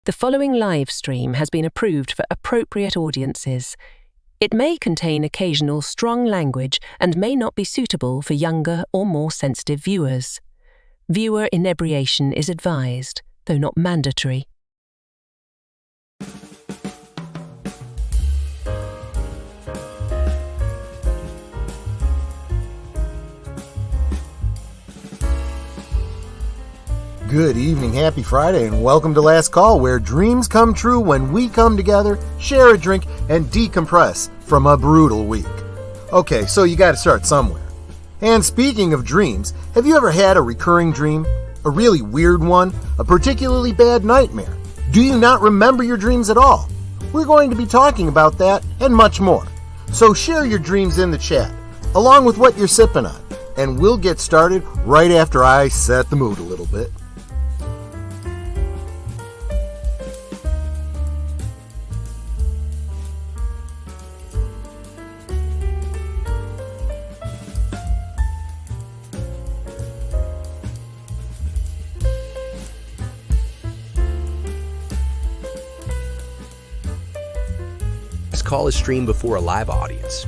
The following live stream has been approved for appropriate audiences. It may contain occasional strong language and may not be suitable for younger or more sensitive viewers. Viewer inebriation is advised, though not mandatory. Good evening, happy Friday, and welcome to Last Call, where dreams come true when we come together, share a drink, and decompress from a brutal week. Okay, so you gotta start somewhere. And speaking of dreams, have you ever had a recurring dream? A really weird one? A particularly bad nightmare? Do you not remember your dreams at all? We're going to be talking about that and much more. So share your dreams in the chat, along with what you're sipping on, and we'll get started right after I set the mood a little bit. Call is streamed before a live audience.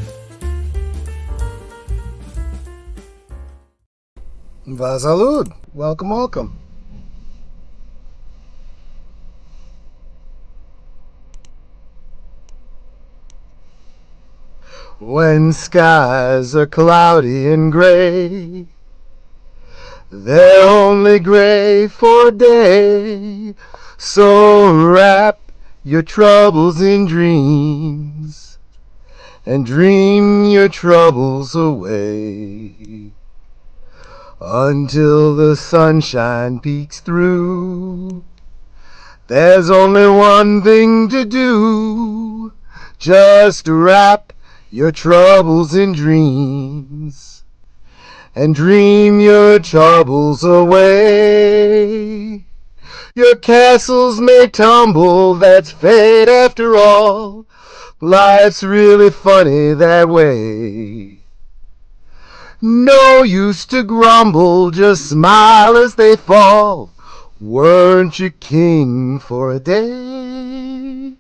Va salud. Welcome, welcome. When skies are cloudy and gray, they're only gray for a day, so wrap your troubles in dreams, and dream your troubles away, until the sunshine peeks through. There's only one thing to do, just wrap your troubles in dreams, and dream your troubles away. Your castles may tumble, that's fate after all. Life's really funny that way. No use to grumble, just smile as they fall. Weren't you king for a day?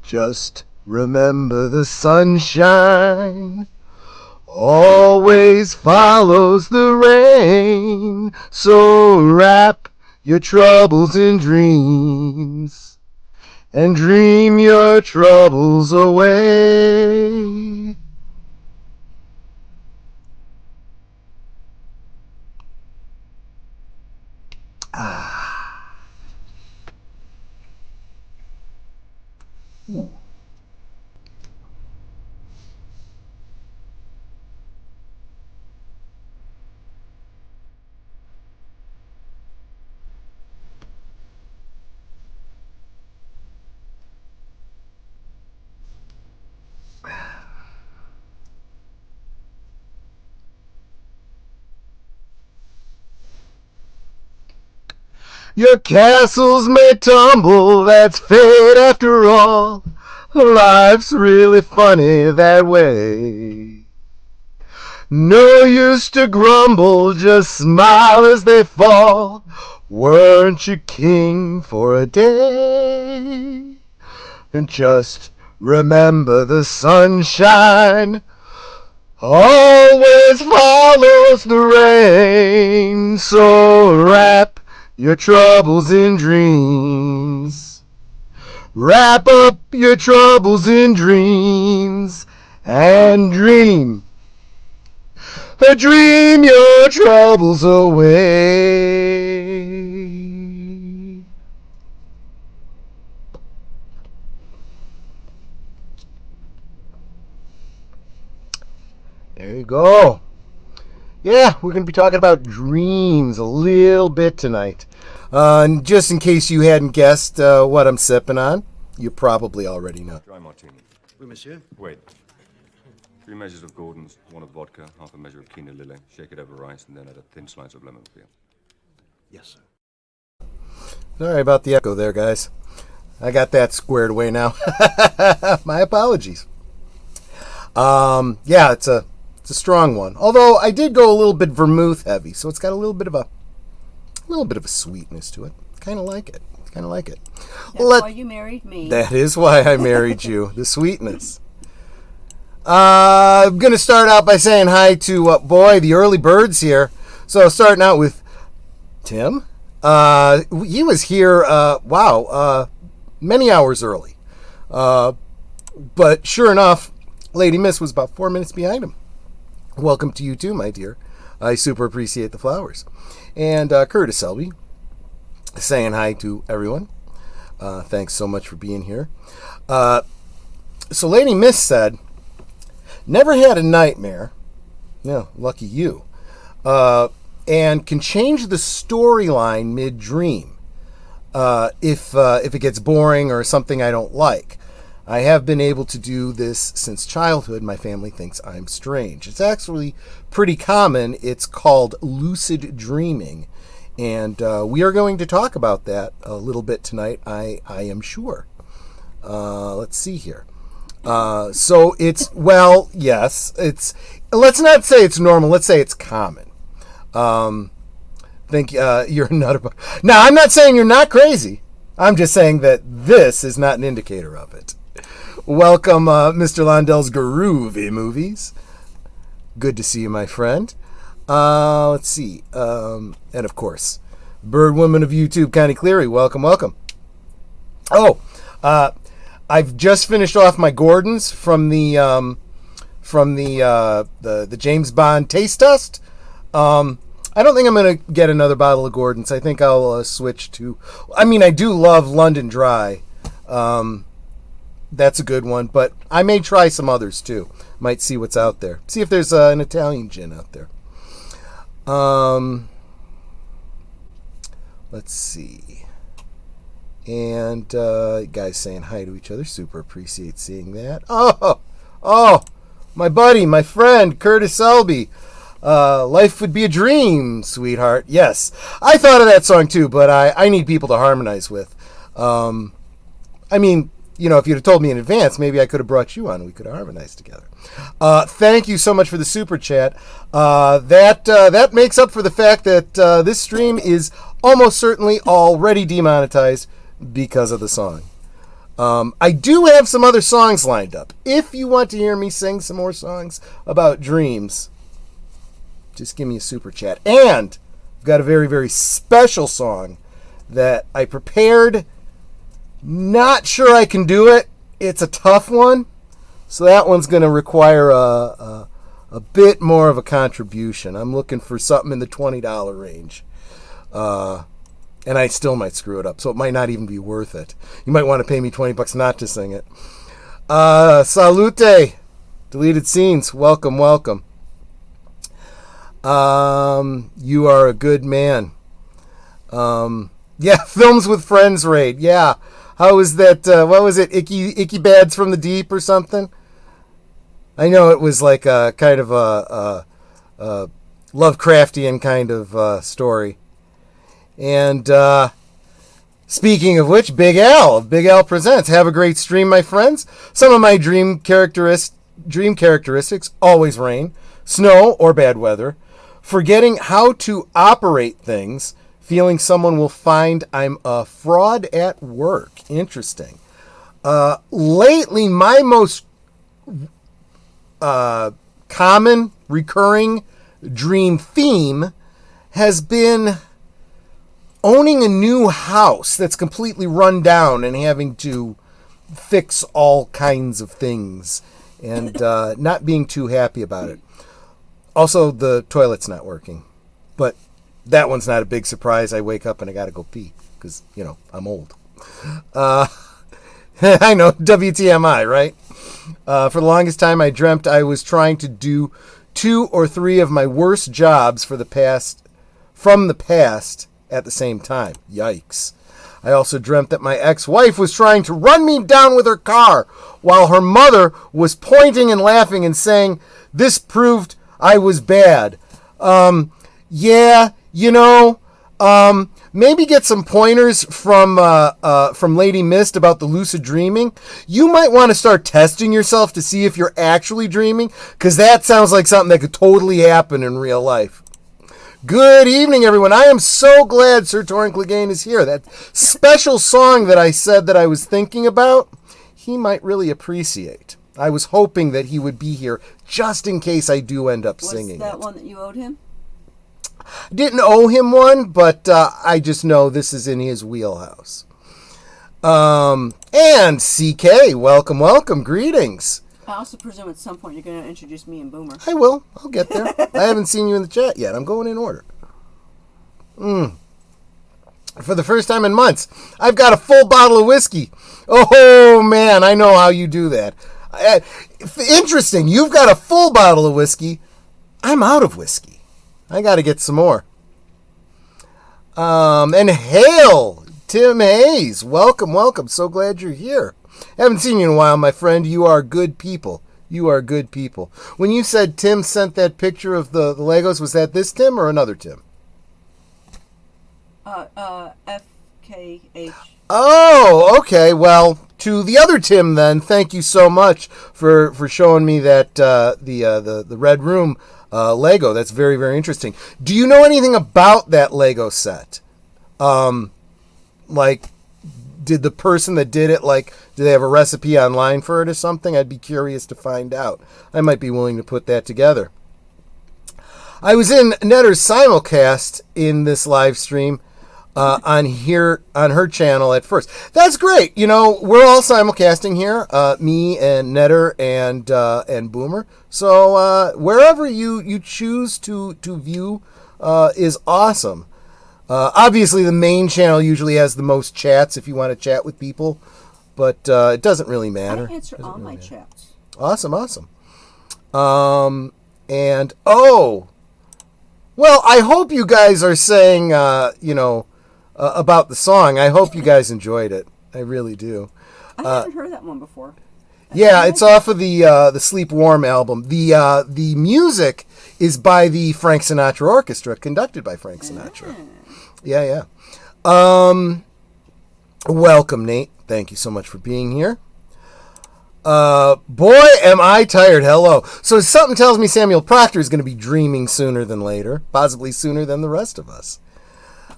Just remember the sunshine always follows the rain. So wrap your troubles in dreams, and dream your troubles away. Your castles may tumble, that's fate after all. Life's really funny that way. No use to grumble, just smile as they fall. Weren't you king for a day? And just remember the sunshine always follows the rain. So wrap your troubles in dreams, wrap up your troubles in dreams, and dream your troubles away. There you go. Yeah, we're going to be talking about dreams a little bit tonight. And just in case you hadn't guessed what I'm sipping on, you probably already know. Dry martini. Oui, monsieur. Wait. 3 measures of Gordon's, 1 of vodka, half a measure of quinoa lily. Shake it over rice, and then add a thin slice of lemon peel. Yes, sir. Sorry about the echo there, guys. I got that squared away now. My apologies. Yeah, it's a strong one. Although I did go a little bit vermouth heavy, so it's got a little bit of a sweetness to it. Kind of like it. Kind of like it. That's why you married me. That is why I married you. The sweetness. I'm going to start out by saying hi to, the early birds here. So starting out with Tim. He was here, many hours early. But sure enough, Lady Myst was about 4 minutes behind him. Welcome to you too, my dear. I super appreciate the flowers. And Curtis Selby, saying hi to everyone. Thanks so much for being here. So Lady Myst said, never had a nightmare. No, lucky you. And can change the storyline mid-dream if it gets boring or something I don't like. I have been able to do this since childhood. My family thinks I'm strange. It's actually pretty common. It's called lucid dreaming. And we are going to talk about that a little bit tonight, I am sure. Let's see here. So it's, yes, let's not say it's normal. Let's say it's common. Think you're not about. Now, I'm not saying you're not crazy. I'm just saying that this is not an indicator of it. Welcome, MrLondellsGroovyMovies. Good to see you, my friend. Let's see. And of course, Birdwoman of YouTube, Connie Cleary. Welcome, welcome. Oh, I've just finished off my Gordons from the James Bond taste test. I don't think I'm going to get another bottle of Gordon's. I think I'll switch to... I do love London Dry. That's a good one, but I may try some others too. Might see what's out there. See if there's an Italian gin out there. Let's see. And guys saying hi to each other. Super appreciate seeing that. Oh, my buddy, my friend, Curtis Selby. Life would be a dream, sweetheart. Yes, I thought of that song too, but I need people to harmonize with. If you'd have told me in advance, maybe I could have brought you on and we could have harmonized together. Thank you so much for the super chat. That makes up for the fact that this stream is almost certainly already demonetized because of the song. I do have some other songs lined up. If you want to hear me sing some more songs about dreams, just give me a super chat. And I've got a very, very special song that I prepared. Not sure I can do it. It's a tough one. So that one's going to require a bit more of a contribution. I'm looking for something in the $20 range. And I still might screw it up. So it might not even be worth it. You might want to pay me $20 not to sing it. Salute. Deleted scenes. Welcome, welcome. You are a good man. Yeah, Films with Friends raid. Yeah. How was that? What was it? Icky Bads from the Deep or something? I know it was like a kind of a Lovecraftian kind of story. And speaking of which, Big Al Presents. Have a great stream, my friends. Some of my dream characteristics: always rain, snow, or bad weather. Forgetting how to operate things. Feeling someone will find I'm a fraud at work. Interesting. Lately, my most common, recurring dream theme has been owning a new house that's completely run down and having to fix all kinds of things and not being too happy about it. Also, the toilet's not working. But that one's not a big surprise. I wake up and I gotta go pee because, I'm old. I know, WTMI, right? For the longest time, I dreamt I was trying to do 2 or 3 of my worst jobs from the past at the same time. Yikes. I also dreamt that my ex-wife was trying to run me down with her car while her mother was pointing and laughing and saying, this proved I was bad. Yeah, maybe get some pointers from Lady Myst about the lucid dreaming. You might want to start testing yourself to see if you're actually dreaming, because that sounds like something that could totally happen in real life. Good evening, everyone. I am so glad Sir Torrhen Clegane is here. That special song that I said that I was thinking about, he might really appreciate. I was hoping that he would be here just in case I do end up singing it. Was that one that you owed him? Didn't owe him one, but I just know this is in his wheelhouse. And CK, welcome, greetings. I also presume at some point you're going to introduce me and Boomer. I will. I'll get there. I haven't seen you in the chat yet. I'm going in order. For the first time in months, I've got a full bottle of whiskey. Oh, man, I know how you do that. Interesting. You've got a full bottle of whiskey. I'm out of whiskey. I got to get some more. And hail, Tim Hayes. Welcome. So glad you're here. Haven't seen you in a while, my friend. You are good people. When you said Tim sent that picture of the Legos, was that this Tim or another Tim? FKH. Oh, okay. Well, to the other Tim then, thank you so much for showing me that the Red Room Lego. That's very, very interesting. Do you know anything about that Lego set? Did the person that did it, do they have a recipe online for it or something? I'd be curious to find out. I might be willing to put that together. I was in Netter's simulcast in this live stream on her channel at first. That's great. We're all simulcasting here, me and Netter and Boomer. So wherever you choose to view is awesome. Obviously, the main channel usually has the most chats if you want to chat with people, but it doesn't really matter. I answer all my chats. Awesome. And, well, I hope you guys are saying, about the song. I hope you guys enjoyed it. I really do. I haven't heard that one before. Yeah, it's off of the Sleep Warm album. The music is by the Frank Sinatra Orchestra, conducted by Frank Sinatra. Yeah. Welcome, Nate. Thank you so much for being here. Boy, am I tired. Hello. So something tells me Samuel Proctor is going to be dreaming sooner than later, possibly sooner than the rest of us.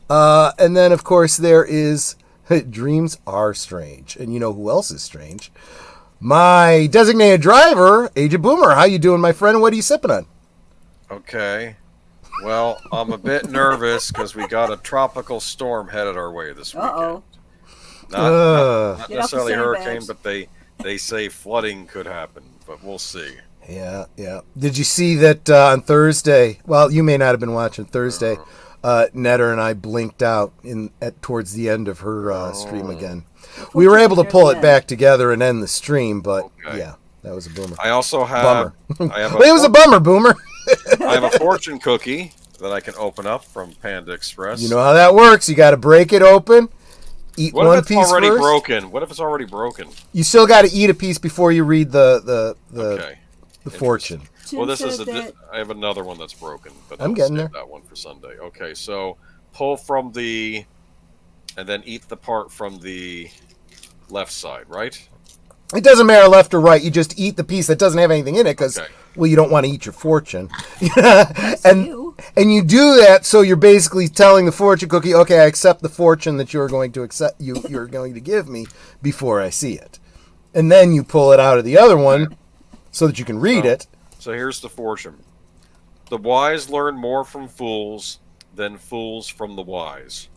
And then, of course, there is dreams are strange. And you know who else is strange? My designated driver, Agent Boomer. How you doing, my friend? What are you sipping on? Okay. Well, I'm a bit nervous because we got a tropical storm headed our way this weekend. Not necessarily hurricane, but they say flooding could happen, but we'll see. Yeah. Did you see that on Thursday? Well, you may not have been watching Thursday. Netter and I blinked out towards the end of her stream again. We were able to pull it back together and end the stream, but yeah, that was a boomer. I also have bummer. It was a bummer, Boomer. I have a fortune cookie that I can open up from Panda Express. You know how that works. You got to break it open, eat one piece first. What if it's already broken? What if it's already broken? You still got to eat a piece before you read the fortune. Well, this is I have another one that's broken, but I'm getting there. That one for Sunday. Okay, so pull from and then eat the part from the left side, right? It doesn't matter left or right. You just eat the piece that doesn't have anything in it because, well, you don't want to eat your fortune. and you do that, so you're basically telling the fortune cookie, okay, I accept the fortune that you're going to accept. You're going to give me before I see it, and then you pull it out of the other one so that you can read it. So here's the fortune: the wise learn more from fools than fools from the wise.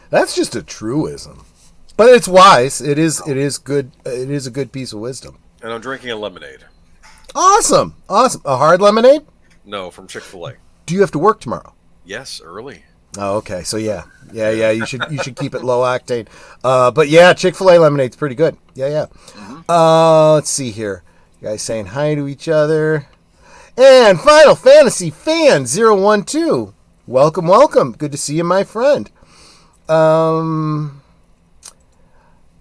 That's just a truism. But it's wise. It is good. It is a good piece of wisdom. And I'm drinking a lemonade. Awesome. A hard lemonade? No, from Chick-fil-A. Do you have to work tomorrow? Yes, early. Oh, okay. So yeah. You should keep it low octane. But yeah, Chick-fil-A lemonade's pretty good. Yeah. Mm-hmm. Let's see here. You guys saying hi to each other. And Final Fantasy fan 012. Welcome. Good to see you, my friend.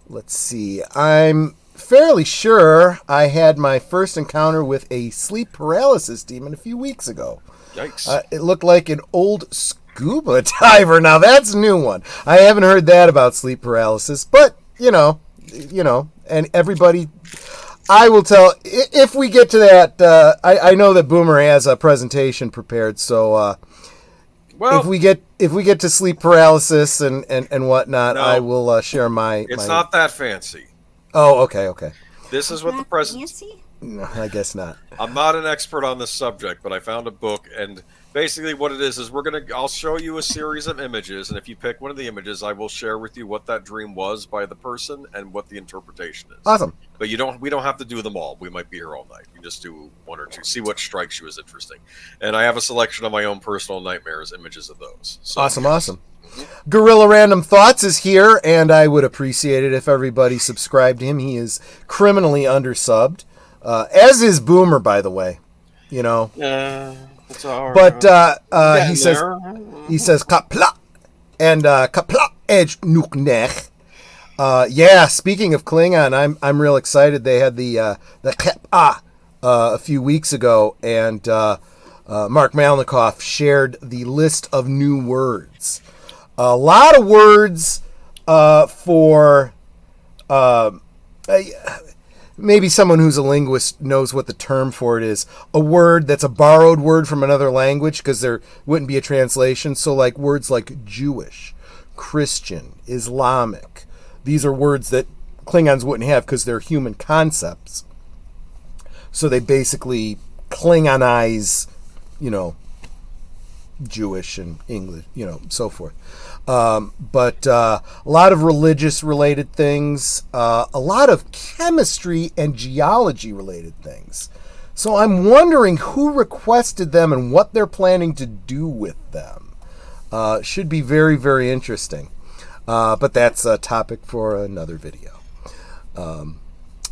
Let's see. I'm fairly sure I had my first encounter with a sleep paralysis demon a few weeks ago. Yikes. It looked like an old scuba diver. Now, that's a new one. I haven't heard that about sleep paralysis, but, you know, and everybody... I will tell if we get to that. I know that Boomer has a presentation prepared, so well, if we get to sleep paralysis and whatnot, no, I will share my. It's not that fancy. Oh, okay. This is what the presentation. No, I guess not. I'm not an expert on this subject, but I found a book, and basically what it is I'll show you a series of images, and if you pick one of the images, I will share with you what that dream was by the person and what the interpretation is. Awesome. But we don't have to do them all. We might be here all night. You just do one or two. See what strikes you as interesting. And I have a selection of my own personal nightmares, images of those. So, Awesome. Gorilla Random Thoughts is here, and I would appreciate it if everybody subscribed to him. He is criminally undersubbed, as is Boomer, by the way. You know. It's all right. But he says kapla and kapla edge nuknech. Yeah, speaking of Klingon, I'm real excited. They had the kep a few weeks ago, and Mark Malnikoff shared the list of new words. A lot of words for maybe someone who's a linguist knows what the term for it is. A word that's a borrowed word from another language because there wouldn't be a translation. So like words like Jewish, Christian, Islamic. These are words that Klingons wouldn't have because they're human concepts. So they basically Klingonize, Jewish and English, so forth. But a lot of religious-related things, a lot of chemistry and geology-related things. So I'm wondering who requested them and what they're planning to do with them. Should be very, very interesting. But that's a topic for another video.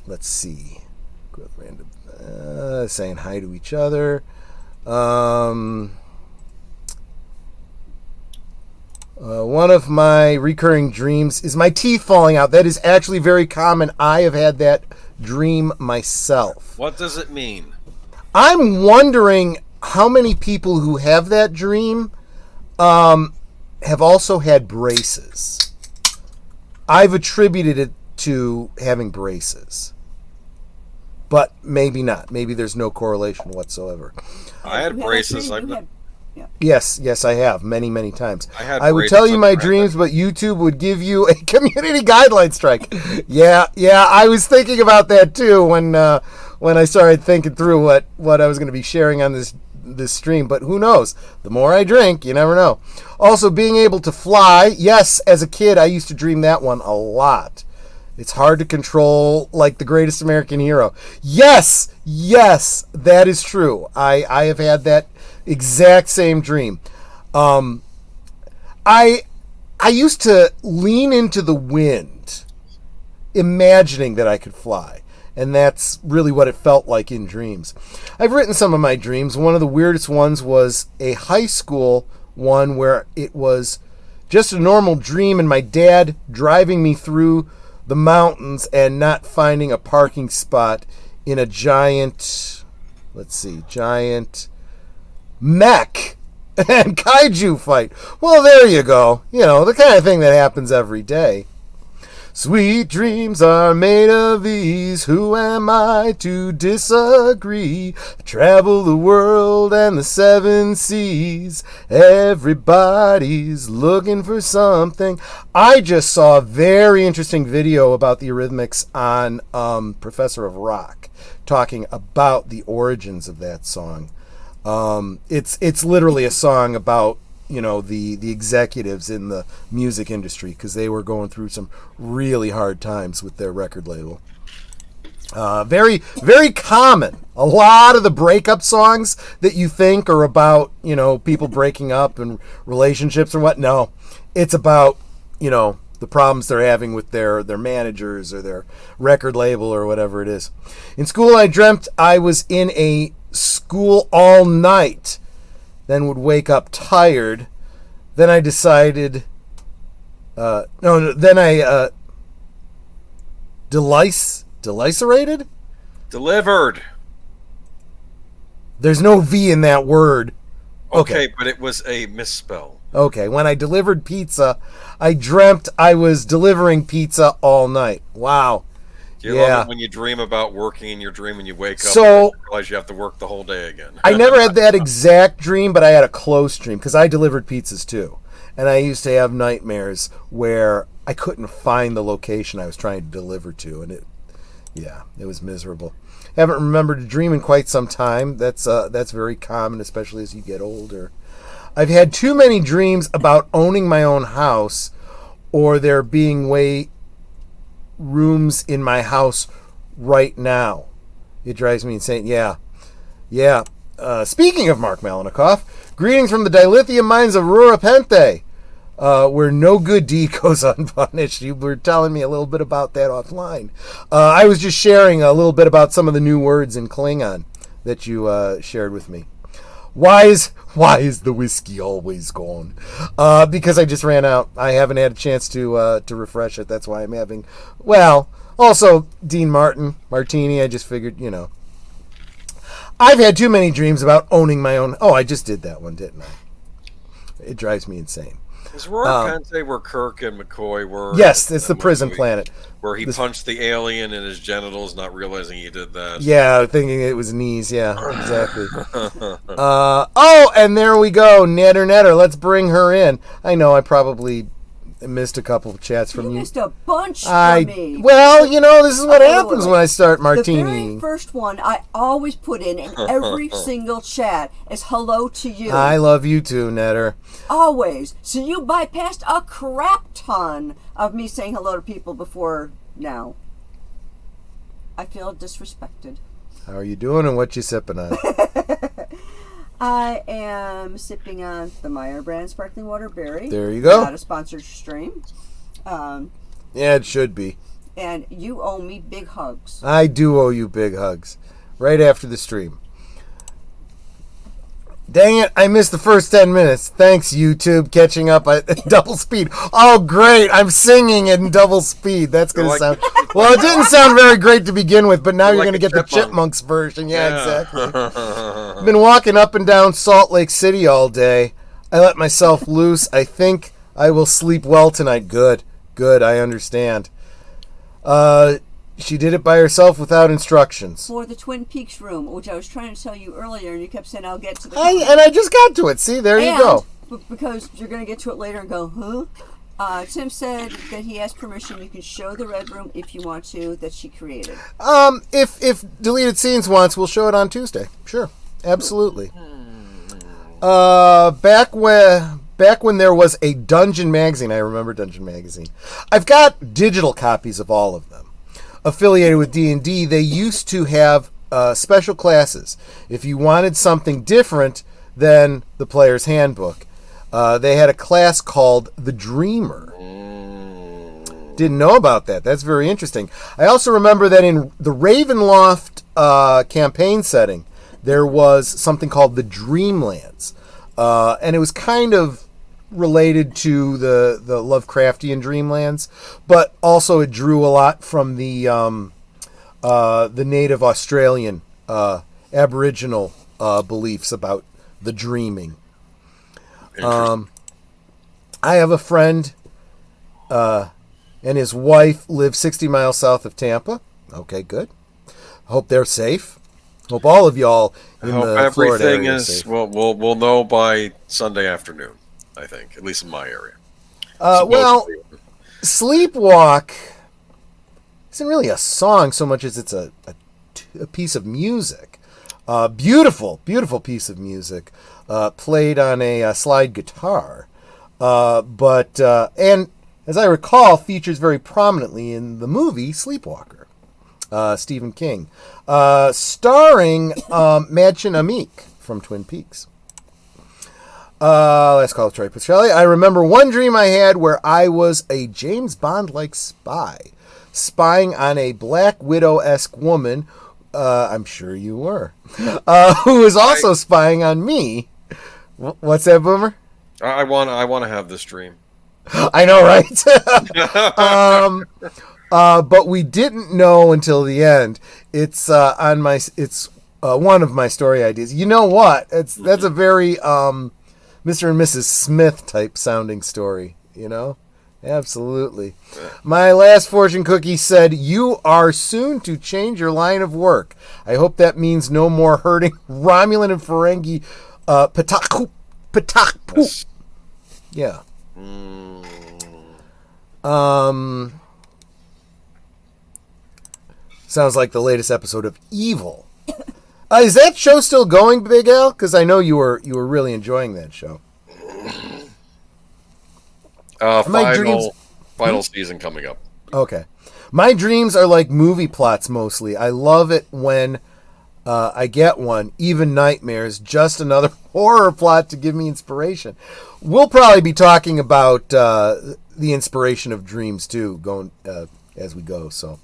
Let's see. Saying hi to each other. One of my recurring dreams is my teeth falling out. That is actually very common. I have had that dream myself. What does it mean? I'm wondering how many people who have that dream have also had braces. I've attributed it to having braces. But maybe not. Maybe there's no correlation whatsoever. I had braces. Yes, I have many times. I would tell you my dreams, but YouTube would give you a community guideline strike. Yeah, I was thinking about that too when I started thinking through what I was going to be sharing on this stream. But who knows? The more I drink, you never know. Also, being able to fly. Yes, as a kid, I used to dream that one a lot. It's hard to control, like the greatest American hero. Yes, that is true. I have had that exact same dream. I used to lean into the wind, imagining that I could fly. And that's really what it felt like in dreams. I've written some of my dreams. One of the weirdest ones was a high school one where it was just a normal dream and my dad driving me through the mountains and not finding a parking spot in a giant mech and kaiju fight. Well, there you go. The kind of thing that happens every day. Sweet dreams are made of these. Who am I to disagree? I travel the world and the 7 seas. Everybody's looking for something. I just saw a very interesting video about the Eurythmics on Professor of Rock, talking about the origins of that song. It's literally a song about the executives in the music industry because they were going through some really hard times with their record label. Very, very common. A lot of the breakup songs that you think are about, people breaking up and relationships and what. No, it's about, the problems they're having with their managers or their record label or whatever it is. In school, I dreamt I was in a school all night. Then would wake up tired. Then I decided, delicerated? Delivered. There's no V in that word. Okay, but it was a misspell. Okay, when I delivered pizza, I dreamt I was delivering pizza all night. Wow. Do you love it when you dream about working in your dream and you wake up So, and realize you have to work the whole day again? I never had that exact dream, but I had a close dream because I delivered pizzas too. And I used to have nightmares where I couldn't find the location I was trying to deliver to. And it was miserable. Haven't remembered a dream in quite some time. That's very common, especially as you get older. I've had too many dreams about owning my own house or there being rooms in my house right now. It drives me insane. Yeah. Speaking of Mark Malinikoff, greetings from the dilithium mines of Rurapente, where no good deed goes unpunished. You were telling me a little bit about that offline. I was just sharing a little bit about some of the new words in Klingon that you shared with me. Why is the whiskey always gone? Because I just ran out. I haven't had a chance to refresh it. That's why I'm having. Well, also Dean Martini. I just figured, I've had too many dreams about owning my own. Oh, I just did that one, didn't I? It drives me insane. Is Rurapente where Kirk and McCoy were? Yes, it's the prison planet. Where he punched the alien in his genitals, not realizing he did that. Yeah, thinking it was knees. Yeah, exactly. And there we go. Netter. Let's bring her in. I know I probably missed a couple of chats from you. You missed a bunch from me. Well, this is what happens when I start martini. The very first one I always put in every single chat is hello to you. I love you too, Netter. Always. So you bypassed a crap ton of me saying hello to people before now. I feel disrespected. How are you doing and what you sipping on? I am sipping on the Meyer brand sparkling water berry. There you go. Not a sponsored stream. Yeah, it should be. And you owe me big hugs. I do owe you big hugs. Right after the stream. Dang it, I missed the first 10 minutes. Thanks, YouTube, catching up at double speed. Oh, great, I'm singing in double speed. That's going to sound... Well, it didn't sound very great to begin with, but now you're going to get the Chipmunks version. Yeah, exactly. I've been walking up and down Salt Lake City all day. I let myself loose. I think I will sleep well tonight. Good, I understand. She did it by herself without instructions. For the Twin Peaks room, which I was trying to tell you earlier, and you kept saying, I'll get to the... And I just got to it. See, there you go. Because you're going to get to it later and go, huh? Tim said that he has permission. You can show the Red Room if you want to, that she created. If Deleted Scenes wants, we'll show it on Tuesday. Sure. Absolutely. Back when there was a Dungeon magazine, I remember Dungeon magazine. I've got digital copies of all of them. Affiliated with D&D, they used to have special classes. If you wanted something different than the player's handbook, they had a class called the Dreamer. Didn't know about that. That's very interesting. I also remember that in the Ravenloft campaign setting, there was something called the Dreamlands. And it was kind of related to the Lovecraftian Dreamlands, but also it drew a lot from the native Australian Aboriginal beliefs about the dreaming. I have a friend and his wife live 60 miles south of Tampa. Okay, good. Hope they're safe. Hope all of y'all in the Florida area is safe. We'll know by Sunday afternoon, I think, at least in my area. Sleepwalk isn't really a song so much as it's a piece of music. Beautiful piece of music, played on a slide guitar. But as I recall, features very prominently in the movie Sleepwalker, Stephen King, starring Madchen Amick from Twin Peaks. Let's call it Trey Pacelli. I remember one dream I had where I was a James Bond-like spy, spying on a Black Widow-esque woman, I'm sure you were, who was also spying on me. What's that, Boomer? I want to have this dream. I know, right? But we didn't know until the end. It's one of my story ideas. You know what? That's a very Mr. and Mrs. Smith type sounding story. You know, Absolutely. My last fortune cookie said, "You are soon to change your line of work. I hope that means no more herding Romulan and Ferengi Pataku. Yes. Yeah. Sounds like the latest episode of Evil. Is that show still going, Big Al? Because I know you were really enjoying that show. Final season coming up. Okay. My dreams are like movie plots mostly. I love it when I get one. Even nightmares, just another horror plot to give me inspiration. We'll probably be talking about the inspiration of dreams too, going as we go. So,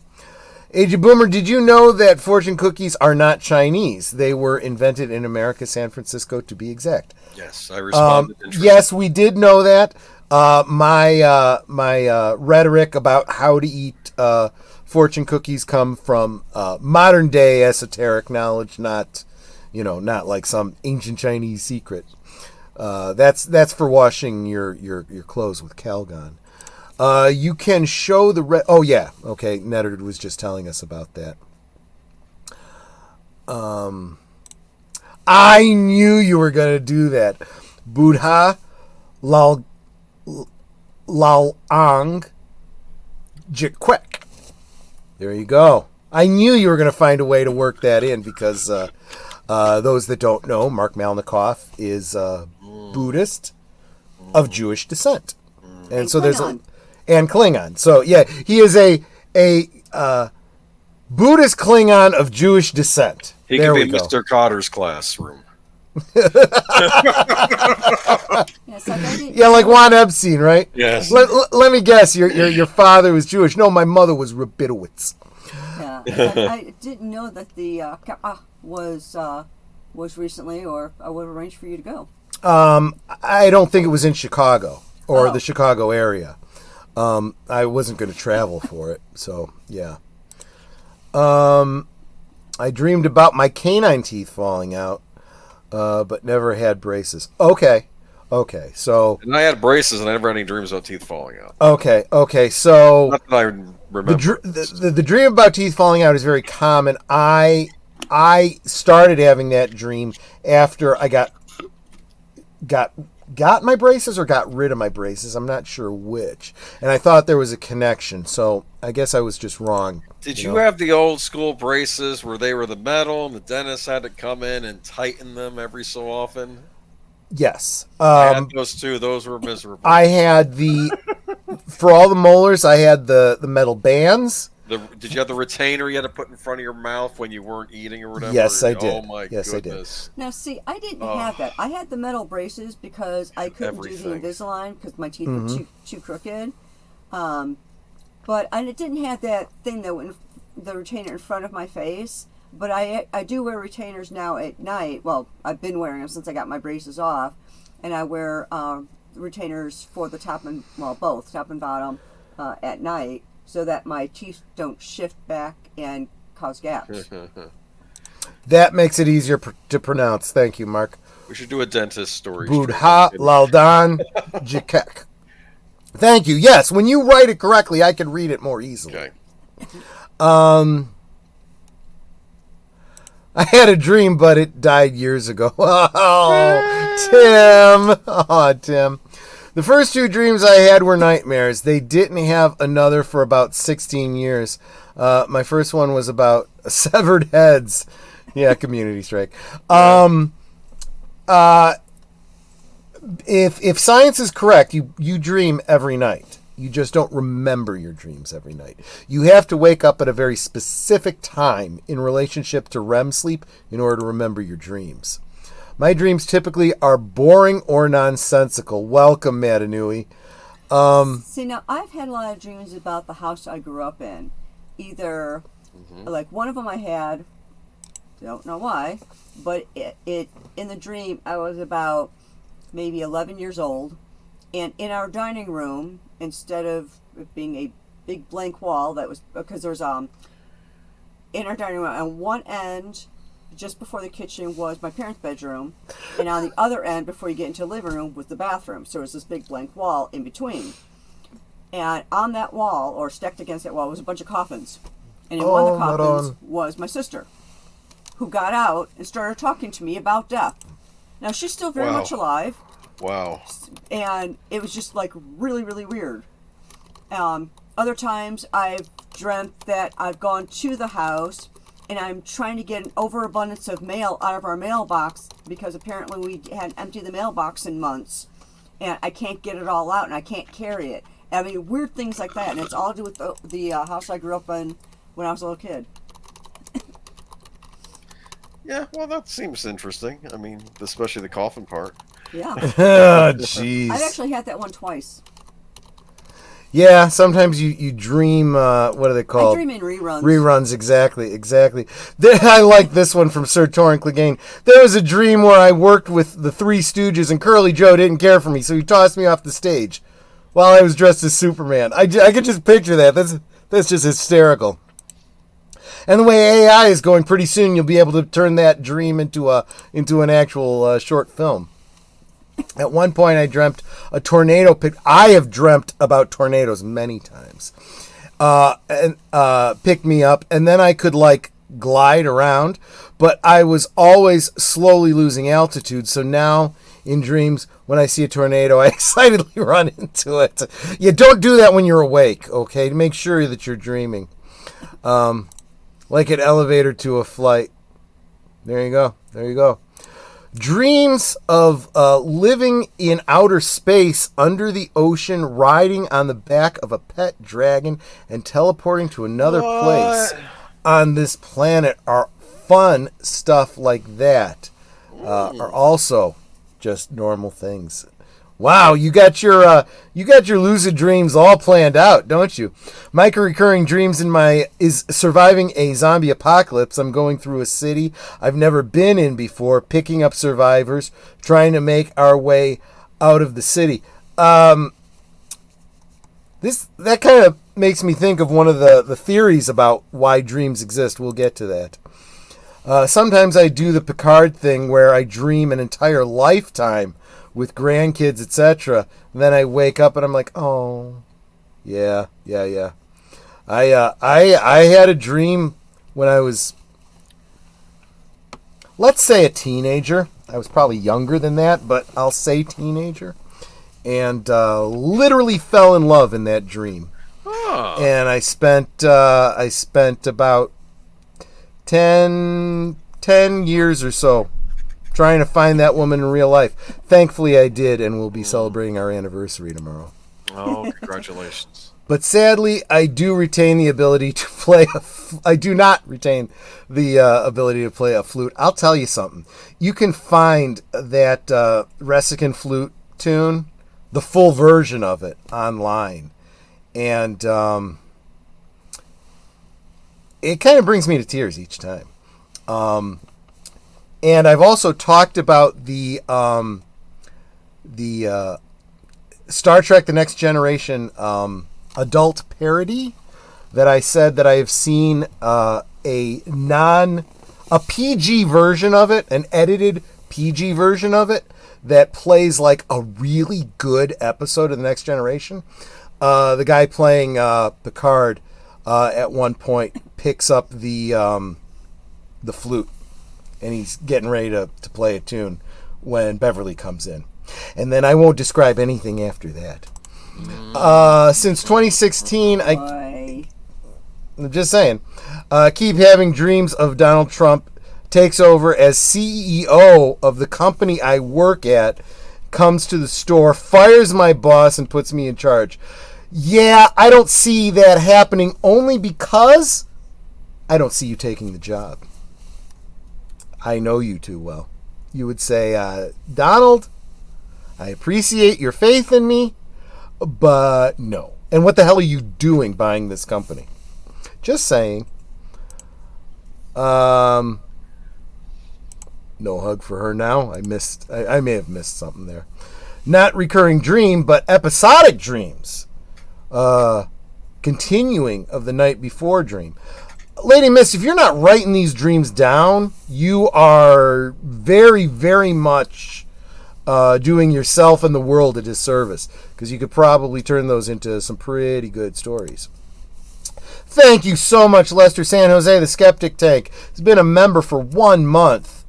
Age of Boomer, did you know that fortune cookies are not Chinese? They were invented in America, San Francisco, to be exact. Yes, I responded. Yes, we did know that. My rhetoric about how to eat fortune cookies come from modern day esoteric knowledge, not like some ancient Chinese secret. That's for washing your clothes with Calgon. You can show the oh yeah, okay. Nettard was just telling us about that. I knew you were gonna do that. Buddha Lao Ang Jikwek. There you go. I knew you were going to find a way to work that in because those that don't know, Mark Malnikoff is Buddhist of Jewish descent, and so there's and Klingon. So yeah, he is a Buddhist Klingon of Jewish descent. He could be Mr. Cotter's classroom. Yes, yeah, like Juan Epstein, right? Yes. Let me guess. Your father was Jewish. No, my mother was Rabidowitz. Yeah, I didn't know that the was recently, or I would have arranged for you to go. I don't think it was in Chicago or the Chicago area. I wasn't going to travel for it, so yeah. I dreamed about my canine teeth falling out. But never had braces. Okay, so... And I had braces and I never had any dreams about teeth falling out. Okay, so... Not that I remember. The dream about teeth falling out is very common. I started having that dream after I got my braces or got rid of my braces. I'm not sure which. And I thought there was a connection, so I guess I was just wrong. Did you have the old school braces where they were the metal and the dentist had to come in and tighten them every so often? Yes. I had those too. Those were miserable. I had for all the molars, I had the metal bands. Did you have the retainer you had to put in front of your mouth when you weren't eating or whatever? Yes, I did. Oh my goodness. I did. Now, see, I didn't have that. I had the metal braces because I couldn't do the Invisalign because my teeth were too crooked. But I didn't have that thing that went the retainer in front of my face. But I do wear retainers now at night. Well, I've been wearing them since I got my braces off, and I wear retainers for the top and both top and bottom at night, so that my teeth don't shift back and cause gaps. That makes it easier to pronounce. Thank you, Mark. We should do a dentist story. Buddha Laldan Jikek. Thank you. Yes, when you write it correctly, I can read it more easily. Okay. I had a dream, but it died years ago. Oh, Tim. The first two dreams I had were nightmares. They didn't have another for about 16 years. My first one was about severed heads. Yeah, community strike. If science is correct, you dream every night. You just don't remember your dreams every night. You have to wake up at a very specific time in relationship to REM sleep in order to remember your dreams. My dreams typically are boring or nonsensical. Welcome, Madanui. See, now, I've had a lot of dreams about the house I grew up in. Either, like one of them I had, don't know why, but it in the dream, I was about maybe 11 years old, and in our dining room, instead of it being a big blank wall, that was because there's in our dining room on one end, just before the kitchen, was my parents' bedroom, and on the other end, before you get into the living room, was the bathroom. So it was this big blank wall in between. And on that wall, or stacked against that wall, was a bunch of coffins. And in one of the coffins was my sister, who got out and started talking to me about death. Now, she's still very much alive. Wow. And it was just like really, really weird. Other times I've dreamt that I've gone to the house and I'm trying to get an overabundance of mail out of our mailbox because apparently we hadn't emptied the mailbox in months. And I can't get it all out and I can't carry it. I mean, weird things like that. And it's all to do with the house I grew up in when I was a little kid. Yeah, well, that seems interesting. I mean, especially the coffin part. Yeah. Oh, jeez. I've actually had that one twice. Yeah, sometimes you dream, what are they called? I dream in reruns. Reruns, exactly. I like this one from Sir Torrhen Clegane. There was a dream where I worked with the Three Stooges and Curly Joe didn't care for me, so he tossed me off the stage while I was dressed as Superman. I could just picture that. That's just hysterical. And the way AI is going, pretty soon you'll be able to turn that dream into an actual short film. At one point, I dreamt a tornado I have dreamt about tornadoes many times. And picked me up, and then I could glide around, but I was always slowly losing altitude. So now in dreams, when I see a tornado, I excitedly run into it. Yeah, don't do that when you're awake, okay? Make sure that you're dreaming. Like an elevator to a flight. There you go. Dreams of living in outer space under the ocean, riding on the back of a pet dragon, and teleporting to another place on this planet are fun stuff like that. Are also just normal things. Wow, you got your lucid dreams all planned out, don't you? My recurring dreams is surviving a zombie apocalypse. I'm going through a city I've never been in before, picking up survivors, trying to make our way out of the city. That kind of makes me think of one of the theories about why dreams exist. We'll get to that. Sometimes I do the Picard thing where I dream an entire lifetime with grandkids, etc. Then I wake up and I'm like, oh, yeah. I had a dream when I was, let's say, a teenager. I was probably younger than that, but I'll say teenager. And literally fell in love in that dream. Oh. And I spent about 10 years or so trying to find that woman in real life. Thankfully, I did, and we'll be celebrating our anniversary tomorrow. Oh, congratulations. But sadly, I do retain the ability to play I do not retain the ability to play a flute. I'll tell you something. You can find that Resican flute tune, the full version of it, online. And it kind of brings me to tears each time. And I've also talked about the Star Trek: The Next Generation adult parody that I said that I have seen a PG version of it, an edited PG version of it that plays like a really good episode of The Next Generation. The guy playing Picard at one point picks up the flute. And he's getting ready to play a tune when Beverly comes in. And then I won't describe anything after that. Since 2016, I'm just saying, keep having dreams of Donald Trump takes over as CEO of the company I work at, comes to the store, fires my boss, and puts me in charge. Yeah, I don't see that happening only because I don't see you taking the job. I know you too well. You would say, Donald, I appreciate your faith in me, but no. And what the hell are you doing buying this company? Just saying. No hug for her now. I may have missed something there. Not recurring dream, but episodic dreams. Continuing of the night before dream. Lady Myst, if you're not writing these dreams down, you are very, very much doing yourself and the world a disservice, because you could probably turn those into some pretty good stories. Thank you so much, Lester San Jose, the Skeptic Tank. Has been a member for 1 month.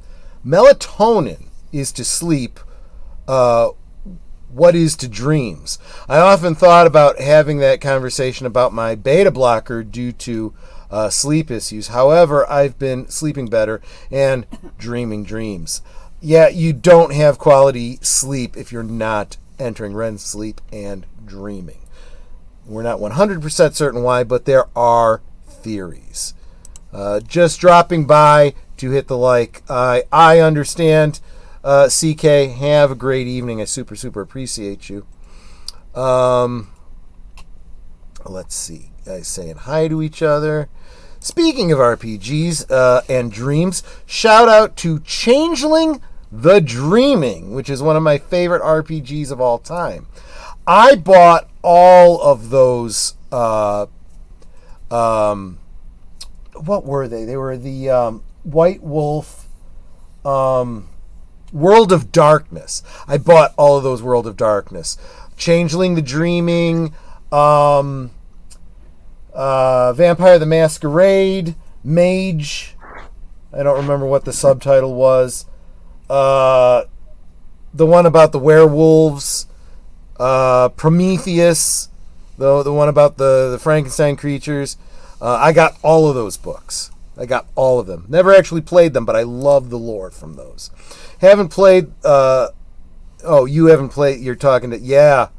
Melatonin is to sleep. What is to dreams? I often thought about having that conversation about my beta blocker due to sleep issues. However, I've been sleeping better and dreaming dreams. Yeah, you don't have quality sleep if you're not entering REM sleep and dreaming. We're not 100% certain why, but there are theories. Just dropping by to hit the like. I understand. CK, have a great evening. I super appreciate you. Let's see. Guys saying hi to each other. Speaking of RPGs and dreams, shout out to Changeling the Dreaming, which is one of my favorite RPGs of all time. I bought all of those. What were they? They were the White Wolf, World of Darkness. I bought all of those World of Darkness. Changeling the Dreaming, Vampire the Masquerade, Mage. I don't remember what the subtitle was. The one about the werewolves. Prometheus, the one about the Frankenstein creatures. I got all of those books. I got all of them. Never actually played them, but I love the lore from those. Haven't played. You haven't played. You're talking to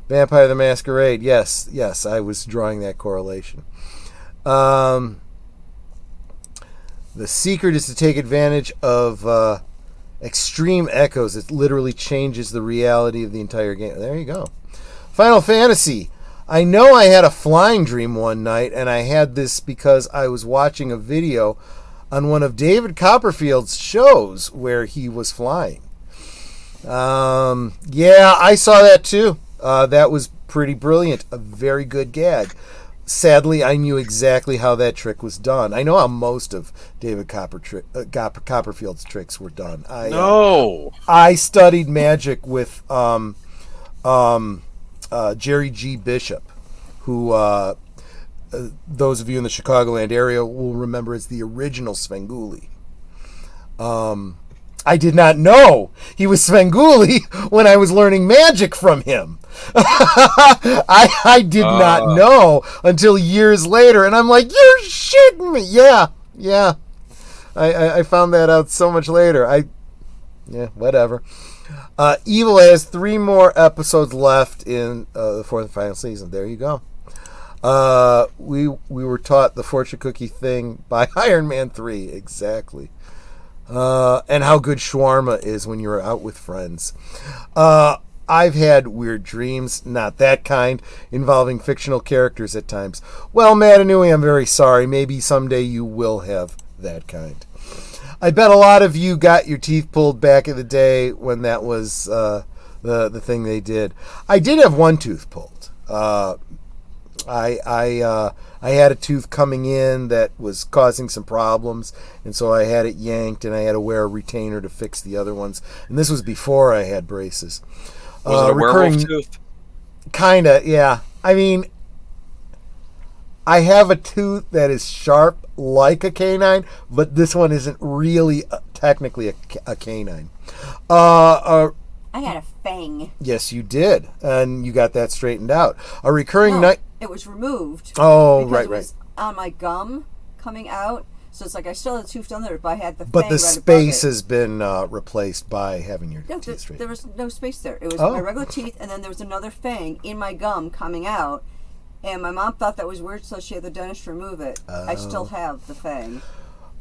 Vampire the Masquerade. Yes, I was drawing that correlation. The secret is to take advantage of extreme echoes. It literally changes the reality of the entire game. There you go. Final Fantasy. I know I had a flying dream one night, and I had this because I was watching a video on one of David Copperfield's shows where he was flying. I saw that too. That was pretty brilliant. A very good gag. Sadly, I knew exactly how that trick was done. I know how most of David Copperfield's tricks were done. I studied magic with Jerry G. Bishop, who those of you in the Chicagoland area will remember as the original Svengoolie. I did not know he was Svengoolie when I was learning magic from him. I did not know until years later, and I'm like, you're shitting me. Yeah. I found that out so much later. Whatever. Evil has 3 more episodes left in the 4th and final season. There you go. We were taught the fortune cookie thing by Iron Man 3. Exactly. And how good shawarma is when you're out with friends. I've had weird dreams, not that kind, involving fictional characters at times. Well, Madanui, I'm very sorry. Maybe someday you will have that kind. I bet a lot of you got your teeth pulled back in the day when that was the thing they did. I did have one tooth pulled. I had a tooth coming in that was causing some problems, and so I had it yanked, and I had to wear a retainer to fix the other ones. And this was before I had braces. Was it a werewolf tooth? Kinda, yeah. I mean, I have a tooth that is sharp like a canine, but this one isn't really technically a canine. I had a fang. Yes, you did, and you got that straightened out. A recurring night. It was removed. Oh, right. It was on my gum coming out, so it's like I still had the tooth under it, but I had the. But fang the right space has been replaced by having your teeth straightened. There was no space there. It was my regular teeth, and then there was another fang in my gum coming out. And my mom thought that was weird, so she had the dentist remove it. I still have the fang.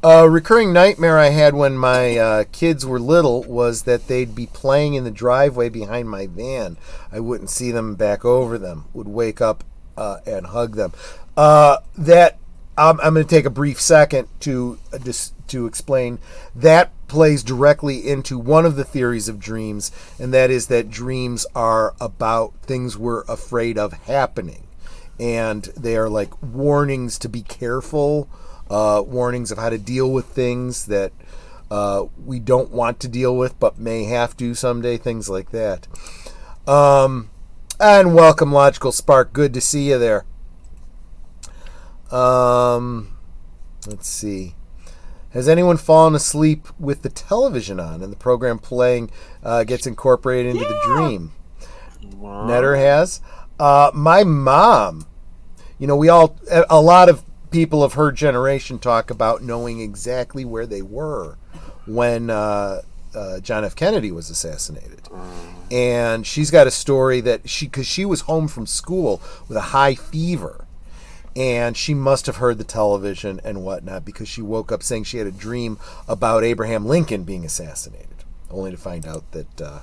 A recurring nightmare I had when my kids were little was that they'd be playing in the driveway behind my van. I wouldn't see them back over them. Would wake up and hug them. That I'm going to take a brief second to explain. That plays directly into one of the theories of dreams, and that is that dreams are about things we're afraid of happening. And they are like warnings to be careful, warnings of how to deal with things that we don't want to deal with but may have to someday, things like that. And welcome, Logical Spark. Good to see you there. Let's see. Has anyone fallen asleep with the television on and the program playing gets incorporated into the dream? Wow. Netter has. My mom, a lot of people of her generation talk about knowing exactly where they were when John F. Kennedy was assassinated. And she's got a story that because she was home from school with a high fever, and she must have heard the television and whatnot because she woke up saying she had a dream about Abraham Lincoln being assassinated, only to find out that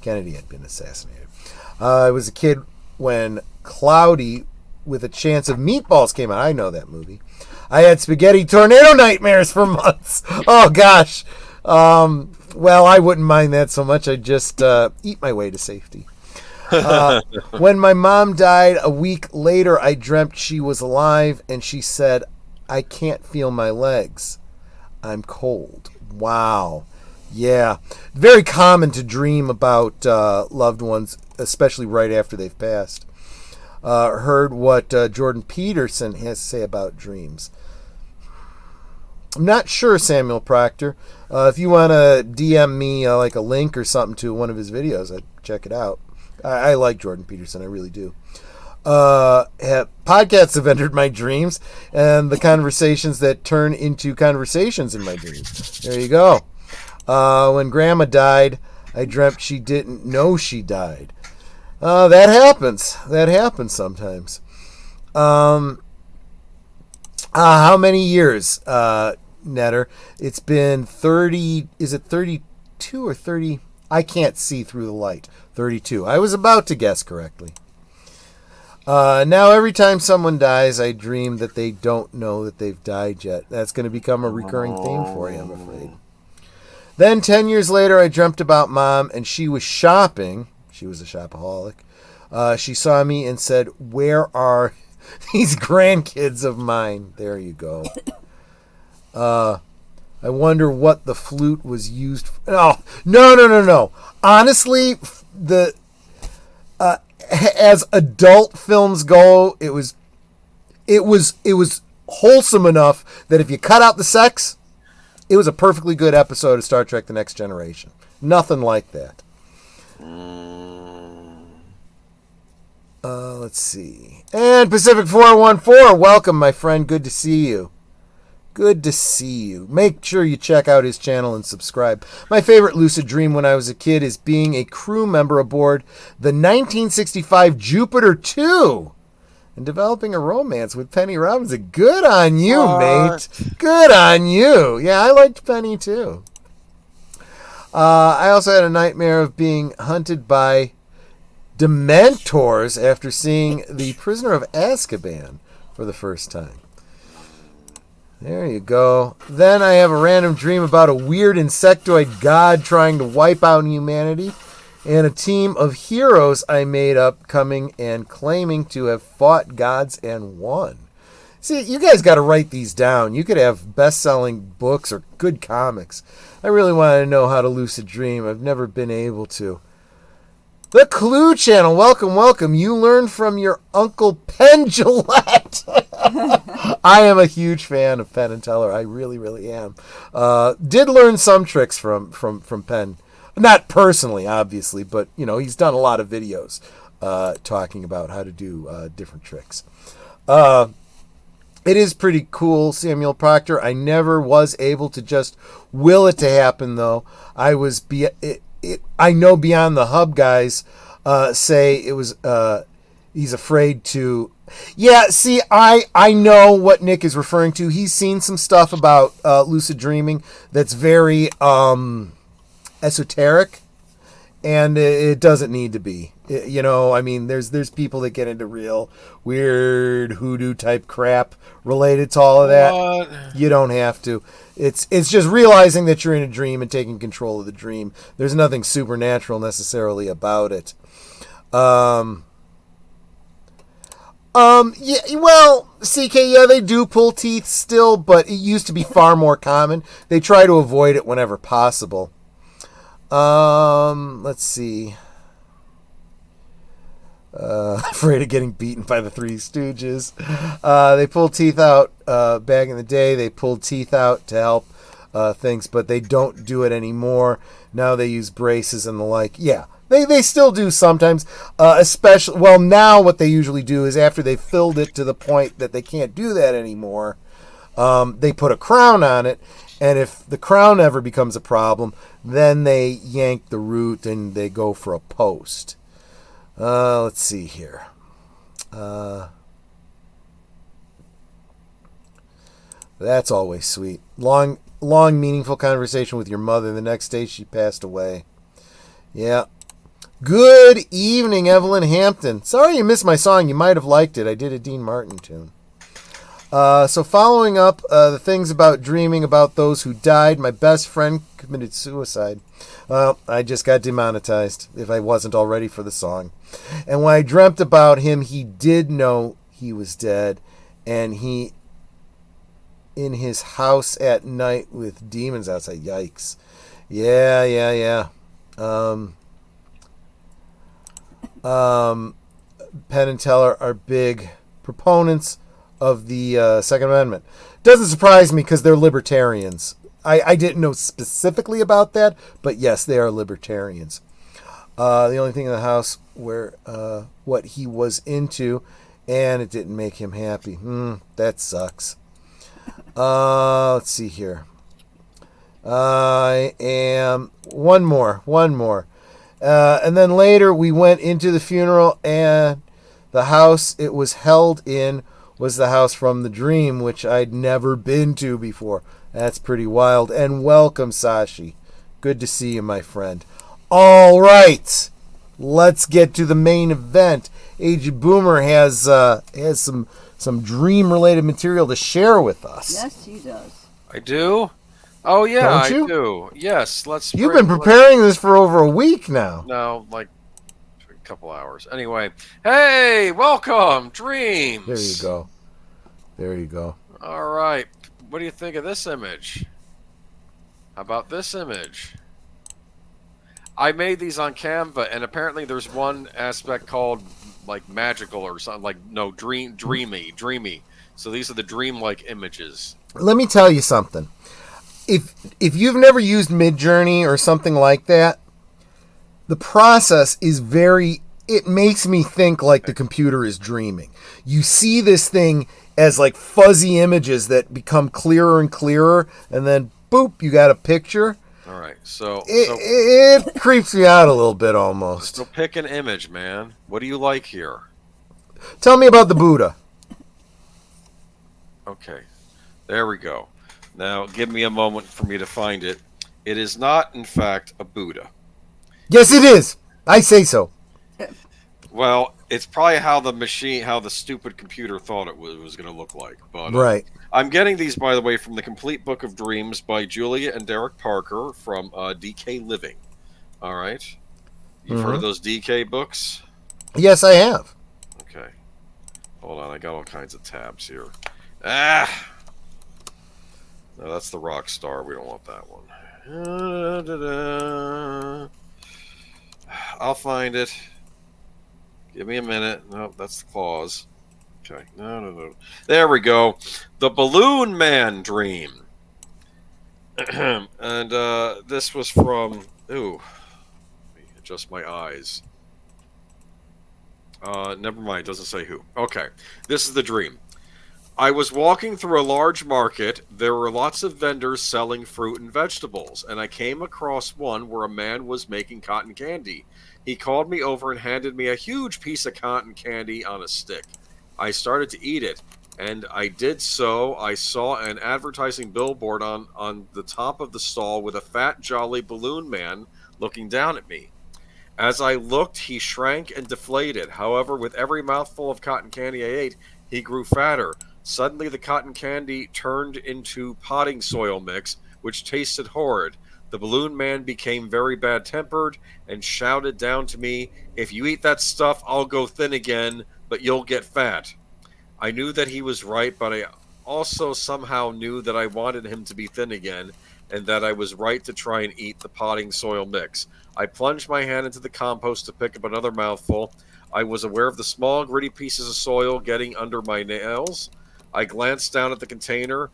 Kennedy had been assassinated. I was a kid when Cloudy with a Chance of Meatballs came out. I know that movie. I had spaghetti tornado nightmares for months. Oh, gosh. Well, I wouldn't mind that so much. I'd just eat my way to safety. When my mom died a week later, I dreamt she was alive, and she said, "I can't feel my legs. I'm cold." Wow. Yeah. Very common to dream about loved ones, especially right after they've passed. Heard what Jordan Peterson has to say about dreams. I'm not sure, Samuel Proctor. If you want to DM me like a link or something to one of his videos, I'd check it out. I like Jordan Peterson, I really do. Podcasts have entered my dreams, and the conversations that turn into conversations in my dreams. There you go. When Grandma died, I dreamt she didn't know she died. That happens. That happens sometimes. How many years, Netter? It's been 30. Is it 32 or 30? I can't see through the light. 32. I was about to guess correctly. Now every time someone dies, I dream that they don't know that they've died yet. That's going to become a recurring theme for you, I'm afraid. Then 10 years later, I dreamt about Mom, and she was shopping. She was a shopaholic. She saw me and said, "Where are these grandkids of mine?" There you go. I wonder what the flute was used for. Oh, no. Honestly, as adult films go, it was wholesome enough that if you cut out the sex, it was a perfectly good episode of Star Trek: The Next Generation. Nothing like that. Let's see. And Pacific 414, welcome, my friend. Good to see you. Good to see you. Make sure you check out his channel and subscribe. My favorite lucid dream when I was a kid is being a crew member aboard the 1965 Jupiter 2 and developing a romance with Penny Robinson. Good on you, mate. Good on you. Yeah, I liked Penny too. I also had a nightmare of being hunted by Dementors after seeing The Prisoner of Azkaban for the first time. There you go. Then I have a random dream about a weird insectoid god trying to wipe out humanity, and a team of heroes I made up coming and claiming to have fought gods and won. See, you guys got to write these down. You could have best-selling books or good comics. I really want to know how to lucid dream. I've never been able to. The Cluu Channel, welcome. You learned from your Uncle Penn Gillette. I am a huge fan of Penn and Teller. I really, really am. Did learn some tricks from Penn. Not personally, obviously, but he's done a lot of videos talking about how to do different tricks. It is pretty cool, Samuel Proctor. I never was able to just will it to happen, though. I know Beyond the Hub guys say it was he's afraid to. Yeah, see, I know what Nick is referring to. He's seen some stuff about lucid dreaming that's very esoteric, and it doesn't need to be. There's people that get into real weird hoodoo type crap related to all of that. What? You don't have to. It's just realizing that you're in a dream and taking control of the dream. There's nothing supernatural necessarily about it. Yeah, well, CK, yeah, they do pull teeth still, but it used to be far more common. They try to avoid it whenever possible. Let's see. Afraid of getting beaten by the Three Stooges. They pulled teeth out back in the day. They pulled teeth out to help things, but they don't do it anymore. Now they use braces and the like. Yeah, they still do sometimes. Especially, well, now what they usually do is after they filled it to the point that they can't do that anymore, they put a crown on it. And if the crown ever becomes a problem, then they yank the root and they go for a post. Let's see here. That's always sweet. Long, meaningful conversation with your mother. The next day she passed away. Yeah. Good evening, Evelyn Hampton. Sorry you missed my song. You might have liked it. I did a Dean Martin tune. So following up the things about dreaming about those who died, my best friend committed suicide. Well, I just got demonetized if I wasn't already for the song. And when I dreamt about him, he did know he was dead. And he in his house at night with demons outside. Yikes. Yeah. Penn and Teller are big proponents of the Second Amendment. Doesn't surprise me because they're libertarians. I didn't know specifically about that, but yes, they are libertarians. The only thing in the house where what he was into, and it didn't make him happy. That sucks. Let's see here. I am one more. And then later we went into the funeral, and the house it was held in was the house from the dream, which I'd never been to before. That's pretty wild. And welcome, Sashi. Good to see you, my friend. All right, let's get to the main event. Aged Boomer has some dream-related material to share with us. Yes, he does. I do? Oh, yeah, Don't you? I do. Yes, let's... You've been preparing this for over a week now. No, like a couple hours. Anyway, hey, welcome, Dreams. There you go. All right. What do you think of this image? How about this image? I made these on Canva, and apparently there's one aspect called like magical or something, like no, dreamy. So these are the dream-like images. Let me tell you something. If you've never used Midjourney or something like that, the process is it makes me think like the computer is dreaming. You see this thing as like fuzzy images that become clearer and clearer, and then boop, you got a picture. All right, so it creeps me out a little bit almost. So pick an image, man. What do you like here? Tell me about the Buddha. Okay, there we go. Now, give me a moment for me to find it. It is not, in fact, a Buddha. Yes, it is. I say so. Well, it's probably how the stupid computer thought it was going to look like. But right. I'm getting these, by the way, from the Complete Book of Dreams by Julia and Derek Parker from DK Living. All right. You've heard of those DK books? Yes, I have. Okay. Hold on. I got all kinds of tabs here. No, that's the rock star. We don't want that one. I'll find it. Give me a minute. No, that's the claws. Okay. No. There we go. The Balloon Man Dream. And this was from... Ooh. Let me adjust my eyes. Never mind. Doesn't say who. Okay. This is the dream. I was walking through a large market. There were lots of vendors selling fruit and vegetables, and I came across one where a man was making cotton candy. He called me over and handed me a huge piece of cotton candy on a stick. I started to eat it, and I did so. I saw an advertising billboard on the top of the stall with a fat, jolly balloon man looking down at me. As I looked, he shrank and deflated. However, with every mouthful of cotton candy I ate, he grew fatter. Suddenly, the cotton candy turned into potting soil mix, which tasted horrid. The balloon man became very bad-tempered and shouted down to me, "If you eat that stuff, I'll go thin again, but you'll get fat." I knew that he was right, but I also somehow knew that I wanted him to be thin again, and that I was right to try and eat the potting soil mix. I plunged my hand into the compost to pick up another mouthful. I was aware of the small, gritty pieces of soil getting under my nails. I glanced down at the container.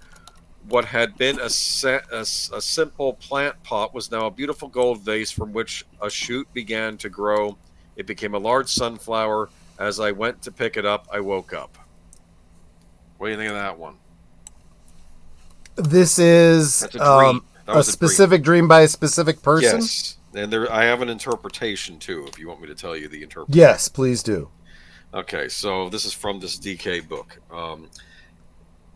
What had been a simple plant pot was now a beautiful gold vase from which a shoot began to grow. It became a large sunflower. As I went to pick it up, I woke up. What do you think of that one? This is a specific dream by a specific person? Yes. And I have an interpretation, too, if you want me to tell you the interpretation. Yes, please do. Okay, so this is from this DK book.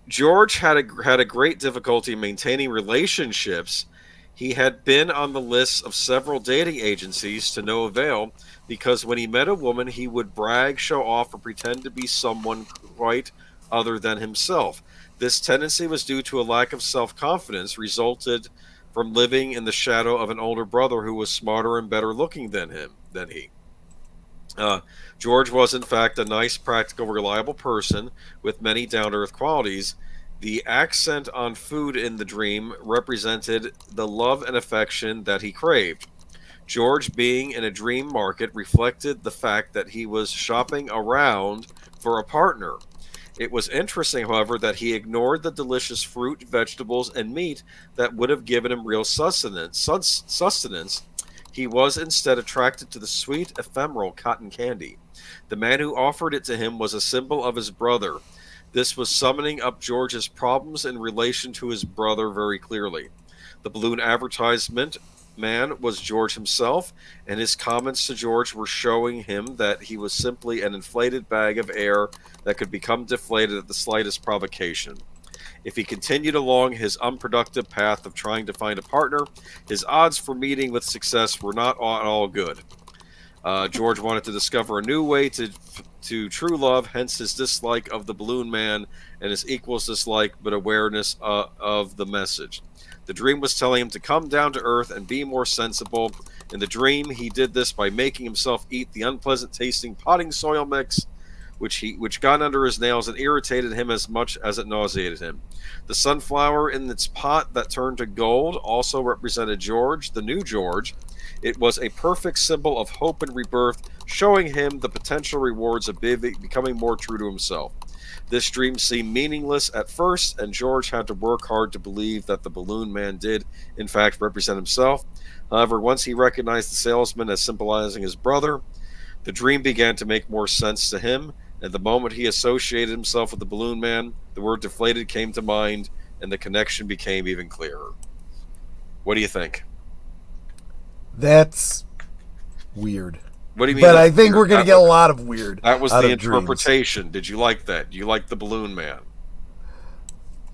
George had a great difficulty maintaining relationships. He had been on the lists of several dating agencies to no avail, because when he met a woman, he would brag, show off, or pretend to be someone quite other than himself. This tendency was due to a lack of self-confidence, resulted from living in the shadow of an older brother who was smarter and better looking than he. George was, in fact, a nice, practical, reliable person with many down-to-earth qualities. The accent on food in the dream represented the love and affection that he craved. George, being in a dream market, reflected the fact that he was shopping around for a partner. It was interesting, however, that he ignored the delicious fruit, vegetables, and meat that would have given him real sustenance. He was instead attracted to the sweet, ephemeral cotton candy. The man who offered it to him was a symbol of his brother. This was summing up George's problems in relation to his brother very clearly. The balloon advertisement man was George himself, and his comments to George were showing him that he was simply an inflated bag of air that could become deflated at the slightest provocation. If he continued along his unproductive path of trying to find a partner, his odds for meeting with success were not at all good. George wanted to discover a new way to true love, hence his dislike of the balloon man and his equal's dislike but awareness of the message. The dream was telling him to come down to earth and be more sensible. In the dream, he did this by making himself eat the unpleasant-tasting potting soil mix, which got under his nails and irritated him as much as it nauseated him. The sunflower in its pot that turned to gold also represented George, the new George. It was a perfect symbol of hope and rebirth, showing him the potential rewards of becoming more true to himself. This dream seemed meaningless at first, and George had to work hard to believe that the balloon man did, in fact, represent himself. However, once he recognized the salesman as symbolizing his brother, the dream began to make more sense to him, and the moment he associated himself with the balloon man, the word deflated came to mind, and the connection became even clearer. What do you think? That's weird. What do you mean? But I think we're going to get a lot of weird. That was the interpretation. Dreams. Did you like that? Do you like the balloon man?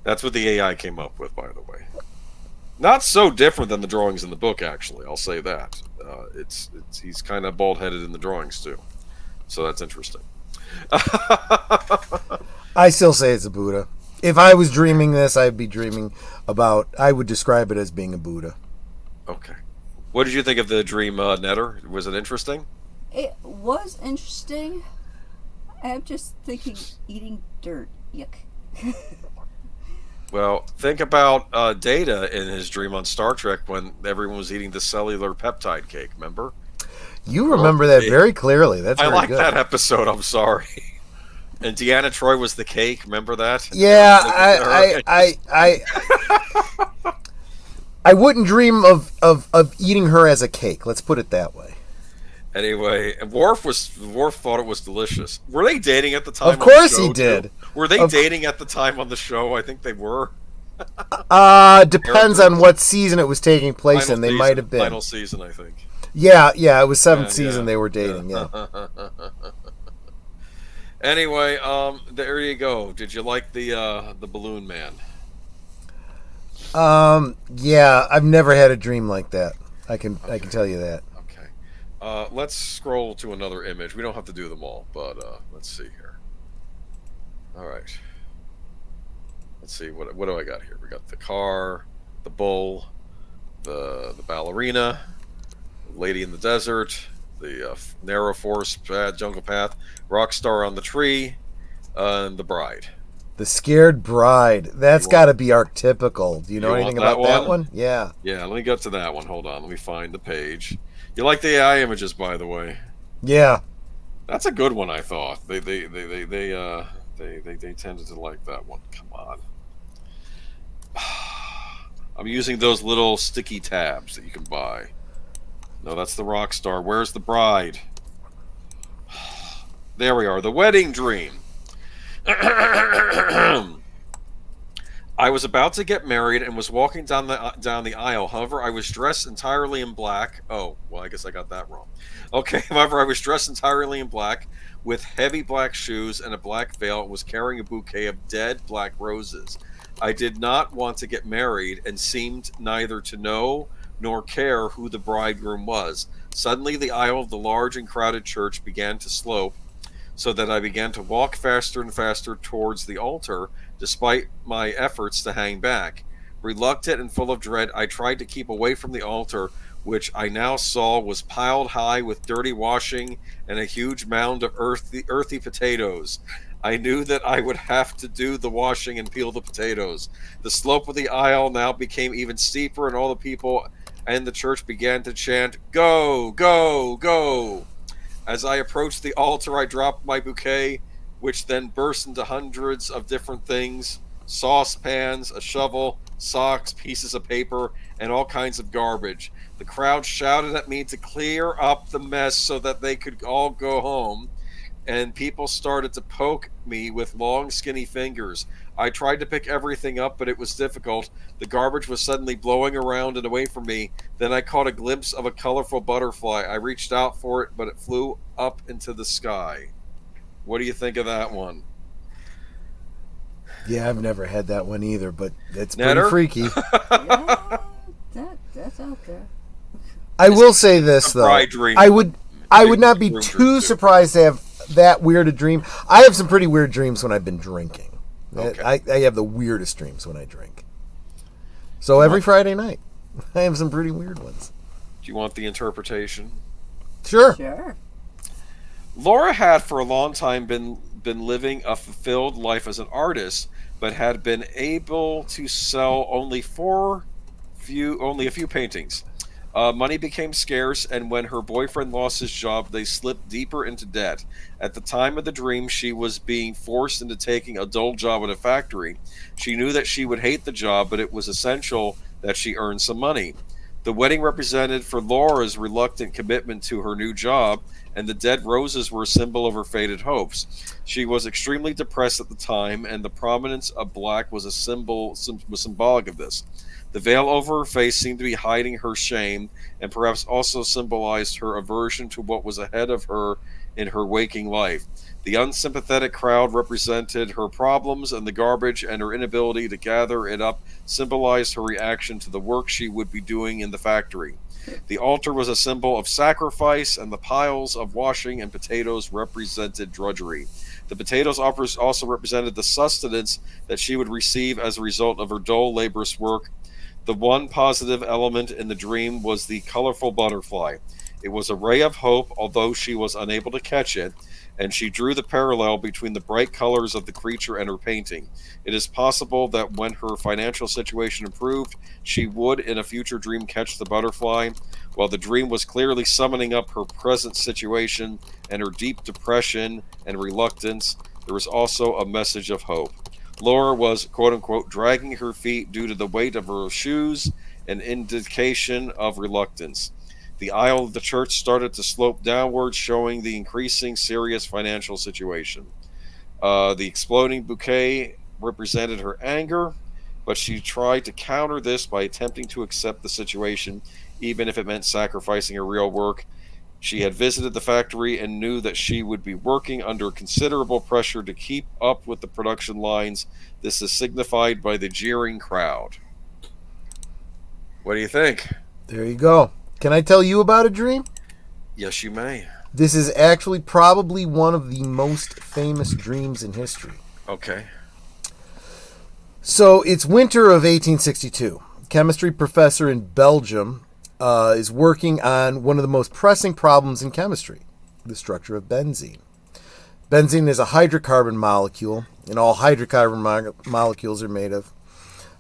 That's what the AI came up with, by the way. Not so different than the drawings in the book, actually. I'll say that. He's kind of bald-headed in the drawings too, so that's interesting. I still say it's a Buddha. If I was dreaming this, I'd be dreaming about. I would describe it as being a Buddha. Okay. What did you think of the dream, Netter? Was it interesting? It was interesting. I'm just thinking eating dirt. Yuck. Well, think about Data in his dream on Star Trek when everyone was eating the cellular peptide cake, remember? You remember that very clearly. That's very I like good. that episode, I'm sorry. And Deanna Troi was the cake, remember that? Yeah, I wouldn't dream of eating her as a cake. Let's put it that way. Anyway, Worf thought it was delicious. Were they dating at the time? Of course he did. Were they dating at the time on the show? I think they were. Depends on what season it was taking place in. They might have been. Final season, I think. Yeah, it was seventh season they were dating, yeah. Anyway, there you go. Did you like the balloon man? Yeah, I've never had a dream like that. I can tell you that. Okay. Let's scroll to another image. We don't have to do them all, but let's see here. All right. Let's see what do I got here? We got the car, the bull, the ballerina, lady in the desert, the narrow forest jungle path, rock star on the tree, The bride. The Scared Bride. That's got to be archetypical. Do you know anything about that one? Yeah. Yeah, let me get to that one. Hold on. Let me find the page. You like the AI images, by the way? Yeah. That's a good one, I thought. They tended to like that one. Come on. I'm using those little sticky tabs that you can buy. No, that's the rock star. Where's the bride? There we are. The wedding dream. I was about to get married and was walking down the aisle. However, I was dressed entirely in black. Oh, well, I guess I got that wrong. Okay, however, I was dressed entirely in black with heavy black shoes and a black veil and was carrying a bouquet of dead black roses. I did not want to get married and seemed neither to know nor care who the bridegroom was. Suddenly, the aisle of the large and crowded church began to slope, so that I began to walk faster and faster towards the altar, despite my efforts to hang back. Reluctant and full of dread, I tried to keep away from the altar, which I now saw was piled high with dirty washing and a huge mound of earthy potatoes. I knew that I would have to do the washing and peel the potatoes. The slope of the aisle now became even steeper, and all the people and the church began to chant, "Go, go, go!" As I approached the altar, I dropped my bouquet, which then burst into hundreds of different things: saucepans, a shovel, socks, pieces of paper, and all kinds of garbage. The crowd shouted at me to clear up the mess so that they could all go home, and people started to poke me with long, skinny fingers. I tried to pick everything up, but it was difficult. The garbage was suddenly blowing around and away from me. Then I caught a glimpse of a colorful butterfly. I reached out for it, but it flew up into the sky. What do you think of that one? Yeah, I've never had that one either, but it's Netter? pretty freaky. Yeah, that's out there. I will say this, though. I would not be too surprised to have that weird a dream. I have some pretty weird dreams when I've been drinking. Okay. I have the weirdest dreams when I drink. So every Friday night, I have some pretty weird ones. Do you want the interpretation? Sure. Laura had for a long time been living a fulfilled life as an artist, but had been able to sell only a few paintings. Money became scarce, and when her boyfriend lost his job, they slipped deeper into debt. At the time of the dream, she was being forced into taking a dull job at a factory. She knew that she would hate the job, but it was essential that she earn some money. The wedding represented for Laura's reluctant commitment to her new job, and the dead roses were a symbol of her faded hopes. She was extremely depressed at the time, and the prominence of black was symbolic of this. The veil over her face seemed to be hiding her shame, and perhaps also symbolized her aversion to what was ahead of her in her waking life. The unsympathetic crowd represented her problems, and the garbage and her inability to gather it up symbolized her reaction to the work she would be doing in the factory. The altar was a symbol of sacrifice, and the piles of washing and potatoes represented drudgery. The potatoes also represented the sustenance that she would receive as a result of her dull, laborious work. The one positive element in the dream was the colorful butterfly. It was a ray of hope, although she was unable to catch it, and she drew the parallel between the bright colors of the creature and her painting. It is possible that when her financial situation improved, she would in a future dream catch the butterfly. While the dream was clearly summoning up her present situation and her deep depression and reluctance, there was also a message of hope. Laura was, quote-unquote, dragging her feet due to the weight of her shoes, an indication of reluctance. The aisle of the church started to slope downward, showing the increasing serious financial situation. The exploding bouquet represented her anger, but she tried to counter this by attempting to accept the situation, even if it meant sacrificing her real work. She had visited the factory and knew that she would be working under considerable pressure to keep up with the production lines. This is signified by the jeering crowd. What do you think? There you go. Can I tell you about a dream? Yes, you may. This is actually probably one of the most famous dreams in history. Okay. So it's winter of 1862. Chemistry professor in Belgium is working on one of the most pressing problems in chemistry, the structure of benzene. Benzene is a hydrocarbon molecule, and all hydrocarbon molecules are made of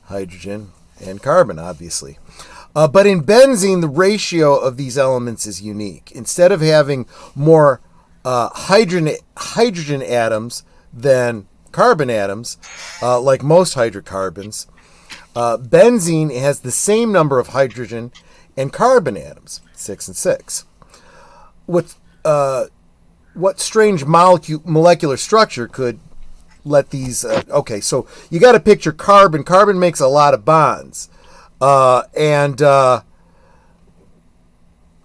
hydrogen and carbon, obviously. But in benzene, the ratio of these elements is unique. Instead of having more hydrogen atoms than carbon atoms, like most hydrocarbons, benzene has the same number of hydrogen and carbon atoms, 6 and 6. What strange molecular structure could let these... okay, so you got to picture carbon. Carbon makes a lot of bonds. And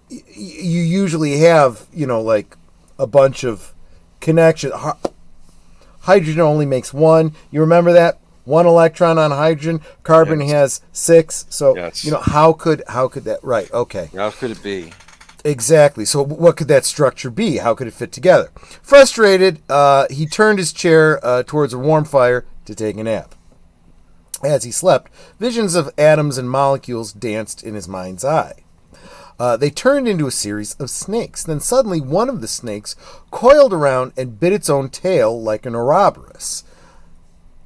you usually have, like a bunch of connections. Hydrogen only makes one. You remember that? One electron on hydrogen. Carbon has 6. So, yes. How could that... Right, okay. How could it be? Exactly. So what could that structure be? How could it fit together? Frustrated, he turned his chair towards a warm fire to take a nap. As he slept, visions of atoms and molecules danced in his mind's eye. They turned into a series of snakes. Then suddenly one of the snakes coiled around and bit its own tail like an Ouroboros.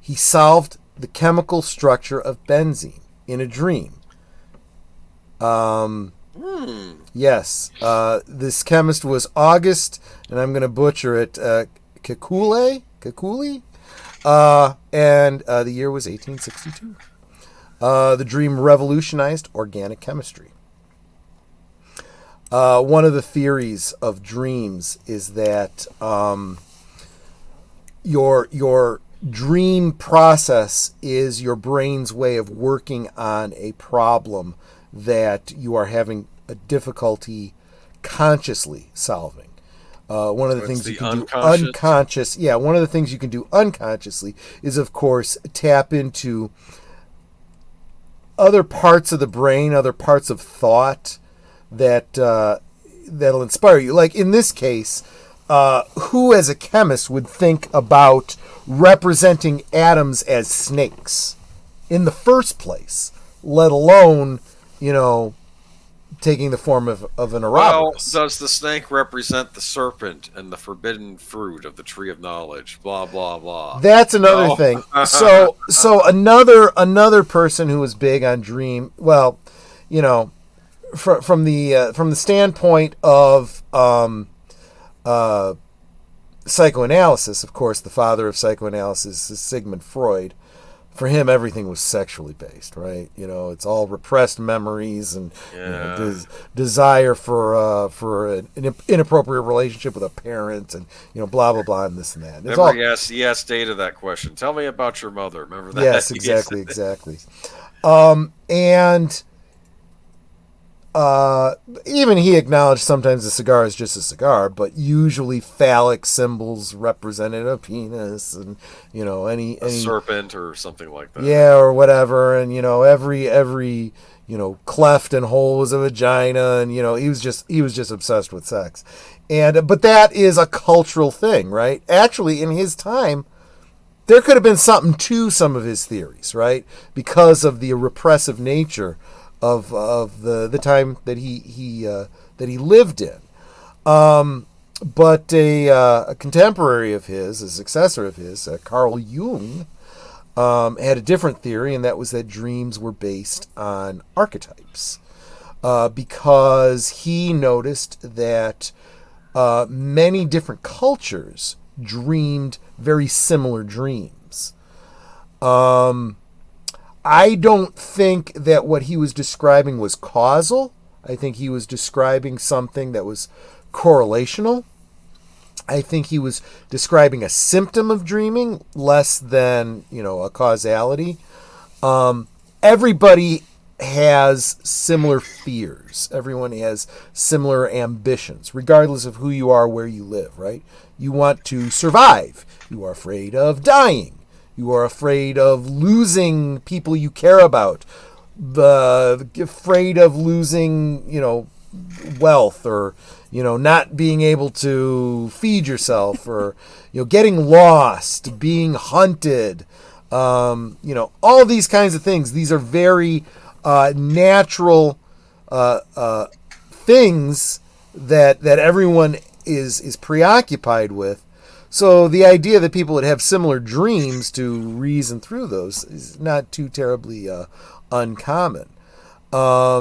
He solved the chemical structure of benzene in a dream. Yes, this chemist was August, and I'm going to butcher it, Kekule, and the year was 1862. The dream revolutionized organic chemistry. One of the theories of dreams is that your dream process is your brain's way of working on a problem that you are having a difficulty consciously solving. One of the things you can do unconscious. Yeah, one of the things you can do unconsciously is, of course, tap into other parts of the brain, other parts of thought that'll inspire you. Like in this case, who as a chemist would think about representing atoms as snakes in the first place, let alone, taking the form of an Ouroboros? Well, does the snake represent the serpent and the forbidden fruit of the tree of knowledge? Blah blah blah. That's another thing. So another person who was big on dream. Well, from the standpoint of psychoanalysis, of course, the father of psychoanalysis is Sigmund Freud. For him, everything was sexually based, right? It's all repressed memories and desire for an inappropriate relationship with a parent, and blah blah blah, and this and that. Remember, he asked Data that question. Tell me about your mother. Remember that? Yes, exactly. And even he acknowledged sometimes a cigar is just a cigar, but usually phallic symbols represented a penis and, any serpent or something like that. Yeah, or whatever. And, every cleft and hole was a vagina, and, he was just obsessed with sex. But that is a cultural thing, right? Actually, in his time, there could have been something to some of his theories, right? Because of the repressive nature of the time that he lived in. But a contemporary of his, a successor of his, Carl Jung, had a different theory, and that was that dreams were based on archetypes, because he noticed that many different cultures dreamed very similar dreams. I don't think that what he was describing was causal. I think he was describing something that was correlational. I think he was describing a symptom of dreaming less than, a causality. Everybody has similar fears. Everyone has similar ambitions, regardless of who you are, where you live, right? You want to survive. You are afraid of dying. You are afraid of losing people you care about. Afraid of losing, wealth, or, not being able to feed yourself, or, getting lost, being hunted, all these kinds of things. These are very natural things that everyone is preoccupied with. So the idea that people would have similar dreams to reason through those is not too terribly uncommon. I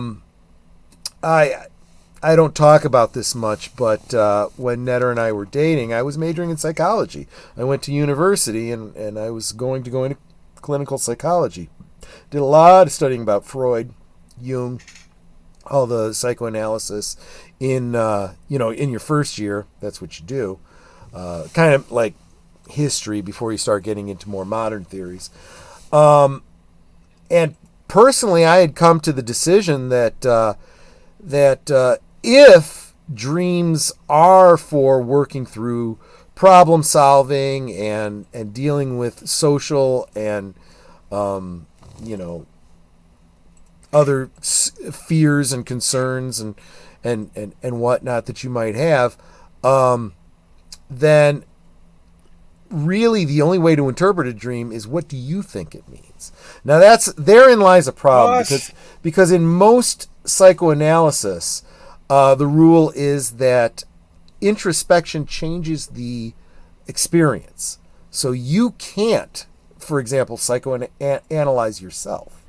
don't talk about this much, but when Netter and I were dating, I was majoring in psychology. I went to university, and I was going into clinical psychology. Did a lot of studying about Freud, Jung, all the psychoanalysis in your first year. That's what you do. Kind of like history before you start getting into more modern theories. And personally, I had come to the decision that if dreams are for working through problem solving and dealing with social and other fears and concerns and whatnot that you might have, then really the only way to interpret a dream is, what do you think it means? Now therein lies a problem, because in most psychoanalysis, the rule is that introspection changes the experience. So you can't, for example, psychoanalyze yourself.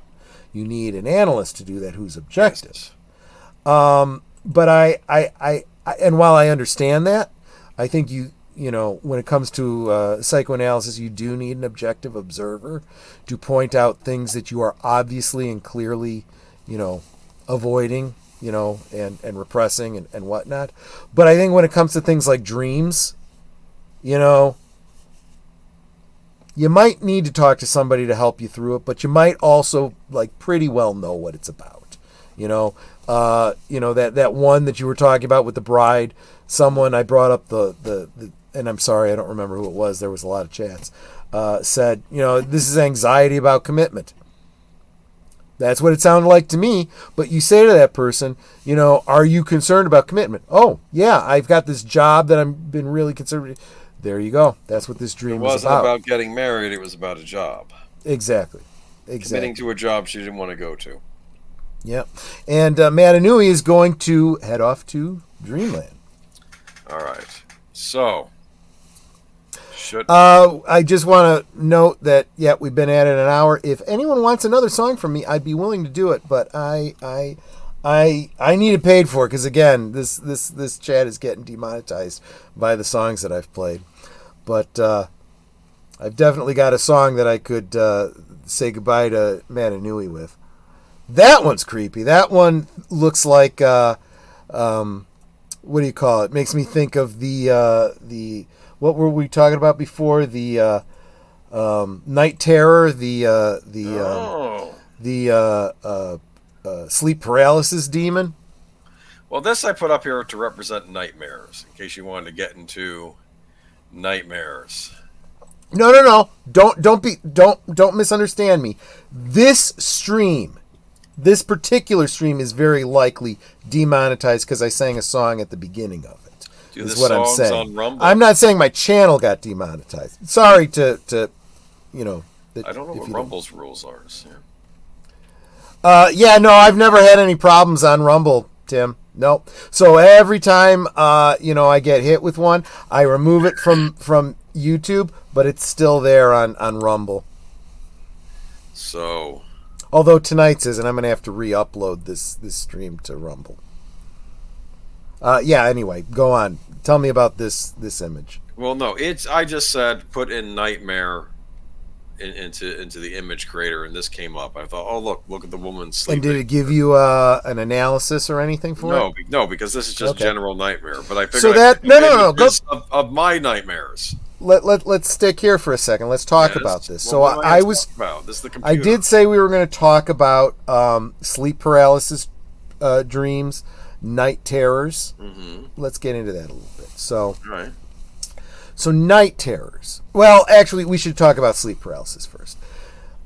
You need an analyst to do that who's objective. But I and while I understand that, I think when it comes to psychoanalysis, you do need an objective observer to point out things that you are obviously and clearly, avoiding, and repressing and whatnot. But I think when it comes to things like dreams, you might need to talk to somebody to help you through it, but you might also pretty well know what it's about. That one that you were talking about with the bride, someone I brought up the and I'm sorry, I don't remember who it was. There was a lot of chats. Said, this is anxiety about commitment. That's what it sounded like to me. But you say to that person, are you concerned about commitment? Oh, yeah, I've got this job that I've been really concerned with. There you go. That's what this dream was about. It wasn't about getting married. It was about a job. Exactly. Committing to a job she didn't want to go to. Yep. And Matanui is going to head off to Dreamland. All right. So, I just want to note that, we've been at it an hour. If anyone wants another song from me, I'd be willing to do it, but I need it paid for, because again, this chat is getting demonetized by the songs that I've played. But I've definitely got a song that I could say goodbye to Matanui with. That one's creepy. That one looks like what do you call it? Makes me think of the what were we talking about before? The Night Terror, the sleep paralysis demon. Well, this I put up here to represent nightmares, in case you wanted to get into nightmares. No. Don't misunderstand me. This particular stream is very likely demonetized because I sang a song at the beginning of it. Is what I'm saying. On Rumble? I'm not saying my channel got demonetized. Sorry to I don't know what Rumble's rules are. No, I've never had any problems on Rumble, Tim. Nope. So every time I get hit with one, I remove it from YouTube, but it's still there on Rumble. So, although tonight's isn't, I'm gonna have to re-upload this stream to Rumble. Anyway, go on. Tell me about this image. Well, no, I just said put in nightmare into the image creator, and this came up. I thought, oh look at the woman sleeping. And did it give you an analysis or anything for it? No, because this is just general nightmare. But I figured so of my nightmares. Let's stick here for a second. Let's talk about this. So this is the computer. I did say we were going to talk about sleep paralysis dreams, night terrors. Mm-hmm. Let's get into that a little bit. So, right. So night terrors. Well, actually, we should talk about sleep paralysis first.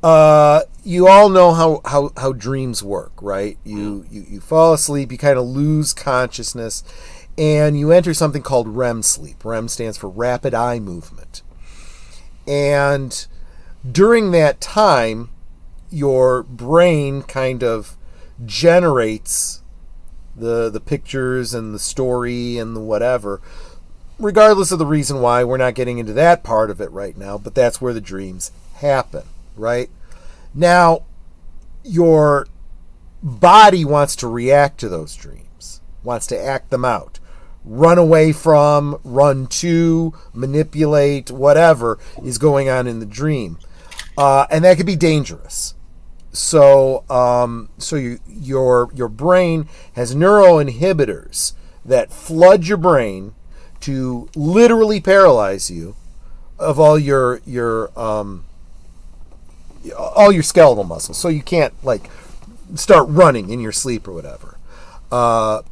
You all know how dreams work, right? You fall asleep, you kind of lose consciousness, and you enter something called REM sleep. REM stands for rapid eye movement. And during that time, your brain kind of generates the pictures and the story and the whatever regardless of the reason why, we're not getting into that part of it right now, but that's where the dreams happen, right? Now, your body wants to react to those dreams, wants to act them out. Run away from, run to, manipulate, whatever is going on in the dream. And that could be dangerous. So your brain has neuroinhibitors that flood your brain to literally paralyze you of all your skeletal muscles. So you can't like start running in your sleep or whatever.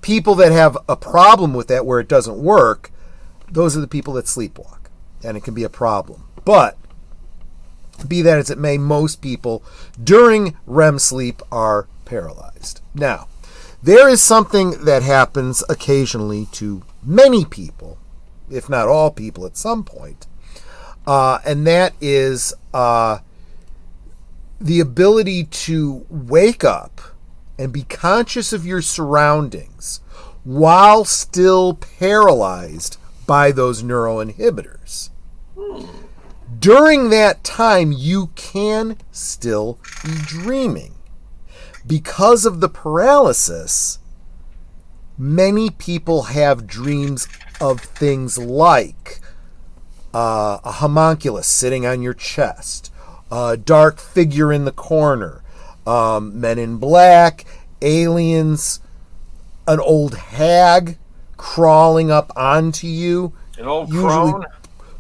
People that have a problem with that where it doesn't work, those are the people that sleepwalk, and it can be a problem. But be that as it may, most people during REM sleep are paralyzed. Now, there is something that happens occasionally to many people, if not all people at some point, and that is the ability to wake up and be conscious of your surroundings while still paralyzed by those neuroinhibitors. During that time, you can still be dreaming. Because of the paralysis, many people have dreams of things like a homunculus sitting on your chest, a dark figure in the corner, men in black, aliens, an old hag crawling up onto you. An old usually crone?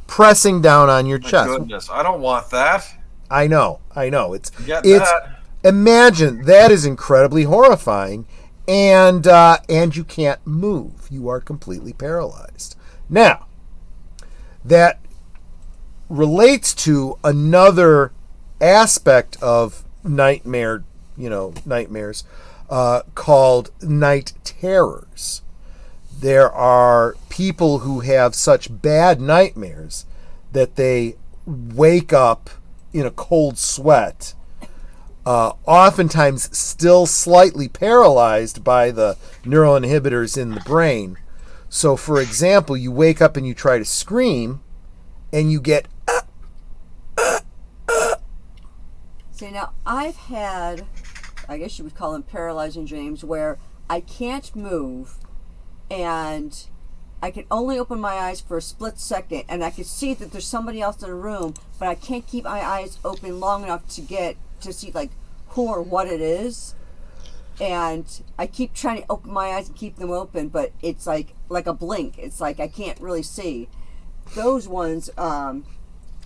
Pressing down on your chest. Goodness, I don't want that. I know. That. Imagine that is incredibly horrifying, and you can't move. You are completely paralyzed. Now, that relates to another aspect of nightmares called night terrors. There are people who have such bad nightmares that they wake up in a cold sweat, oftentimes still slightly paralyzed by the neuroinhibitors in the brain. So, for example, you wake up and you try to scream, and you get See, now, I've had, I guess you would call them paralyzing dreams, where I can't move, and I can only open my eyes for a split second, and I can see that there's somebody else in the room, but I can't keep my eyes open long enough to see, like, who or what it is. And I keep trying to open my eyes and keep them open, but it's like a blink. It's like I can't really see. Those ones,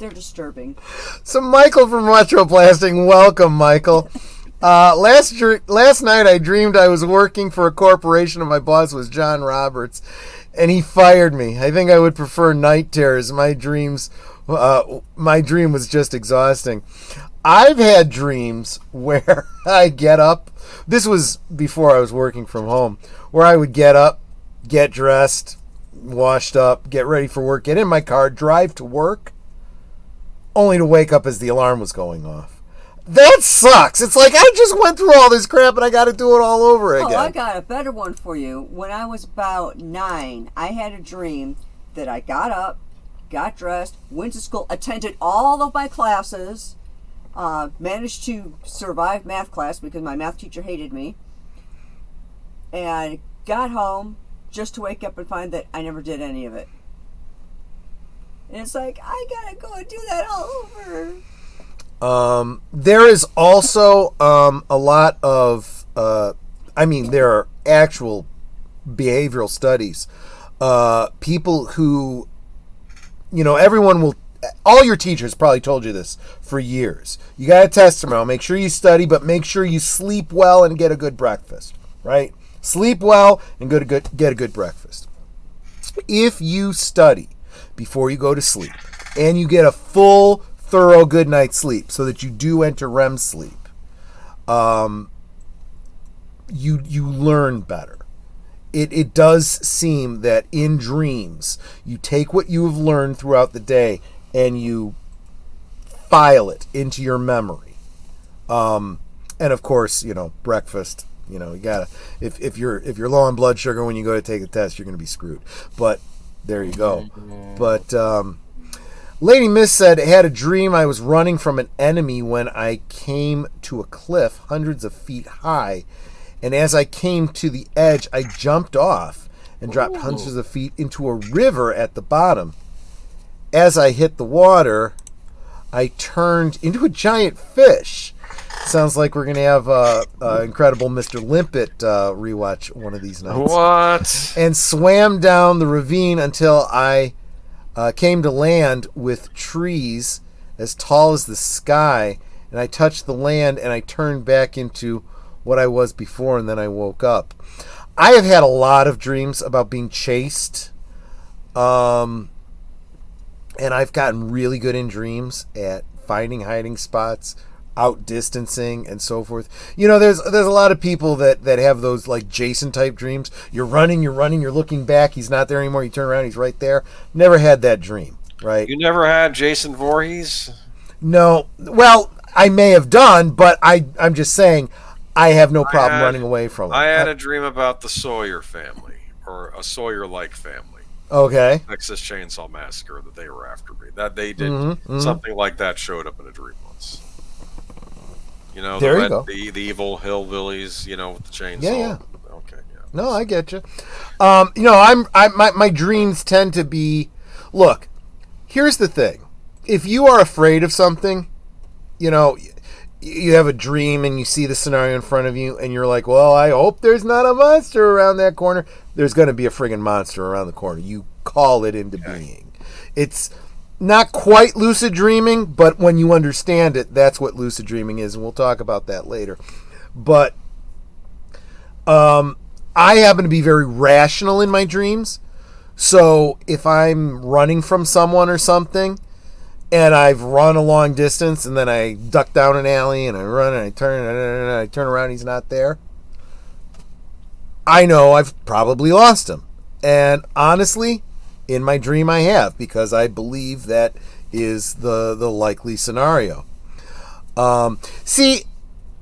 they're disturbing. So Michael from Retroplasting, welcome, Michael. Last night I dreamed I was working for a corporation and my boss was John Roberts, and he fired me. I think I would prefer night terrors. My dream was just exhausting. I've had dreams where I get up. This was before I was working from home, where I would get up, get dressed, washed up, get ready for work, get in my car, drive to work, only to wake up as the alarm was going off. That sucks. It's like I just went through all this crap and I got to do it all over again. Oh, I got a better one for you. When I was about 9, I had a dream that I got up, got dressed, went to school, attended all of my classes, managed to survive math class because my math teacher hated me, and got home just to wake up and find that I never did any of it. And it's like, I gotta go and do that all over. There is also a lot of, there are actual behavioral studies. People who, everyone will, all your teachers probably told you this for years. You got to test tomorrow. Make sure you study, but make sure you sleep well and get a good breakfast, right? Sleep well and get a good breakfast. If you study before you go to sleep and you get a full, thorough good night's sleep so that you do enter REM sleep, you learn better. It does seem that in dreams, you take what you have learned throughout the day and you file it into your memory. And of course, breakfast, you gotta, if you're low on blood sugar when you go to take a test, you're going to be screwed. But there you go. But Lady Myst said, had a dream I was running from an enemy when I came to a cliff hundreds of feet high. And as I came to the edge, I jumped off and dropped hundreds of feet into a river at the bottom. As I hit the water, I turned into a giant fish. Sounds like we're going to have incredible Mr. Limpet rewatch one of these nights. What? And swam down the ravine until I came to land with trees as tall as the sky. And I touched the land and I turned back into what I was before, and then I woke up. I have had a lot of dreams about being chased. And I've gotten really good in dreams at finding hiding spots, outdistancing, and so forth. You know, there's a lot of people that have those like Jason type dreams. You're running, you're looking back, he's not there anymore, you turn around, he's right there. Never had that dream, right? You never had Jason Voorhees? No. Well, I may have done, but I'm just saying I have no problem running away from it. I had a dream about the Sawyer family, or a Sawyer-like family. Okay. Texas Chainsaw Massacre, that they were after me. That they did something like that showed up in a dream once. You know, the evil hillbillies, you know, with the chainsaw. Yeah. Okay, yeah. No, I get you. You know, my dreams tend to be. Look, here's the thing: if you are afraid of something, you know, you have a dream and you see the scenario in front of you, and you're like, "Well, I hope there's not a monster around that corner." There's going to be a friggin' monster around the corner. You call it into being. It's not quite lucid dreaming, but when you understand it, that's what lucid dreaming is, and we'll talk about that later. But I happen to be very rational in my dreams, so if I'm running from someone or something, and I've run a long distance, and then I duck down an alley, and I run, and I turn around, he's not there, I know I've probably lost him. And honestly, in my dream I have, because I believe that is the likely scenario. See,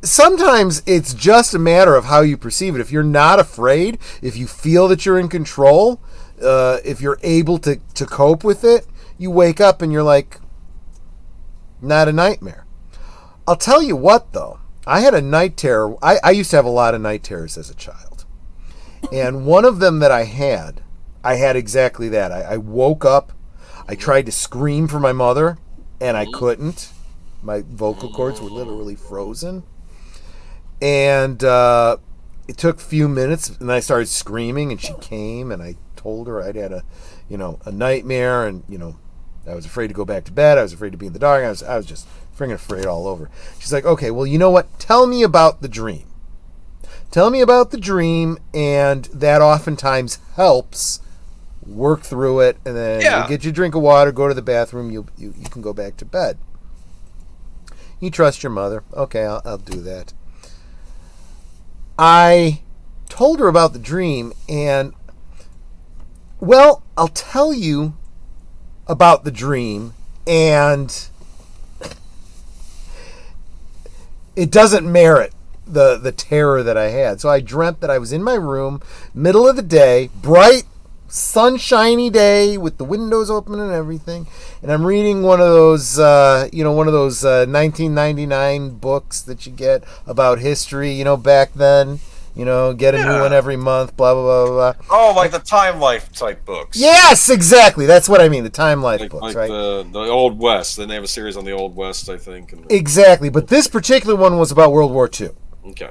sometimes it's just a matter of how you perceive it. If you're not afraid, if you feel that you're in control, if you're able to cope with it, you wake up and you're like, not a nightmare. I'll tell you what, though. I had a night terror. I used to have a lot of night terrors as a child. And one of them that I had exactly that. I woke up, I tried to scream for my mother, and I couldn't. My vocal cords were literally frozen. And it took a few minutes, and I started screaming, and she came, and I told her I'd had a nightmare, and, I was afraid to go back to bed. I was afraid to be in the dark. I was just freaking afraid all over. She's like, okay, well, you know what? Tell me about the dream. Tell me about the dream, and that oftentimes helps work through it, and then you get you a drink of water, go to the bathroom, you can go back to bed. You trust your mother. Okay, I'll do that. I told her about the dream, and, well, I'll tell you about the dream, and it doesn't merit the terror that I had. So I dreamt that I was in my room, middle of the day, bright, sunshiny day with the windows open and everything, and I'm reading one of those 1999 books that you get about history, back then. Get a new one every month, blah, blah, blah, blah. Oh, like the Time Life type books. Yes, exactly. That's what I mean, the Time Life books, right? The Old West. Then they have a series on the Old West, I think. Exactly, but this particular one was about World War II. Okay.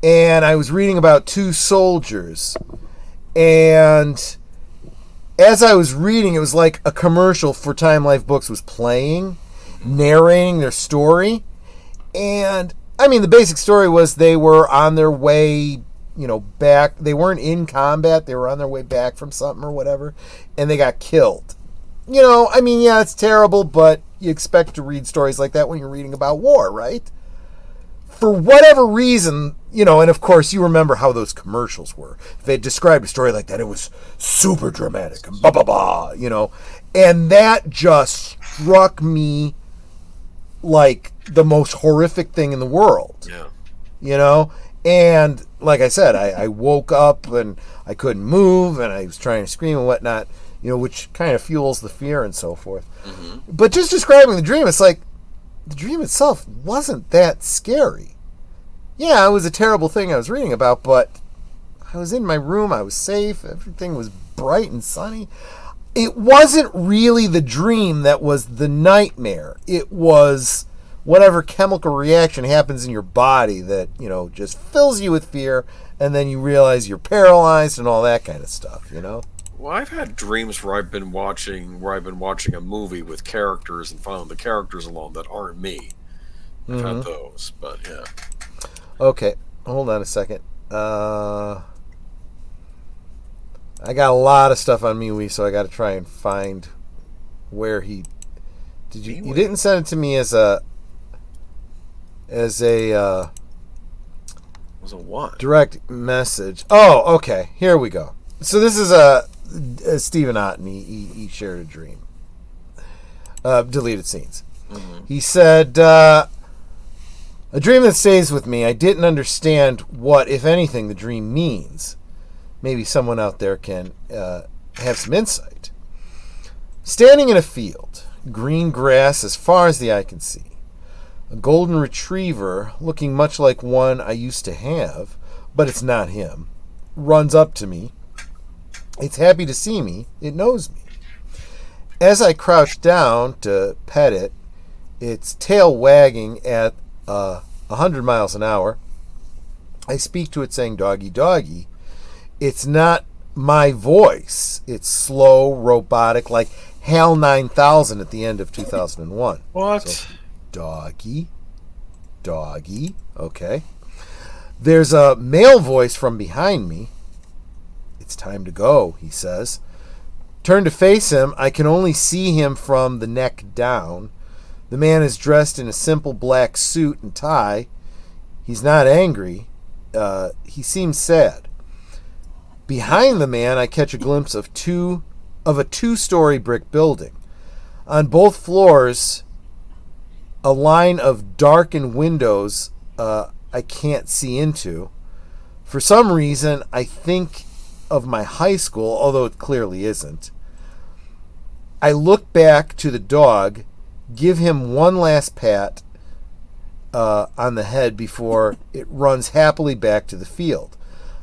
And I was reading about two soldiers, and as I was reading, it was like a commercial for Time Life Books was playing, narrating their story, and I mean, the basic story was they were on their way, back. They weren't in combat. They were on their way back from something or whatever, and they got killed. It's terrible, but you expect to read stories like that when you're reading about war, right? For whatever reason, and of course you remember how those commercials were. If they described a story like that, it was super dramatic and blah, blah, blah, and that just struck me like the most horrific thing in the world. Yeah. And like I said, I woke up and I couldn't move and I was trying to scream and whatnot. which kind of fuels the fear and so forth. But just describing the dream, it's like the dream itself wasn't that scary. Yeah, it was a terrible thing I was reading about, but I was in my room, I was safe, everything was bright and sunny. It wasn't really the dream that was the nightmare. It was whatever chemical reaction happens in your body that, just fills you with fear, and then you realize you're paralyzed and all that kind of stuff, Well, I've had dreams where I've been watching a movie with characters and following the characters along that aren't me. I've had those, but yeah. Okay, hold on a second. I got a lot of stuff on MeWe, so I got to try and find where he did. You didn't send it to me as a was a what? Direct message. Oh, okay. Here we go. So this is a Stephen Otten. He shared a dream. Deleted scenes. He said, a dream that stays with me. I didn't understand what, if anything, the dream means. Maybe someone out there can have some insight. Standing in a field, green grass as far as the eye can see. A golden retriever, looking much like one I used to have, but it's not him, runs up to me. It's happy to see me. It knows me. As I crouch down to pet it, its tail wagging at 100 miles an hour, I speak to it saying, "Doggy, doggy." It's not my voice. It's slow, robotic, like HAL 9000 at the end of 2001. What? So, doggy, doggy. Okay. There's a male voice from behind me. "It's time to go," he says. Turn to face him. I can only see him from the neck down. The man is dressed in a simple black suit and tie. He's not angry. He seems sad. Behind the man, I catch a glimpse of a two-story brick building. On both floors, a line of darkened windows I can't see into. For some reason, I think of my high school, although it clearly isn't. I look back to the dog, give him one last pat on the head before it runs happily back to the field.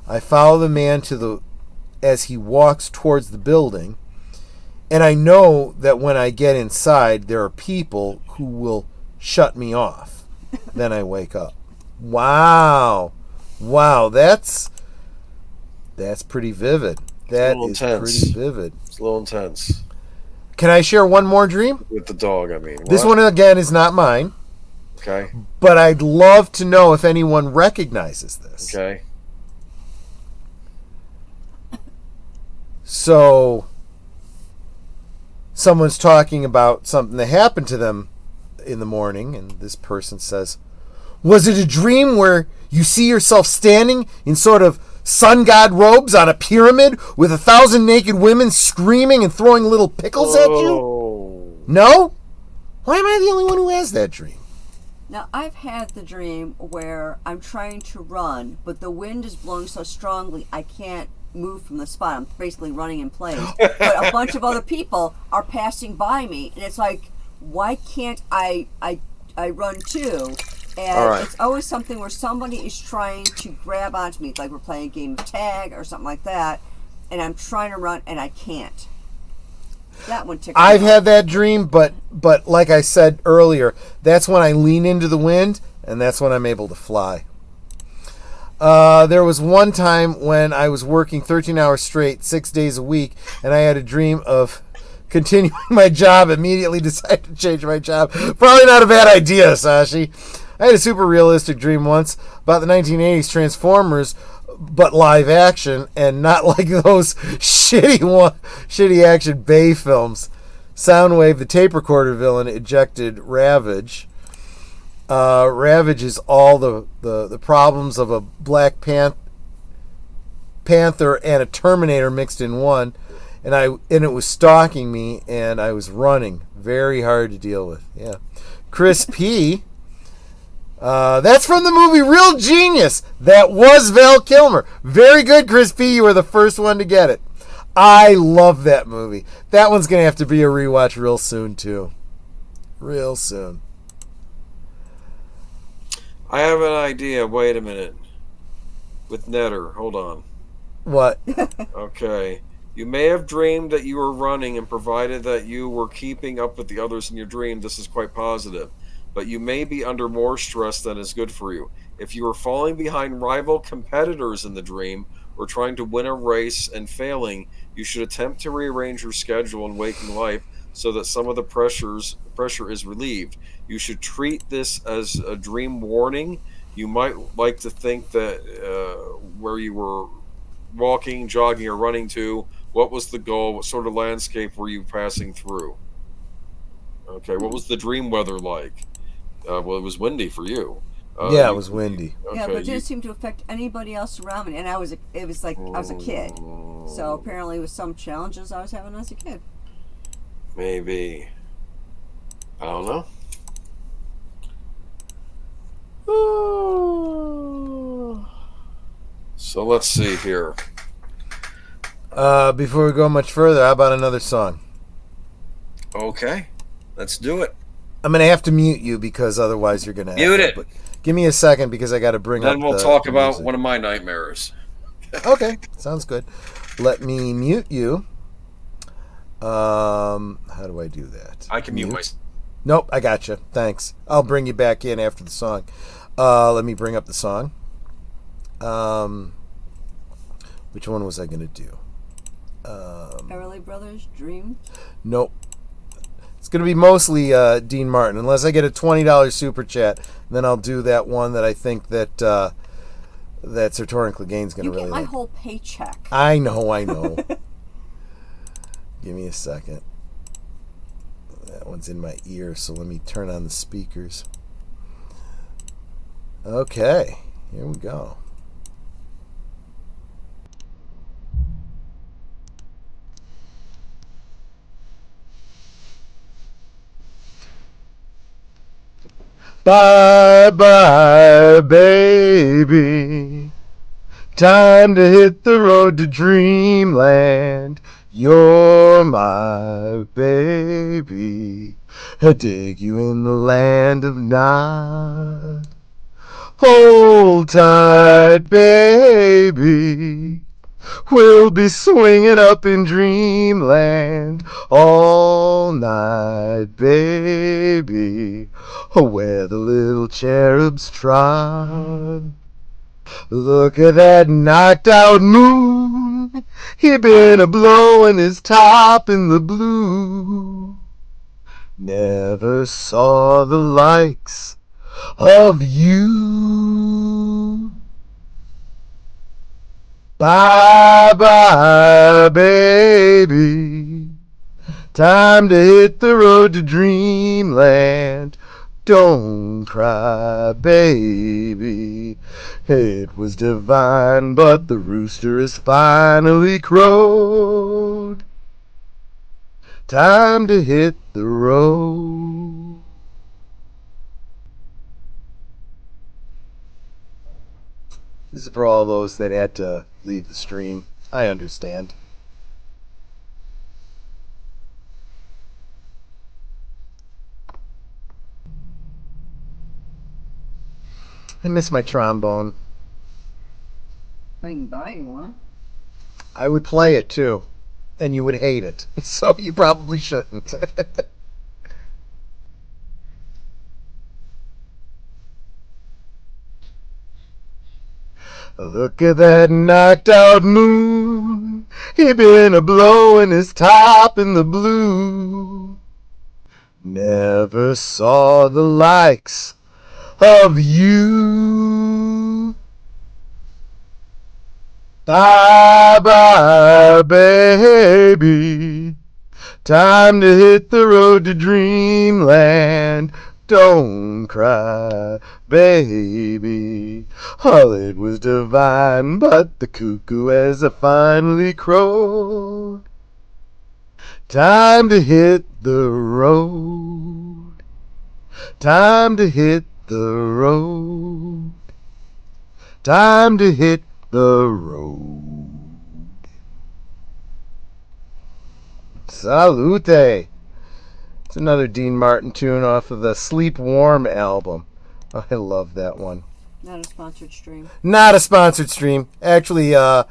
I follow the man as he walks towards the building, and I know that when I get inside, there are people who will shut me off. Then I wake up. Wow, that's pretty vivid. That is pretty vivid. It's a little intense. Can I share one more dream? With the dog, I mean. This one, again, is not mine. Okay. But I'd love to know if anyone recognizes this. Okay. So, someone's talking about something that happened to them in the morning, and this person says, "Was it a dream where you see yourself standing in sort of sun god robes on a pyramid with 1,000 naked women screaming and throwing little pickles at you?" No? Why am I the only one who has that dream? Now, I've had the dream where I'm trying to run, but the wind is blowing so strongly I can't move from the spot. I'm basically running in place. But a bunch of other people are passing by me, and it's like, why can't I run too? And it's always something where somebody is trying to grab onto me. It's like we're playing a game of tag or something like that, and I'm trying to run and I can't. That one tickles me. I've had that dream, but like I said earlier, that's when I lean into the wind, and that's when I'm able to fly. There was one time when I was working 13 hours straight, 6 days a week, and I had a dream of continuing my job, immediately decided to change my job. Probably not a bad idea, Sashi. I had a super realistic dream once about the 1980s Transformers, but live action, and not like those shitty action Bay films. Soundwave, the tape recorder villain, ejected Ravage. Ravage is all the problems of a Black Panther and a Terminator mixed in one, and it was stalking me, and I was running. Very hard to deal with. Yeah. Chris P. That's from the movie Real Genius. That was Val Kilmer. Very good, Chris P. You were the first one to get it. I love that movie. That one's going to have to be a rewatch real soon, too. Real soon. I have an idea. Wait a minute. With Netter. Hold on. What? Okay. You may have dreamed that you were running, and provided that you were keeping up with the others in your dream, this is quite positive. But you may be under more stress than is good for you. If you are falling behind rival competitors in the dream, or trying to win a race and failing, you should attempt to rearrange your schedule in waking life so that some of the pressure is relieved. You should treat this as a dream warning. You might like to think that where you were walking, jogging, or running to, what was the goal? What sort of landscape were you passing through? Okay, what was the dream weather like? Well, it was windy for you. Yeah, it was windy. Okay, yeah, but it didn't seem to affect anybody else around me. And I was a kid. So apparently it was some challenges I was having as a kid. Maybe. I don't know. So let's see here. Before we go much further, how about another song? Okay, let's do it. I'm going to have to mute you because otherwise you're going to mute it. But give me a second because I got to bring up. Then we'll talk about music. One of my nightmares. Okay, sounds good. Let me mute you. How do I do that? I can mute myself. Nope, I got you. Thanks. I'll bring you back in after the song. Let me bring up the song. Which one was I going to do? Everly Brothers, Dream? Nope. It's going to be mostly Dean Martin, unless I get a $20 super chat. Then I'll do that one that I think that Sir Torrhen Clegane's going to really like. You get my whole paycheck. I know. Give me a second. That one's in my ear, so let me turn on the speakers. Okay, here we go. Bye bye, baby. Time to hit the road to dreamland. You're my baby. I dig you in the land of Nod. Hold tight, baby. We'll be swinging up in dreamland all night, baby, where the little cherubs trod. Look at that knocked out moon. He been a-blowing his top in the blue. Never saw the likes of you. Bye bye, baby. Time to hit the road to dreamland. Don't cry, baby. It was divine, but the rooster has finally crowed. Time to hit the road. This is for all those that had to leave the stream. I understand. I miss my trombone. I can buy you one. I would play it too, and you would hate it. So you probably shouldn't. Look at that knocked out moon. He been a-blowing his top in the blue. Never saw the likes of you. Bye bye, baby. Time to hit the road to dreamland. Don't cry, baby. All it was divine, but the cuckoo has finally crowed. Time to hit the road. Time to hit the road. Time to hit the road. Salute. It's another Dean Martin tune off of the Sleep Warm album. Oh, I love that one. Not a sponsored stream. Not a sponsored stream. Actually, the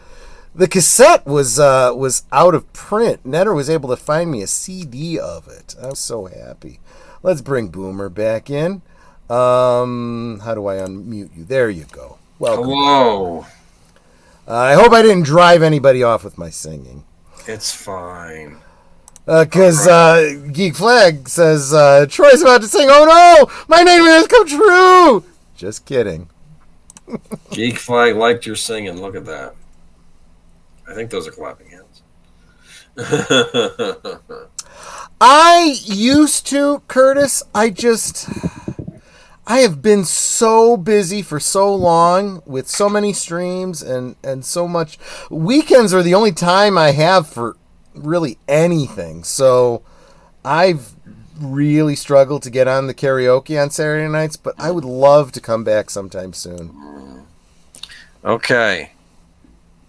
cassette was out of print. Netter was able to find me a CD of it. I was so happy. Let's bring Boomer back in. How do I unmute you? There you go. Welcome. Hello. I hope I didn't drive anybody off with my singing. It's fine. Because Geek Flag says, Troy's about to sing, oh no, my nightmare has come true. Just kidding. Geek Flag liked your singing. Look at that. I think those are clapping hands. I used to, Curtis. I have been so busy for so long with so many streams and so much. Weekends are the only time I have for really anything. So I've really struggled to get on the karaoke on Saturday nights, but I would love to come back sometime soon. Okay.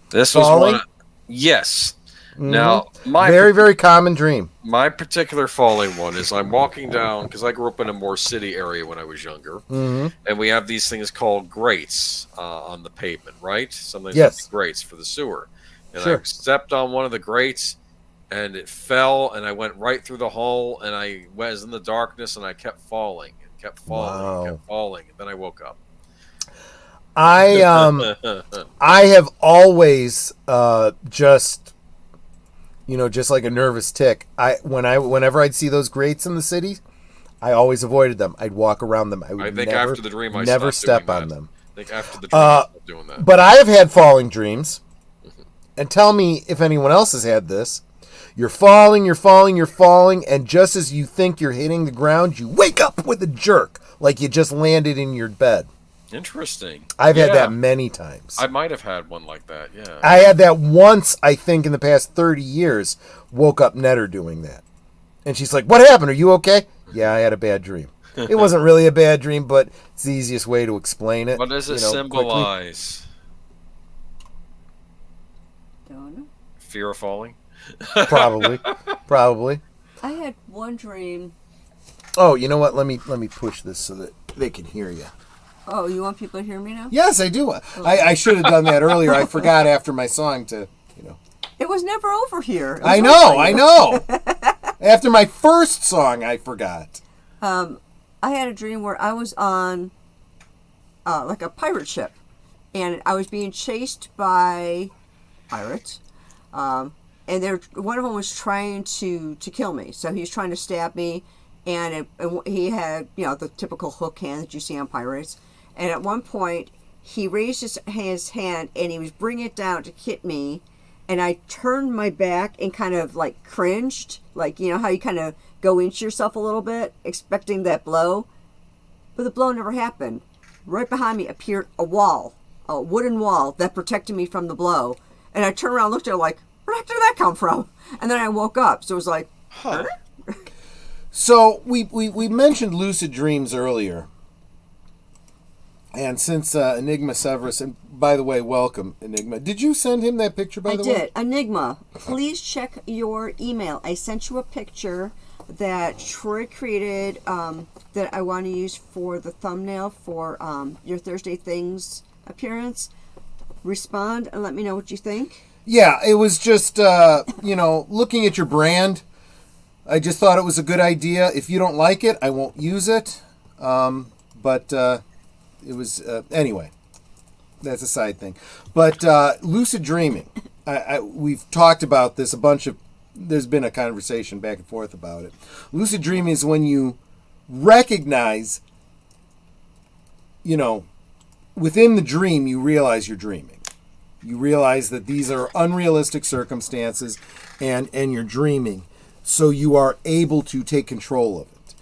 This was Falling? one. Yes. Mm-hmm. Now, very, very common dream. My particular falling one is I'm walking down, because I grew up in a more city area when I was younger, Mm-hmm. and we have these things called grates on the pavement, right? Sometimes Yes. grates for the sewer. And Sure. I stepped on one of the grates, and it fell, and I went right through the hole, and I was in the darkness, and I kept falling, and kept falling, Wow. and kept falling, and then I woke up. I have always just like a nervous tick. Whenever I'd see those grates in the city, I always avoided them. I'd walk around them. I would think never, after the dream, I never stopped step doing on that. them. I think after the dream, I stopped doing that. But I have had falling dreams, and tell me if anyone else has had this. You're falling, and just as you think you're hitting the ground, you wake up with a jerk, like you just landed in your bed. Interesting. I've had that many times. I might have had one like that, yeah. I had that once, I think, in the past 30 years. Woke up Netter doing that. And she's like, what happened? Are you okay? Yeah, I had a bad dream. It wasn't really a bad dream, but it's the easiest way to explain it. What does it symbolize? Don't know. Fear of falling? Probably. I had one dream. Oh, you know what? Let me push this so that they can hear you. Oh, you want people to hear me now? Yes, I do. I should have done that earlier. I forgot after my song to, It was never over here. I know. After my first song, I forgot. I had a dream where I was on like a pirate ship, and I was being chased by pirates. And one of them was trying to kill me. So he was trying to stab me, and he had the typical hook hand that you see on pirates. And at one point, he raised his hand and he was bringing it down to hit me. And I turned my back and kind of like cringed, like how you kind of go into yourself a little bit, expecting that blow. But the blow never happened. Right behind me appeared a wall, a wooden wall that protected me from the blow. And I turned around and looked at it like, where did that come from? And then I woke up. So it was like, huh? So we mentioned lucid dreams earlier. And since Enigma Severus, and by the way, welcome, Enigma. Did you send him that picture, by the way? I did. Enigma, please check your email. I sent you a picture that Troy created that I want to use for the thumbnail for your Thursday Things appearance. Respond and let me know what you think. Yeah, it was just, looking at your brand. I just thought it was a good idea. If you don't like it, I won't use it. But it was, anyway, that's a side thing. But lucid dreaming, we've talked about this there's been a conversation back and forth about it. Lucid dreaming is when you recognize, within the dream, you realize you're dreaming. You realize that these are unrealistic circumstances and you're dreaming. So you are able to take control of it.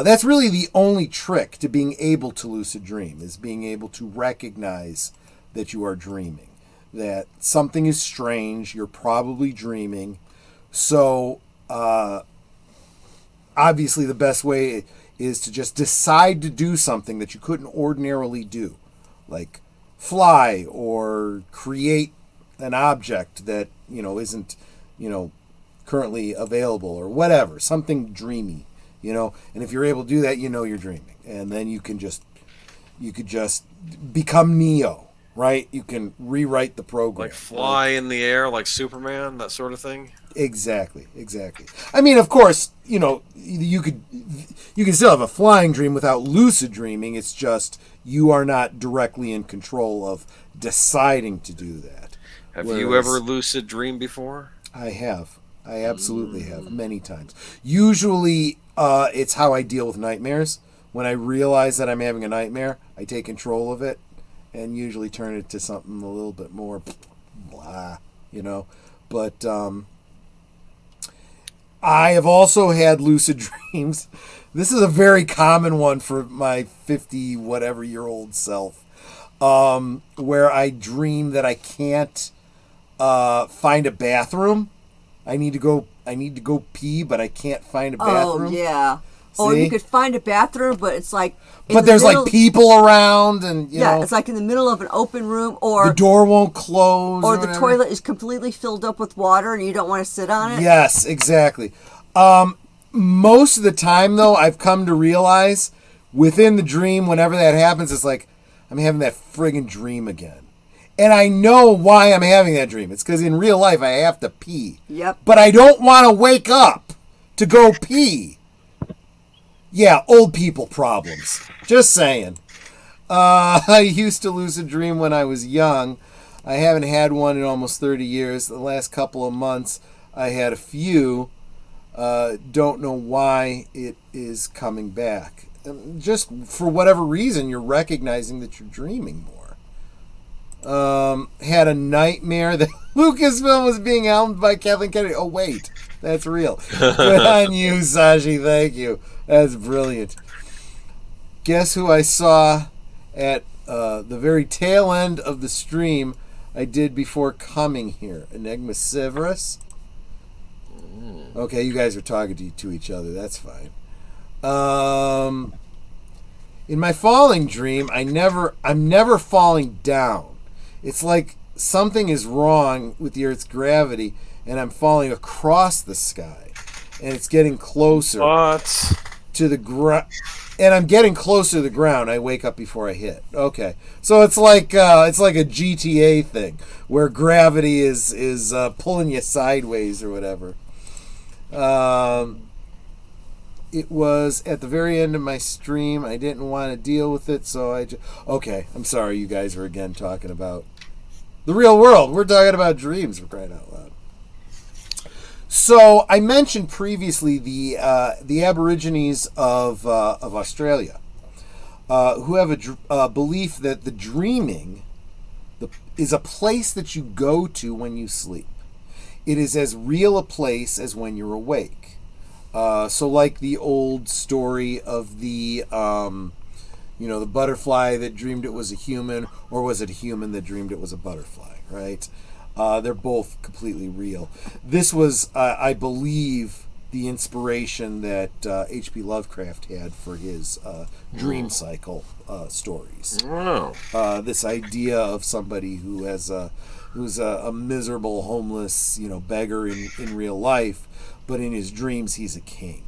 That's really the only trick to being able to lucid dream, is being able to recognize that you are dreaming. That something is strange, you're probably dreaming. So obviously the best way is to just decide to do something that you couldn't ordinarily do. Like fly or create an object that, isn't, currently available or whatever, something dreamy, you know. And if you're able to do that, you know you're dreaming, and then you could just become Neo, right? You can rewrite the program, like fly in the air like Superman, that sort of thing. Exactly. I mean, of course, you know, you can still have a flying dream without lucid dreaming. It's just you are not directly in control of deciding to do that. Have you ever lucid dreamed before? I have. I absolutely have, many times. Usually, it's how I deal with nightmares. When I realize that I'm having a nightmare, I take control of it and usually turn it to something a little bit more blah, you know. But I have also had lucid dreams. This is a very common one for my 50-whatever-year-old self, where I dream that I can't find a bathroom. I need to go pee, but I can't find a bathroom. Oh, yeah. See? Or you could find a bathroom, but it's like... But there's like people around, and you know, it's like in the middle of an open room, or the door won't close, or the toilet is completely filled up with water, and you don't want to sit on it. Yes, exactly. Most of the time, though, I've come to realize within the dream, whenever that happens, it's like I'm having that friggin' dream again, and I know why I'm having that dream. It's because in real life I have to pee. Yep. But I don't want to wake up to go pee. Yeah, old people problems. Just saying. I used to lucid dream when I was young. I haven't had one in almost 30 years. The last couple of months, I had a few. Don't know why it is coming back. Just for whatever reason, you're recognizing that you're dreaming more. Had a nightmare that Lucasfilm was being helmed by Kathleen Kennedy. Oh, wait. That's real. Good on you, Sashi. Thank you. That's brilliant. Guess who I saw at the very tail end of the stream I did before coming here? Enigma Severus. Okay, you guys are talking to each other. That's fine. In my falling dream, I'm never falling down. It's like something is wrong with the Earth's gravity, and I'm falling across the sky, and it's getting closer to the ground. And I'm getting closer to the ground. I wake up before I hit. Okay, so it's like a GTA thing where gravity is pulling you sideways or whatever. It was at the very end of my stream. I didn't want to deal with it, so okay. I'm sorry, you guys are again talking about the real world. We're talking about dreams, for crying out loud. So I mentioned previously the Aborigines of Australia, who have a belief that the dreaming is a place that you go to when you sleep. It is as real a place as when you're awake. So like the old story of the the butterfly that dreamed it was a human, or was it a human that dreamed it was a butterfly, right? They're both completely real. This was, I believe, the inspiration that H.P. Lovecraft had for his dream cycle stories. Wow. This idea of somebody who's a miserable, homeless, beggar in real life, but in his dreams he's a king.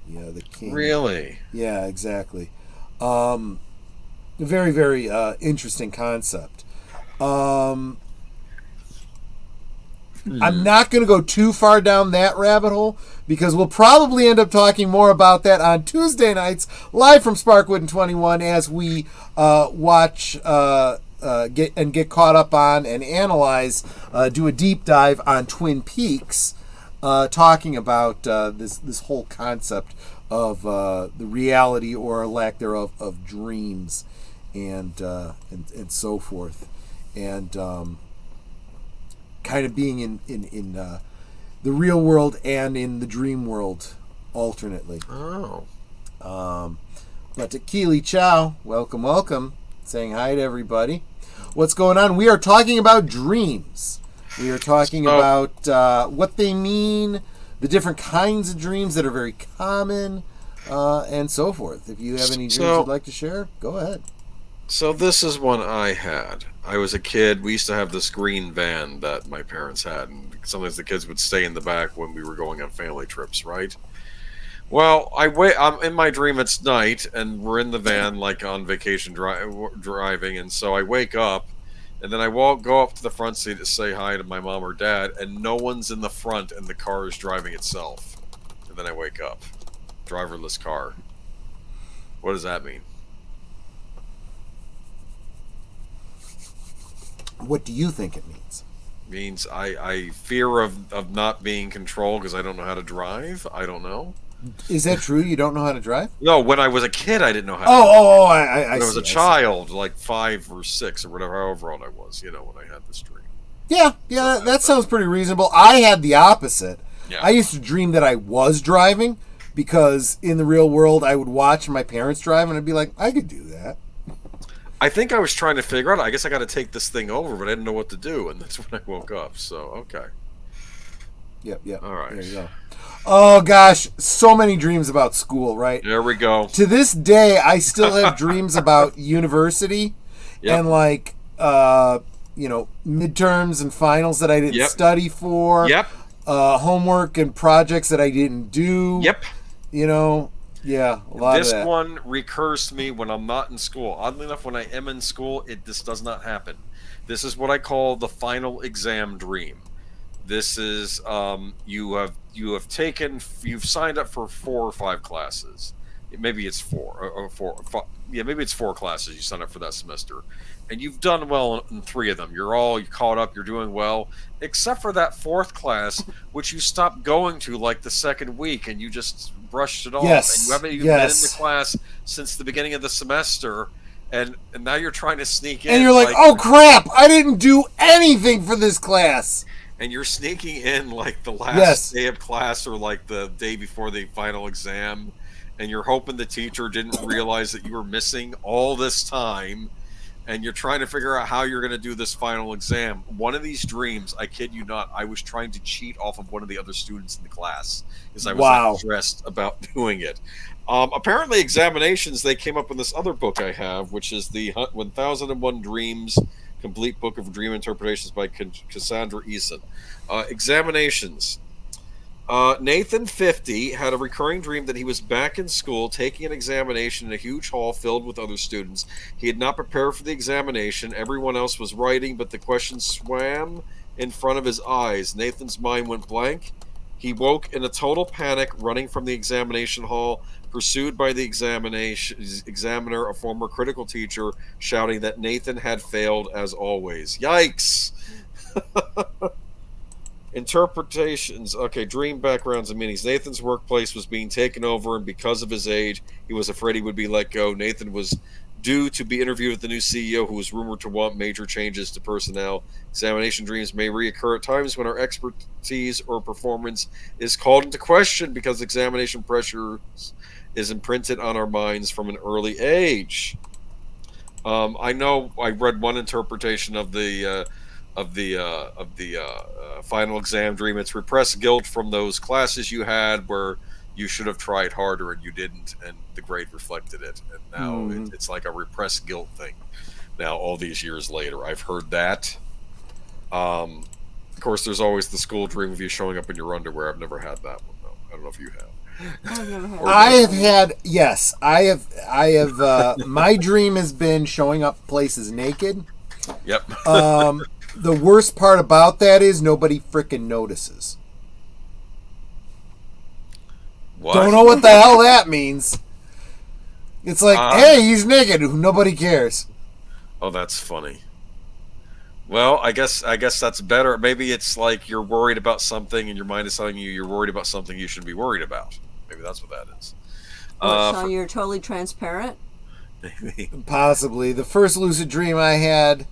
The king. Really? Yeah, exactly. Very, very interesting concept. I'm not going to go too far down that rabbit hole, because we'll probably end up talking more about that on Tuesday nights, live from Sparkwood and 21, as we watch, get caught up on and analyze, do a deep dive on Twin Peaks, talking about this whole concept of the reality or lack thereof of dreams and so forth, and kind of being in the real world and in the dream world alternately. But to Keely Chow, welcome, saying hi to everybody. What's going on? We are talking about dreams. We are talking about what they mean, the different kinds of dreams that are very common, and so forth. If you have any dreams you'd like to share, go ahead. So this is one I had. I was a kid. We used to have this green van that my parents had, and sometimes the kids would stay in the back when we were going on family trips, right? Well, I'm in my dream. It's night, and we're in the van, like on vacation driving. And so I wake up, and then I go up to the front seat to say hi to my mom or dad, and no one's in the front, and the car is driving itself. And then I wake up, driverless car. What does that mean? What do you think it means? Means I fear of not being controlled because I don't know how to drive. I don't know. Is that true? You don't know how to drive? No, when I was a kid, I didn't know how to drive. When I was a child, like 5 or 6 or whatever, however old I was, when I had this dream. Yeah, that sounds pretty reasonable. I had the opposite. Yeah. I used to dream that I was driving because in the real world, I would watch my parents drive and I'd be like, I could do that. I think I was trying to figure out, I guess I got to take this thing over, but I didn't know what to do, and that's when I woke up, so, okay. Yep. All right. There you go. Oh, gosh, so many dreams about school, right? There we go. To this day, I still have dreams about university and, midterms and finals that I didn't study for. Yep. Homework and projects that I didn't do. Yep. Yeah, a lot of that. This one recurs to me when I'm not in school. Oddly enough, when I am in school, this does not happen. This is what I call the final exam dream. This is you've signed up for 4 or 5 classes. Maybe it's 4 or 4. Maybe it's 4 classes you signed up for that semester, and you've done well in 3 of them. You're caught up. You're doing well, except for that 4th class, which you stopped going to like the second week, and you just brushed it off. Yes. And you haven't even been in the class since the beginning of the semester, and now you're trying to sneak in. And you're like, oh crap! I didn't do anything for this class. And you're sneaking in like the last day of class or like the day before the final exam, and you're hoping the teacher didn't realize that you were missing all this time, and you're trying to figure out how you're going to do this final exam. One of these dreams, I kid you not, I was trying to cheat off of one of the other students in the class because I was not stressed about doing it. Apparently, examinations, they came up in this other book I have, which is the 1001 Dreams Complete Book of Dream Interpretations by Cassandra Eason. Examinations. Nathan, 50, had a recurring dream that he was back in school taking an examination in a huge hall filled with other students. He had not prepared for the examination. Everyone else was writing, but the questions swam in front of his eyes. Nathan's mind went blank. He woke in a total panic, running from the examination hall, pursued by the examiner, a former critical teacher, shouting that Nathan had failed as always. Yikes! Interpretations. Okay, dream backgrounds and meanings. Nathan's workplace was being taken over, and because of his age, he was afraid he would be let go. Nathan was due to be interviewed with the new CEO, who was rumored to want major changes to personnel. Examination dreams may reoccur at times when our expertise or performance is called into question because examination pressure is imprinted on our minds from an early age. I know I read one interpretation of the final exam dream. It's repressed guilt from those classes you had where you should have tried harder and you didn't, and the grade reflected it. And now it's like a repressed guilt thing. Now, all these years later, I've heard that. Of course, there's always the school dream of you showing up in your underwear. I've never had that one, though. I don't know if you have. I have had, yes. I have. My dream has been showing up places naked. Yep. The worst part about that is nobody frickin' notices. What? Don't know what the hell that means. It's like, hey, he's naked. Nobody cares. Oh, that's funny. Well, I guess that's better. Maybe it's like you're worried about something and your mind is telling you you're worried about something you shouldn't be worried about. Maybe that's what that is. So you're totally transparent? Maybe. Possibly. The first lucid dream I had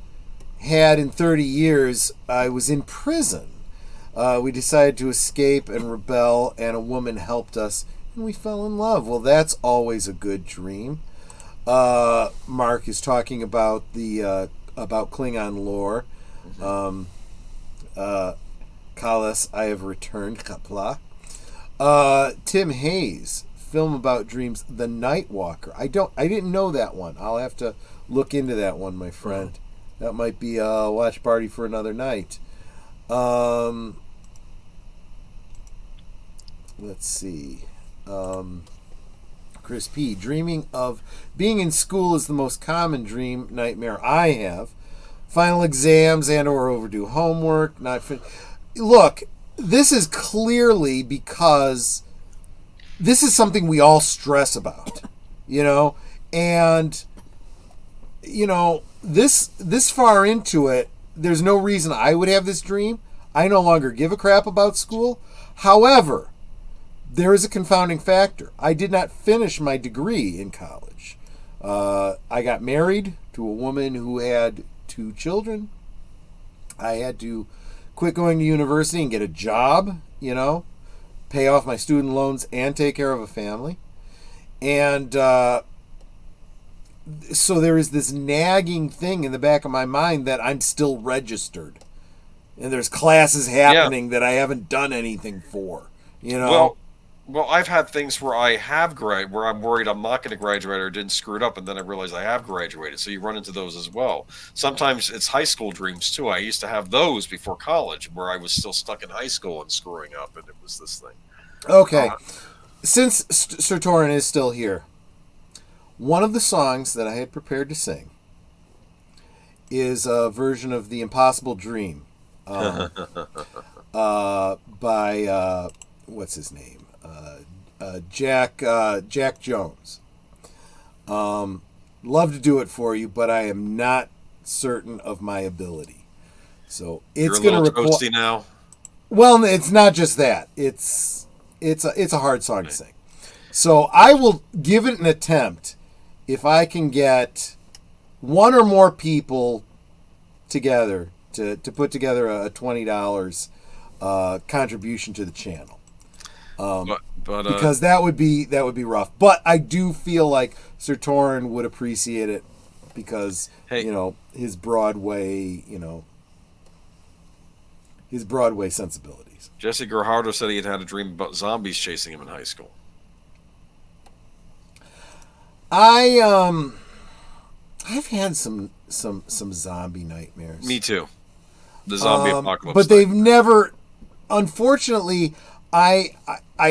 in 30 years, I was in prison. We decided to escape and rebel, and a woman helped us, and we fell in love. Well, that's always a good dream. Mark is talking about about Klingon lore. Kalas, I have returned. Kapla. Tim Hayes, film about dreams, The Night Walker. I didn't know that one. I'll have to look into that one, my friend. That might be a watch party for another night. Let's see. Chris P. Dreaming of being in school is the most common dream nightmare I have. Final exams and or overdue homework. Look, this is clearly because this is something we all stress about, and this far into it, there's no reason I would have this dream. I no longer give a crap about school. However, there is a confounding factor. I did not finish my degree in college. I got married to a woman who had 2 children. I had to quit going to university and get a job, pay off my student loans and take care of a family. And so there is this nagging thing in the back of my mind that I'm still registered. And there's classes happening that I haven't done anything for, Well, I've had things where where I'm worried I'm not going to graduate or didn't screw it up, and then I realize I have graduated. So you run into those as well. Sometimes it's high school dreams too. I used to have those before college, where I was still stuck in high school and screwing up, and it was this thing. Okay, since Sir Torrhen is still here, one of the songs that I had prepared to sing is a version of "The Impossible Dream" by what's his name? Jack Jones. Love to do it for you, but I am not certain of my ability. So it's going to require. Toasty now. Well, it's not just that. It's a hard song to sing. So I will give it an attempt if I can get one or more people together to put together a $20 contribution to the channel. Because that would be rough. But I do feel like Sir Torrhen would appreciate it because his Broadway sensibilities. Jesse Guajardo said he had a dream about zombies chasing him in high school. I've had some zombie nightmares. Me too. The zombie apocalypse. But they've never, unfortunately. I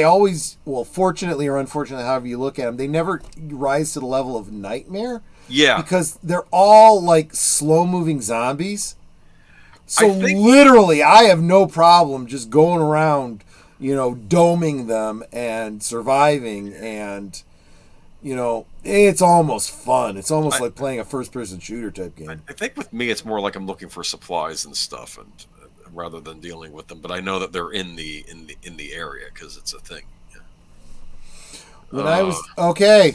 always, fortunately or unfortunately, however you look at them, they never rise to the level of nightmare. Yeah. Because they're all like slow-moving zombies. So literally, I have no problem just going around, doming them and surviving, and, it's almost fun. It's almost like playing a first-person shooter type game. I think with me, it's more like I'm looking for supplies and stuff, and rather than dealing with them, but I know that they're in the area because it's a thing. Yeah. When I was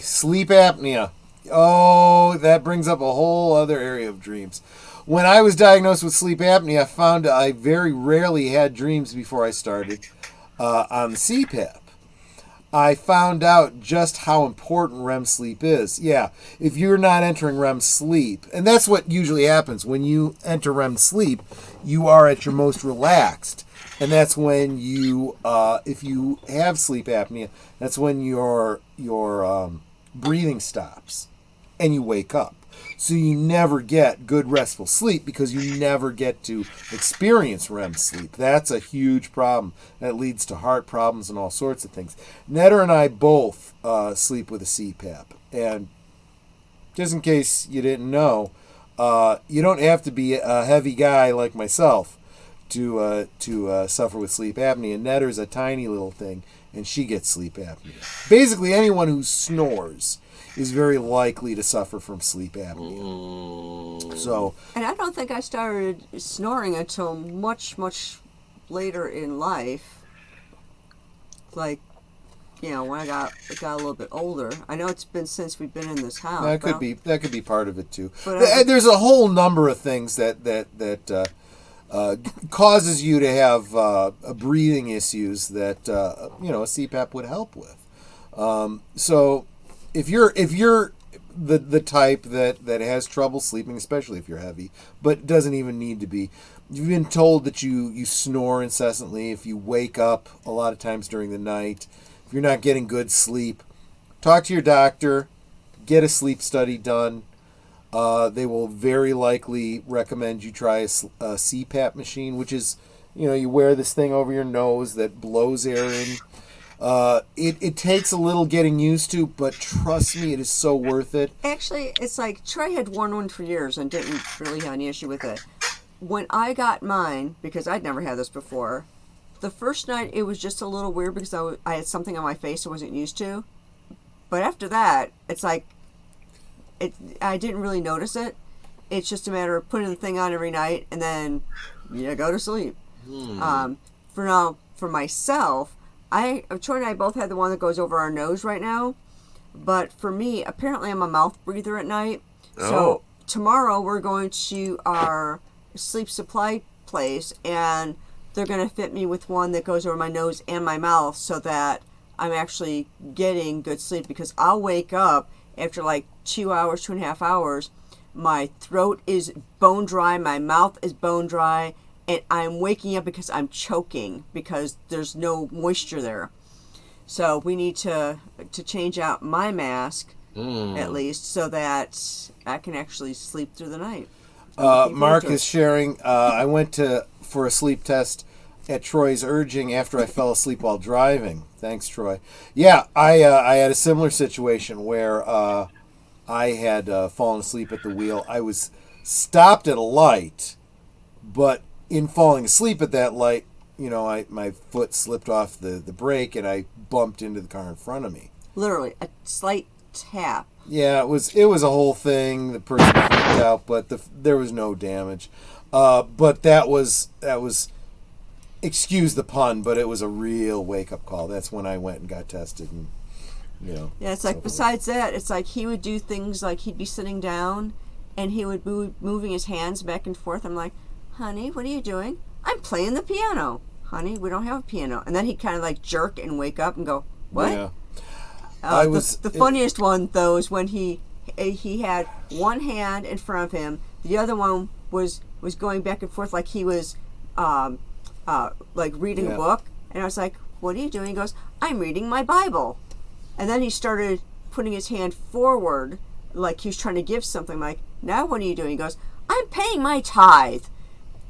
sleep apnea. Oh, that brings up a whole other area of dreams. When I was diagnosed with sleep apnea, I found I very rarely had dreams before I started on the CPAP. I found out just how important REM sleep is. Yeah, if you're not entering REM sleep, and that's what usually happens when you enter REM sleep, you are at your most relaxed. And that's when you, if you have sleep apnea, that's when your breathing stops and you wake up. So you never get good restful sleep because you never get to experience REM sleep. That's a huge problem. That leads to heart problems and all sorts of things. Netter and I both sleep with a CPAP. And just in case you didn't know, you don't have to be a heavy guy like myself to suffer with sleep apnea. Netter's a tiny little thing, and she gets sleep apnea. Basically, anyone who snores is very likely to suffer from sleep apnea. So, and I don't think I started snoring until much, much later in life. Like, when I got a little bit older. I know it's been since we've been in this house. That could be part of it too. But there's a whole number of things that causes you to have breathing issues that a CPAP would help with. So if you're the type that has trouble sleeping, especially if you're heavy, but doesn't even need to be, you've been told that you snore incessantly, if you wake up a lot of times during the night, if you're not getting good sleep, talk to your doctor, get a sleep study done. They will very likely recommend you try a CPAP machine, which is, you wear this thing over your nose that blows air in. It takes a little getting used to, but trust me, it is so worth it. Actually, it's like Trey had worn one for years and didn't really have any issue with it. When I got mine, because I'd never had this before, the first night it was just a little weird because I had something on my face I wasn't used to. But after that, it's like, I didn't really notice it. It's just a matter of putting the thing on every night and then you go to sleep. For myself, Troy and I both had the one that goes over our nose right now. But for me, apparently I'm a mouth breather at night. So tomorrow we're going to our sleep supply place and they're going to fit me with one that goes over my nose and my mouth so that I'm actually getting good sleep, because I'll wake up after like 2 hours, 2.5 hours. My throat is bone dry, my mouth is bone dry, and I'm waking up because I'm choking because there's no moisture there. So we need to change out my mask at least so that I can actually sleep through the night. Mark is sharing. I went for a sleep test at Troy's urging after I fell asleep while driving. Thanks, Troy. Yeah, I had a similar situation where I had fallen asleep at the wheel. I was stopped at a light, but in falling asleep at that light, my foot slipped off the brake and I bumped into the car in front of me. Literally, a slight tap. Yeah, it was a whole thing. The person freaked out, but there was no damage. But that was, excuse the pun, but it was a real wake-up call. That's when I went and got tested. And, yeah, it's like, besides that, it's like he would do things like he'd be sitting down and he would be moving his hands back and forth. I'm like, honey, what are you doing? I'm playing the piano. Honey, we don't have a piano. And then he'd kind of like jerk and wake up and go, what? Yeah. The funniest one, though, is when he had one hand in front of him. The other one was going back and forth like he was like reading a book. And I was like, what are you doing? He goes, I'm reading my Bible. And then he started putting his hand forward like he was trying to give something. I'm like, now what are you doing? He goes, I'm paying my tithe.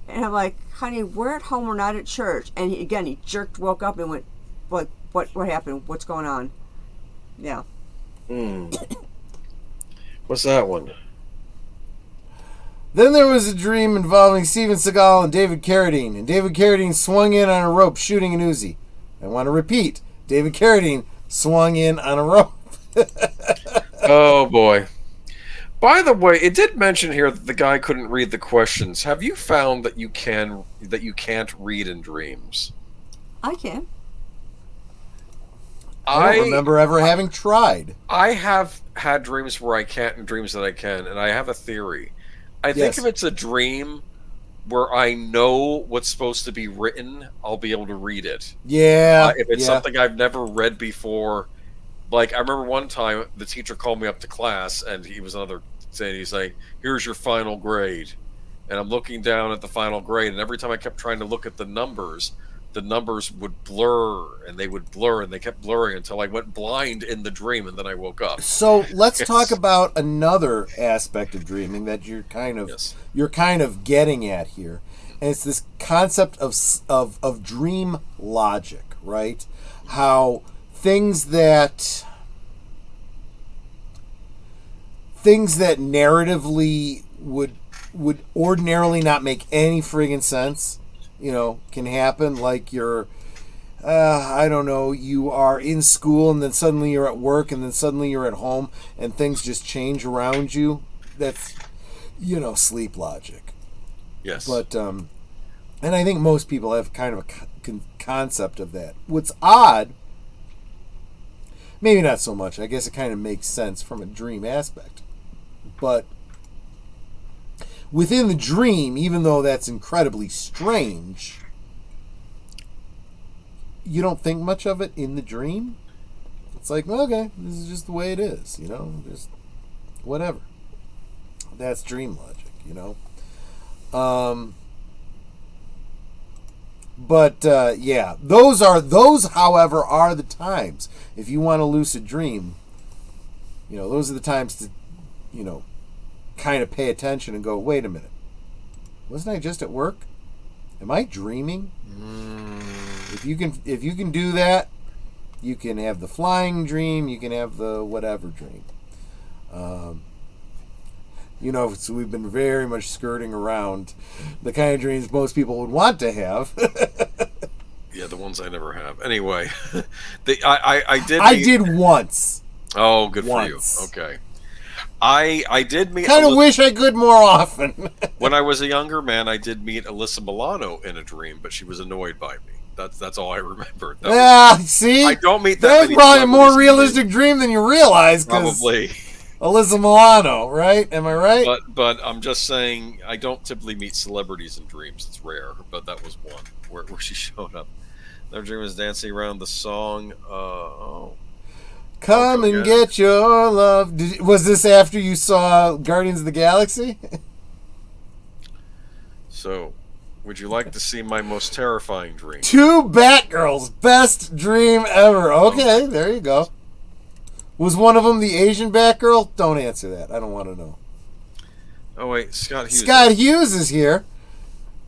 And I'm like, honey, we're at home, we're not at church. And he jerked, woke up and went, like, what happened? What's going on? Yeah. What's that one? Then there was a dream involving Steven Seagal and David Carradine. And David Carradine swung in on a rope shooting an Uzi. I want to repeat, David Carradine swung in on a rope. Oh, boy. By the way, it did mention here that the guy couldn't read the questions. Have you found that you can't read in dreams? I can. I don't remember ever having tried. I have had dreams where I can't and dreams that I can, and I have a theory. I think if it's a dream where I know what's supposed to be written, I'll be able to read it. Yeah. If it's something I've never read before, like I remember one time the teacher called me up to class, and he was he's like, "Here's your final grade," and I'm looking down at the final grade, and every time I kept trying to look at the numbers would blur, and they kept blurring until I went blind in the dream, and then I woke up. So let's talk about another aspect of dreaming that you're kind of getting at here, and it's this concept of dream logic, right? How things that narratively would ordinarily not make any friggin' sense, can happen. Like you're, I don't know, you are in school and then suddenly you're at work and then suddenly you're at home and things just change around you. That's, sleep logic. Yes. But, and I think most people have kind of a concept of that. What's odd, maybe not so much, I guess it kind of makes sense from a dream aspect. But within the dream, even though that's incredibly strange, you don't think much of it in the dream. It's like, okay, this is just the way it is, just whatever. That's dream logic, But those, however, are the times. If you want a lucid dream, those are the times to, kind of pay attention and go, wait a minute. Wasn't I just at work? Am I dreaming? If you can do that, you can have the flying dream, you can have the whatever dream. So we've been very much skirting around the kind of dreams most people would want to have. Yeah, the ones I never have. Anyway, I did. I did once. Oh, good for you. Okay. I did meet. Kind of wish I could more often. When I was a younger man, I did meet Alyssa Milano in a dream, but she was annoyed by me. That's all I remember. See, I don't meet that. That's probably a more realistic dream than you realize. Probably. Alyssa Milano, right? Am I right? But I'm just saying, I don't typically meet celebrities in dreams. It's rare, but that was one where she showed up. Their dream was dancing around the song. Come and get your love. Was this after you saw Guardians of the Galaxy? So, would you like to see my most terrifying dream? 2 Batgirls. Best dream ever. Okay, there you go. Was one of them the Asian Batgirl? Don't answer that. I don't want to know. Oh, wait. Scott Hughes. Scott Hughes is here.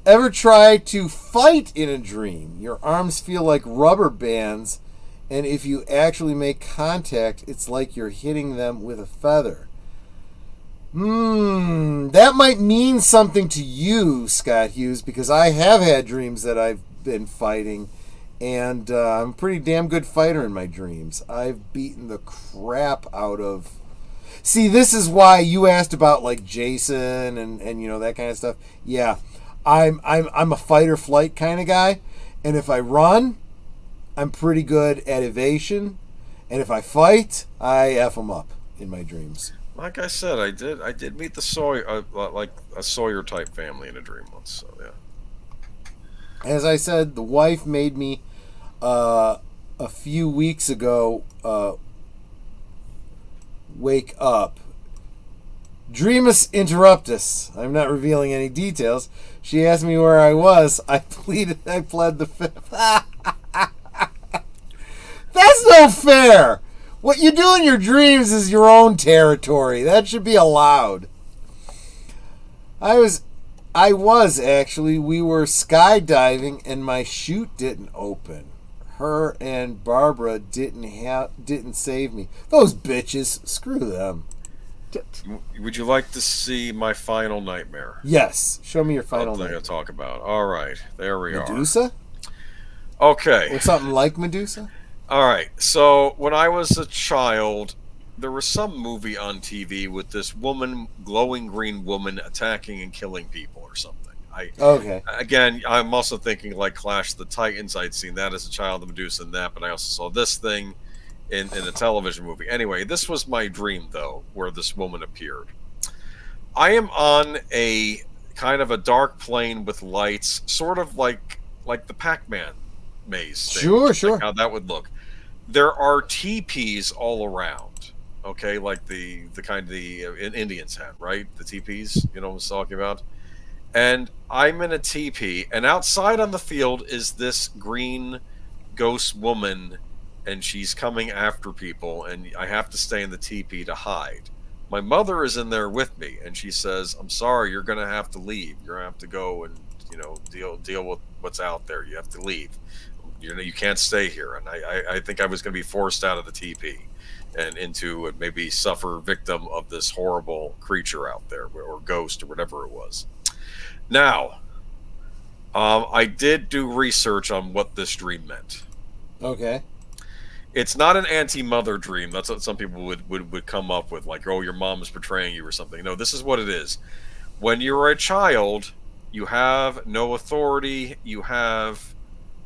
Ever try to fight in a dream? Your arms feel like rubber bands, and if you actually make contact, it's like you're hitting them with a feather. That might mean something to you, Scott Hughes, because I have had dreams that I've been fighting, and I'm a pretty damn good fighter in my dreams. I've beaten the crap out of... See, this is why you asked about, like, Jason and that kind of stuff. Yeah, I'm a fight-or-flight kind of guy, and if I run, I'm pretty good at evasion, and if I fight, I F them up in my dreams. Like I said, I did meet the Sawyer, like a Sawyer type family in a dream once. So yeah. As I said, the wife made me a few weeks ago wake up. Dreamus interruptus. I'm not revealing any details. She asked me where I was. I pled the fifth. That's no fair. What you do in your dreams is your own territory. That should be allowed. I was actually. We were skydiving and my chute didn't open. Her and Barbara didn't save me. Those bitches. Screw them. Would you like to see my final nightmare? Yes. Show me your final nightmare. I'm going to talk about. All right. There we are. Medusa? Okay. Or something like Medusa? All right. So when I was a child, there was some movie on TV with this woman, glowing green woman, attacking and killing people or something. Okay. Again, I'm also thinking like Clash of the Titans. I'd seen that as a child, the Medusa and that, but I also saw this thing in a television movie. Anyway, this was my dream, though, where this woman appeared. I am on a kind of a dark plane with lights, sort of like the Pac-Man maze stage. Sure. Like how that would look. There are teepees all around, okay, like the kind the Indians had, right? The teepees, you know what I'm talking about? And I'm in a teepee, and outside on the field is this green ghost woman, and she's coming after people, and I have to stay in the teepee to hide. My mother is in there with me, and she says, I'm sorry, you're going to have to leave. You're going to have to go and, deal with what's out there. You have to leave. You can't stay here. And I think I was going to be forced out of the teepee and into maybe suffer victim of this horrible creature out there, or ghost, or whatever it was. Now, I did do research on what this dream meant. Okay. It's not an anti-mother dream. That's what some people would come up with, like, oh, your mom is betraying you or something. No, this is what it is. When you're a child, you have no authority, you have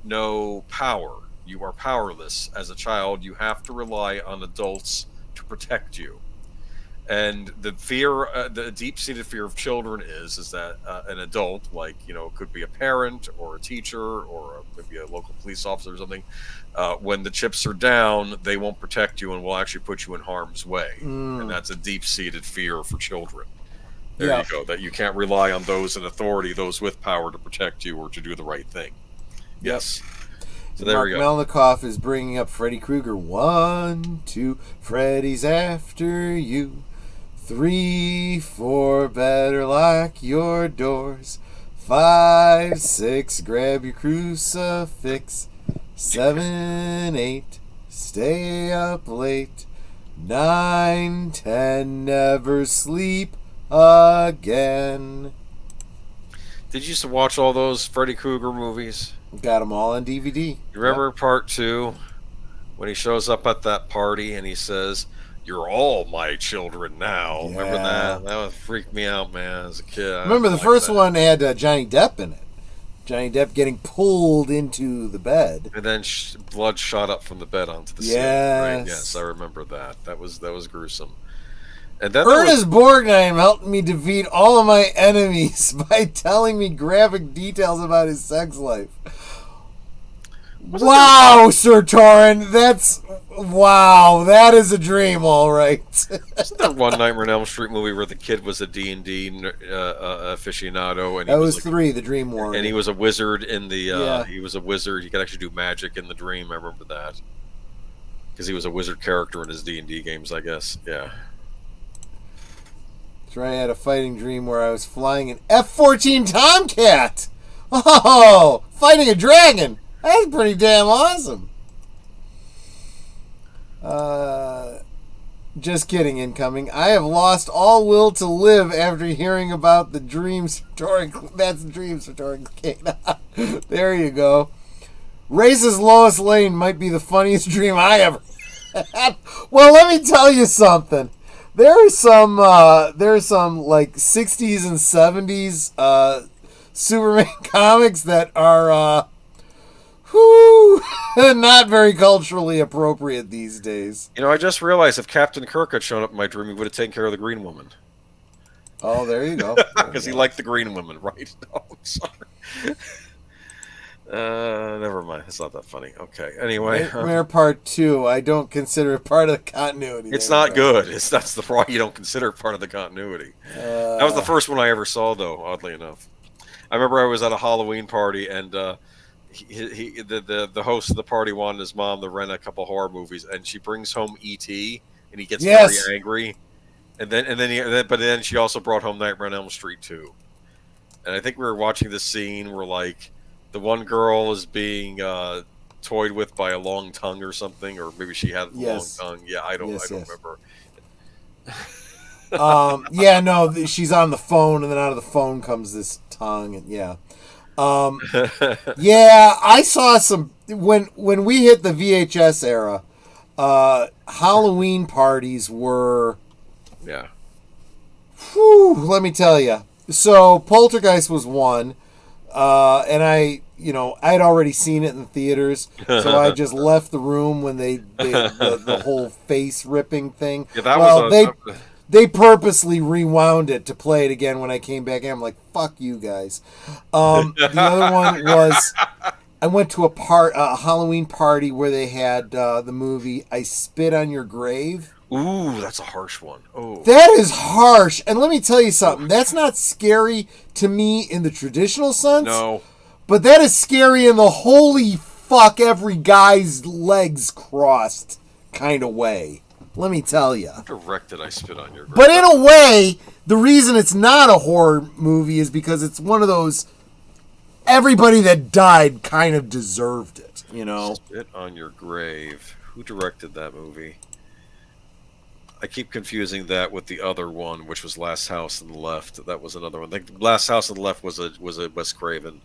no power. You are powerless as a child. You have to rely on adults to protect you. And the fear, the deep-seated fear of children is that an adult, like, could be a parent or a teacher or maybe a local police officer or something, when the chips are down, they won't protect you and will actually put you in harm's way. And that's a deep-seated fear for children. There you go, that you can't rely on those in authority, those with power to protect you or to do the right thing. Yes. So there Mark we go. Melnikoff is bringing up Freddy Krueger. 1, 2, Freddy's after you. 3, 4, better lock your doors. 5, 6, grab your crucifix. 7, 8, stay up late. 9, 10, never sleep again. Did you used to watch all those Freddy Krueger movies? Got them all on DVD. You remember part 2 when he shows up at that party and he says, "You're all my children now." Yeah. Remember that? That would freak me out, man, as a kid. Remember the first one had Johnny Depp in it. Johnny Depp getting pulled into the bed. And then blood shot up from the bed onto the ceiling. Yes. Right? Yes, I remember that. That was gruesome. And then Ernest Borgnine helped me defeat all of my enemies by telling me graphic details about his sex life. Wow, Sir Torrhen, that is a dream, all right. Wasn't there one Nightmare on Elm Street movie where the kid was a D&D aficionado? And he that was like, 3, The Dream Warrior. And he was a wizard in the... Yeah. He was a wizard. He could actually do magic in the dream. I remember that. Because he was a wizard character in his D&D games, I guess. Yeah. Trey had a fighting dream where I was flying an F-14 Tomcat. Oh, fighting a dragon. That's pretty damn awesome. Just kidding, incoming. I have lost all will to live after hearing about the dreams for Torrhen. That's dreams for Torrhen. There you go. Racist Lois Lane might be the funniest dream I ever had. Well, let me tell you something. There's some like 60s and 70s Superman comics that are not very culturally appropriate these days. You know, I just realized if Captain Kirk had shown up in my dream, he would have taken care of the Green Woman. Oh, there you go. Because he liked the Green Woman, right? No, I'm sorry. Never mind. It's not that funny. Okay. Anyway, Nightmare Part 2. I don't consider it part of the continuity. It's not good. That's the problem. You don't consider it part of the continuity. That was the first one I ever saw, though. Oddly enough, I remember I was at a Halloween party and the host of the party wanted his mom to rent a couple horror movies, and she brings home E.T. and he gets very angry, but then she also brought home Nightmare on Elm Street 2, and I think we were watching this scene where like the one girl is being toyed with by a long tongue or something, or maybe she had a long tongue. Yeah, I don't remember. She's on the phone, and then out of the phone comes this tongue, and I saw some when we hit the VHS era. Halloween parties were, let me tell you. So Poltergeist was one, and I'd already seen it in the theaters, so I just left the room when the whole face ripping thing. Yeah, they purposely rewound it to play it again when I came back in. I'm like, fuck you guys. The other one was I went to a Halloween party where they had the movie I Spit on Your Grave. Ooh, that's a harsh one. Oh, that is harsh. And let me tell you something. That's not scary to me in the traditional sense. No. But that is scary in the holy fuck every guy's legs crossed kind of way. Let me tell you. Directed I Spit on Your Grave. But in a way, the reason it's not a horror movie is because it's one of those everybody that died kind of deserved it, you know? Spit on Your Grave. Who directed that movie? I keep confusing that with the other one, which was Last House on the Left. That was another one. I think Last House on the Left was a Wes Craven.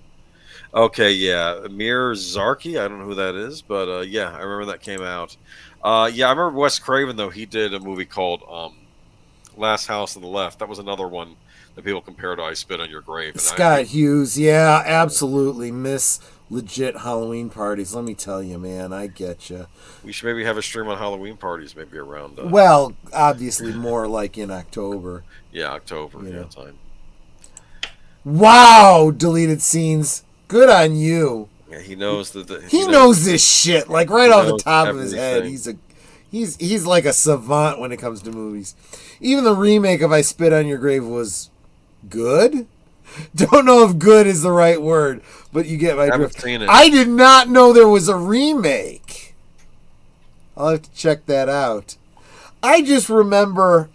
Okay, yeah. Amir Zarki, I don't know who that is, but I remember that came out. I remember Wes Craven, though. He did a movie called Last House on the Left. That was another one that people compare to I Spit on Your Grave. And Scott Hughes, yeah, absolutely. Miss legit Halloween parties. Let me tell you, man, I get you. We should maybe have a stream on Halloween parties, maybe around... well, obviously more like in October. Yeah, October, time. Wow, deleted scenes. Good on you. Yeah, he knows he knows this shit like right off the top of his head. He's like a savant when it comes to movies. Even the remake of I Spit on Your Grave was good. Don't know if good is the right word, but you get my drift. I haven't seen it. I did not know there was a remake. I'll have to check that out. I just remember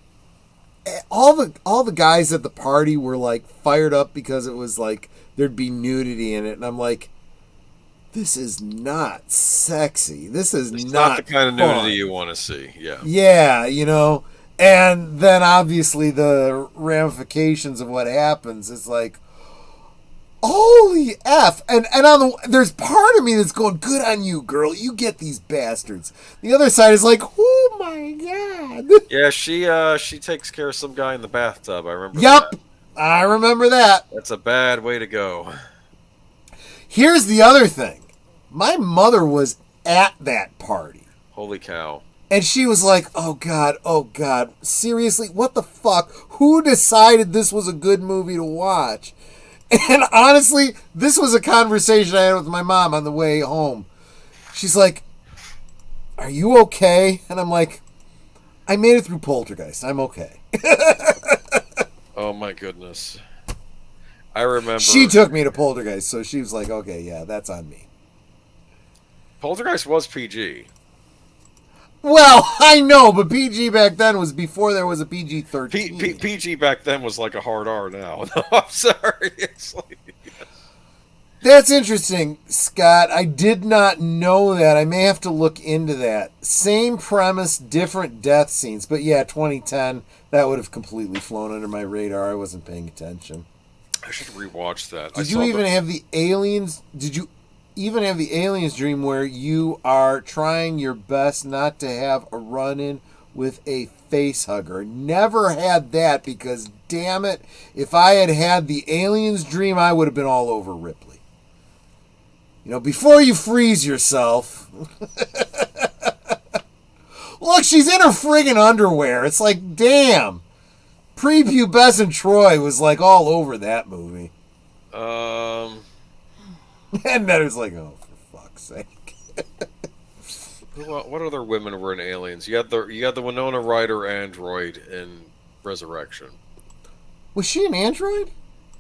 all the guys at the party were like fired up because it was like there'd be nudity in it, and I'm like, this is not sexy. This is not the kind of fun. nudity you want to see. Yeah. Yeah, you know. And then obviously the ramifications of what happens is like, holy F. And there's part of me that's going, good on you, girl. You get these bastards. The other side is like, oh my God. Yeah, she takes care of some guy in the bathtub. I remember Yep. that. I remember that. That's a bad way to go. Here's the other thing. My mother was at that party. Holy cow. And she was like, oh God, seriously, what the fuck? Who decided this was a good movie to watch? And honestly, this was a conversation I had with my mom on the way home. She's like, are you okay? And I'm like, I made it through Poltergeist. I'm okay. Oh my goodness. I remember. She took me to Poltergeist, so she was like, okay, yeah, that's on me. Poltergeist was PG. Well, I know, but PG back then was before there was a PG-13. PG back then was like a hard R now. No, I'm sorry. It's like, That's interesting, Scott. I did not know that. I may have to look into that. Same premise, different death scenes. But yeah, 2010, that would have completely flown under my radar. I wasn't paying attention. I should rewatch that. Did you even have the aliens? Did you even have the aliens dream where you are trying your best not to have a run-in with a face hugger? Never had that because, damn it, if I had had the aliens dream, I would have been all over Ripley. You know, before you freeze yourself. Look, she's in her friggin' underwear. It's like, damn. Prepubescent Troy was like all over that movie. And then it was like, oh, for fuck's sake. What other women were in Aliens? You had the Winona Ryder android in Resurrection. Was she an android?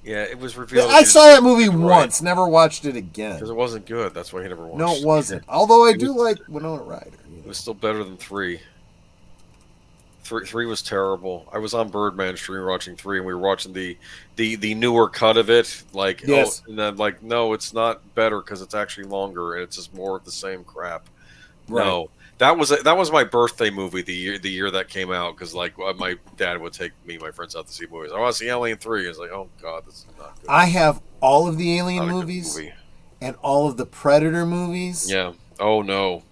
Yeah, it was revealed. I saw that movie once. Never watched it again. Because it wasn't good. That's why he never watched it. No, it wasn't. Although I do like Winona Ryder. You know? It was still better than 3. 3 was terrible. I was on Birdman stream watching 3, and we were watching the newer cut of it. Like, yes. And then like, no, it's not better because it's actually longer and it's just more of the same crap. Right. No, that was my birthday movie the year that came out because like my dad would take me and my friends out to see movies. I want to see Alien 3. It's like, oh God, this is not good. I have all of the Alien movies and all of the Predator movies. Yeah. Oh no.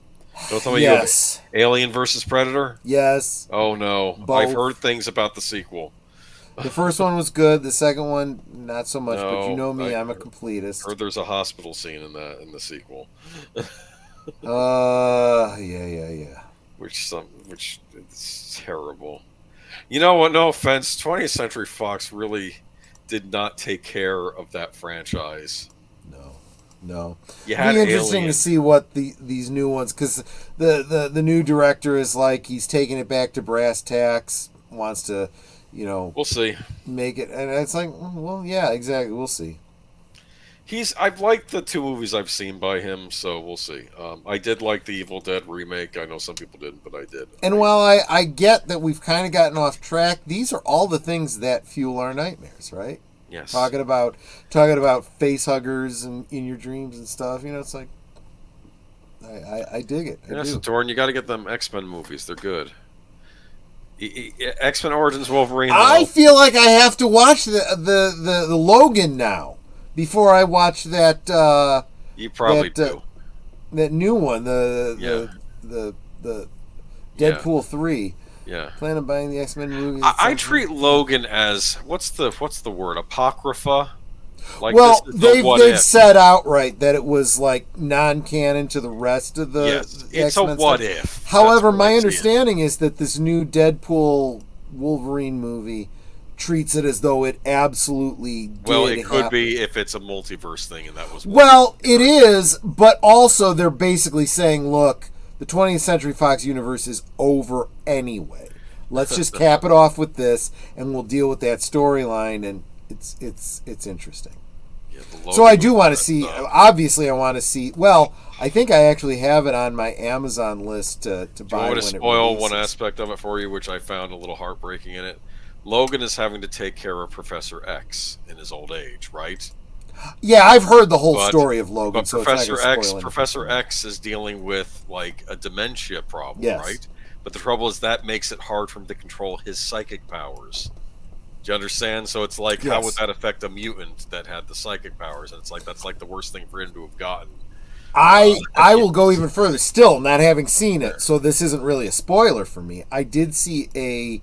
Don't tell me yes. you have Alien versus Predator? Yes. Oh no. Both. I've heard things about the sequel. The first one was good. The second one, not so much. No, but you know me, I'm a completist. Heard there's a hospital scene in the sequel. Yeah. Which it's terrible. You know what? No offense, 20th Century Fox really did not take care of that franchise. No. It'd be interesting to see what these new ones, because the new director is like, he's taking it back to brass tacks, wants to, you know, we'll see, make it, and it's like, well, yeah, exactly, we'll see. I've liked the 2 movies I've seen by him, so we'll see. I did like the Evil Dead remake. I know some people didn't, but I did. And while I get that we've kind of gotten off track, these are all the things that fuel our nightmares, right? Yes. Talking about face huggers and in your dreams and stuff. You know, it's like, I dig it. Yeah, so Torrhen, you got to get them X-Men movies. They're good. X-Men Origins Wolverine. I feel like I have to watch the Logan now before I watch that. You probably do. That new one, the Deadpool 3. Yeah. Plan on buying the X-Men movies. I treat Logan as what's the word? Apocrypha. Like, well, they've if. said outright that it was like non-canon to the rest of the it's X-Men a what stuff. if. However, my understanding is that this new Deadpool Wolverine movie treats it as though it absolutely did. Well, it could happen. be if it's a multiverse thing, and that was. Well, it is, but also they're basically saying, look, the 20th Century Fox universe is over anyway. Let's just cap it off with this, and we'll deal with that storyline. And it's interesting. Yeah, so I do want to see. Obviously, I want to see. Well, I think I actually have it on my Amazon list to buy. I want to spoil one aspect of it for you, which I found a little heartbreaking in it. Logan is having to take care of Professor X in his old age, right? Yeah, I've heard the whole story of Logan. But so Professor X is dealing with like a dementia problem, right? But the trouble is that makes it hard for him to control his psychic powers. Do you understand? So it's like, how would that affect a mutant that had the psychic powers? And it's like that's like the worst thing for him to have gotten. I will go even further. Still, not having seen it, so this isn't really a spoiler for me. I did see a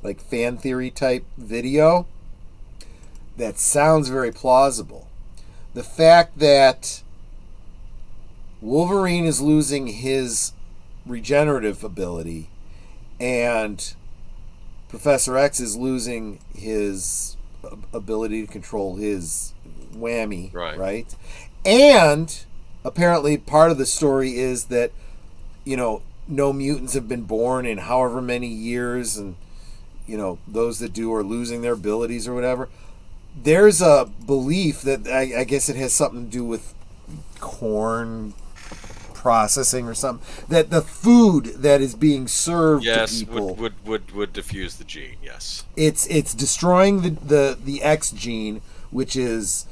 like fan theory type video that sounds very plausible. The fact that Wolverine is losing his regenerative ability and Professor X is losing his ability to control his whammy, right? And apparently part of the story is that, you know, no mutants have been born in however many years, and, you know, those that do are losing their abilities or whatever. There's a belief that I guess it has something to do with corn processing or something, that the food that is being served to people would diffuse the gene. Yes, it's destroying the X gene, which is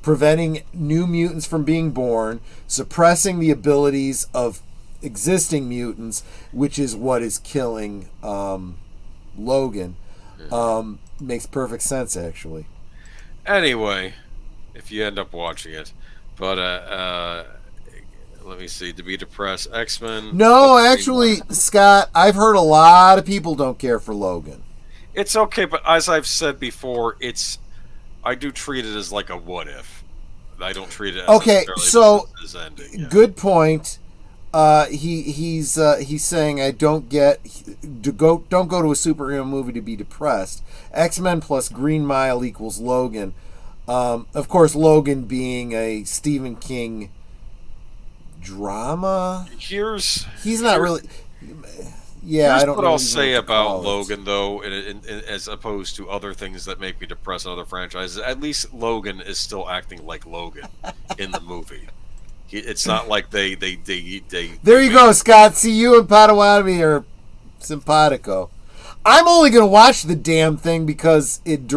preventing new mutants from being born, suppressing the abilities of existing mutants, which is what is killing Logan. Makes perfect sense, actually. Anyway, if you end up watching it, but let me see. To be depressed, X-Men. No, actually, Scott, I've heard a lot of people don't care for Logan. It's okay, but as I've said before, I do treat it as like a what if. I don't treat it as okay. So his ending. Yeah. Good point. He's saying I don't go to a superhero movie to be depressed. X-Men plus Green Mile equals Logan. Of course, Logan being a Stephen King drama. He's not really. Yeah, I don't know what I'll say about Logan, though, as opposed to other things that make me depressed in other franchises. At least Logan is still acting like Logan in the movie. It's not like they. There you go, Scott. See, you and Potawatomi are simpatico. I'm only going to watch the damn thing because it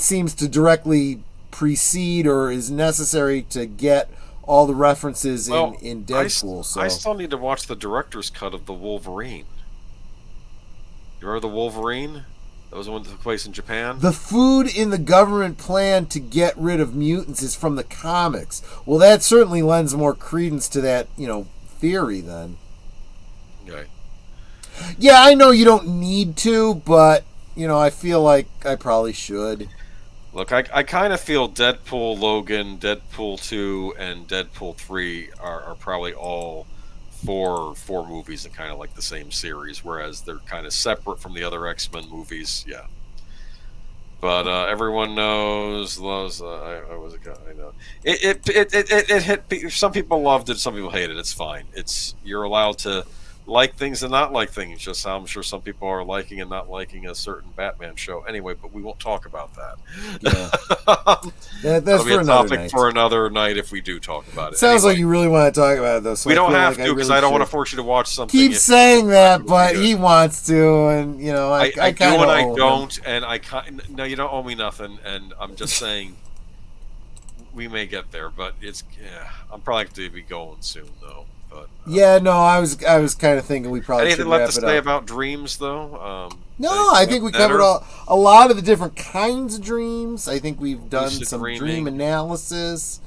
seems to directly precede or is necessary to get all the references in Deadpool. I still need to watch the director's cut of the Wolverine. You remember the Wolverine? That was the one that took place in Japan? The food in the government plan to get rid of mutants is from the comics. Well, that certainly lends more credence to that, theory then. Okay. Yeah, I know you don't need to, but, I feel like I probably should. Look, I kind of feel Deadpool, Logan, Deadpool 2, and Deadpool 3 are probably all four movies in kind of like the same series, whereas they're kind of separate from the other X-Men movies. Yeah, but everyone loves. I know it hit. Some people loved it, some people hated it. It's fine. You're allowed to like things and not like things. Just how I'm sure some people are liking and not liking a certain Batman show. Anyway, but we won't talk about that. Yeah. That's for another night. For another night if we do talk about it. Sounds like you really want to talk about it, though. So we don't have to, because I don't want to force you to watch something. Keep saying that, but he wants to, and I do and I don't, and I can't. No, you don't owe me nothing, and I'm just saying we may get there, but I'm probably going to be going soon, though. But, I was kind of thinking we probably should wrap it up. Anything left to say about dreams, though? No, I think we covered a lot of the different kinds of dreams. I think we've done some dream analysis.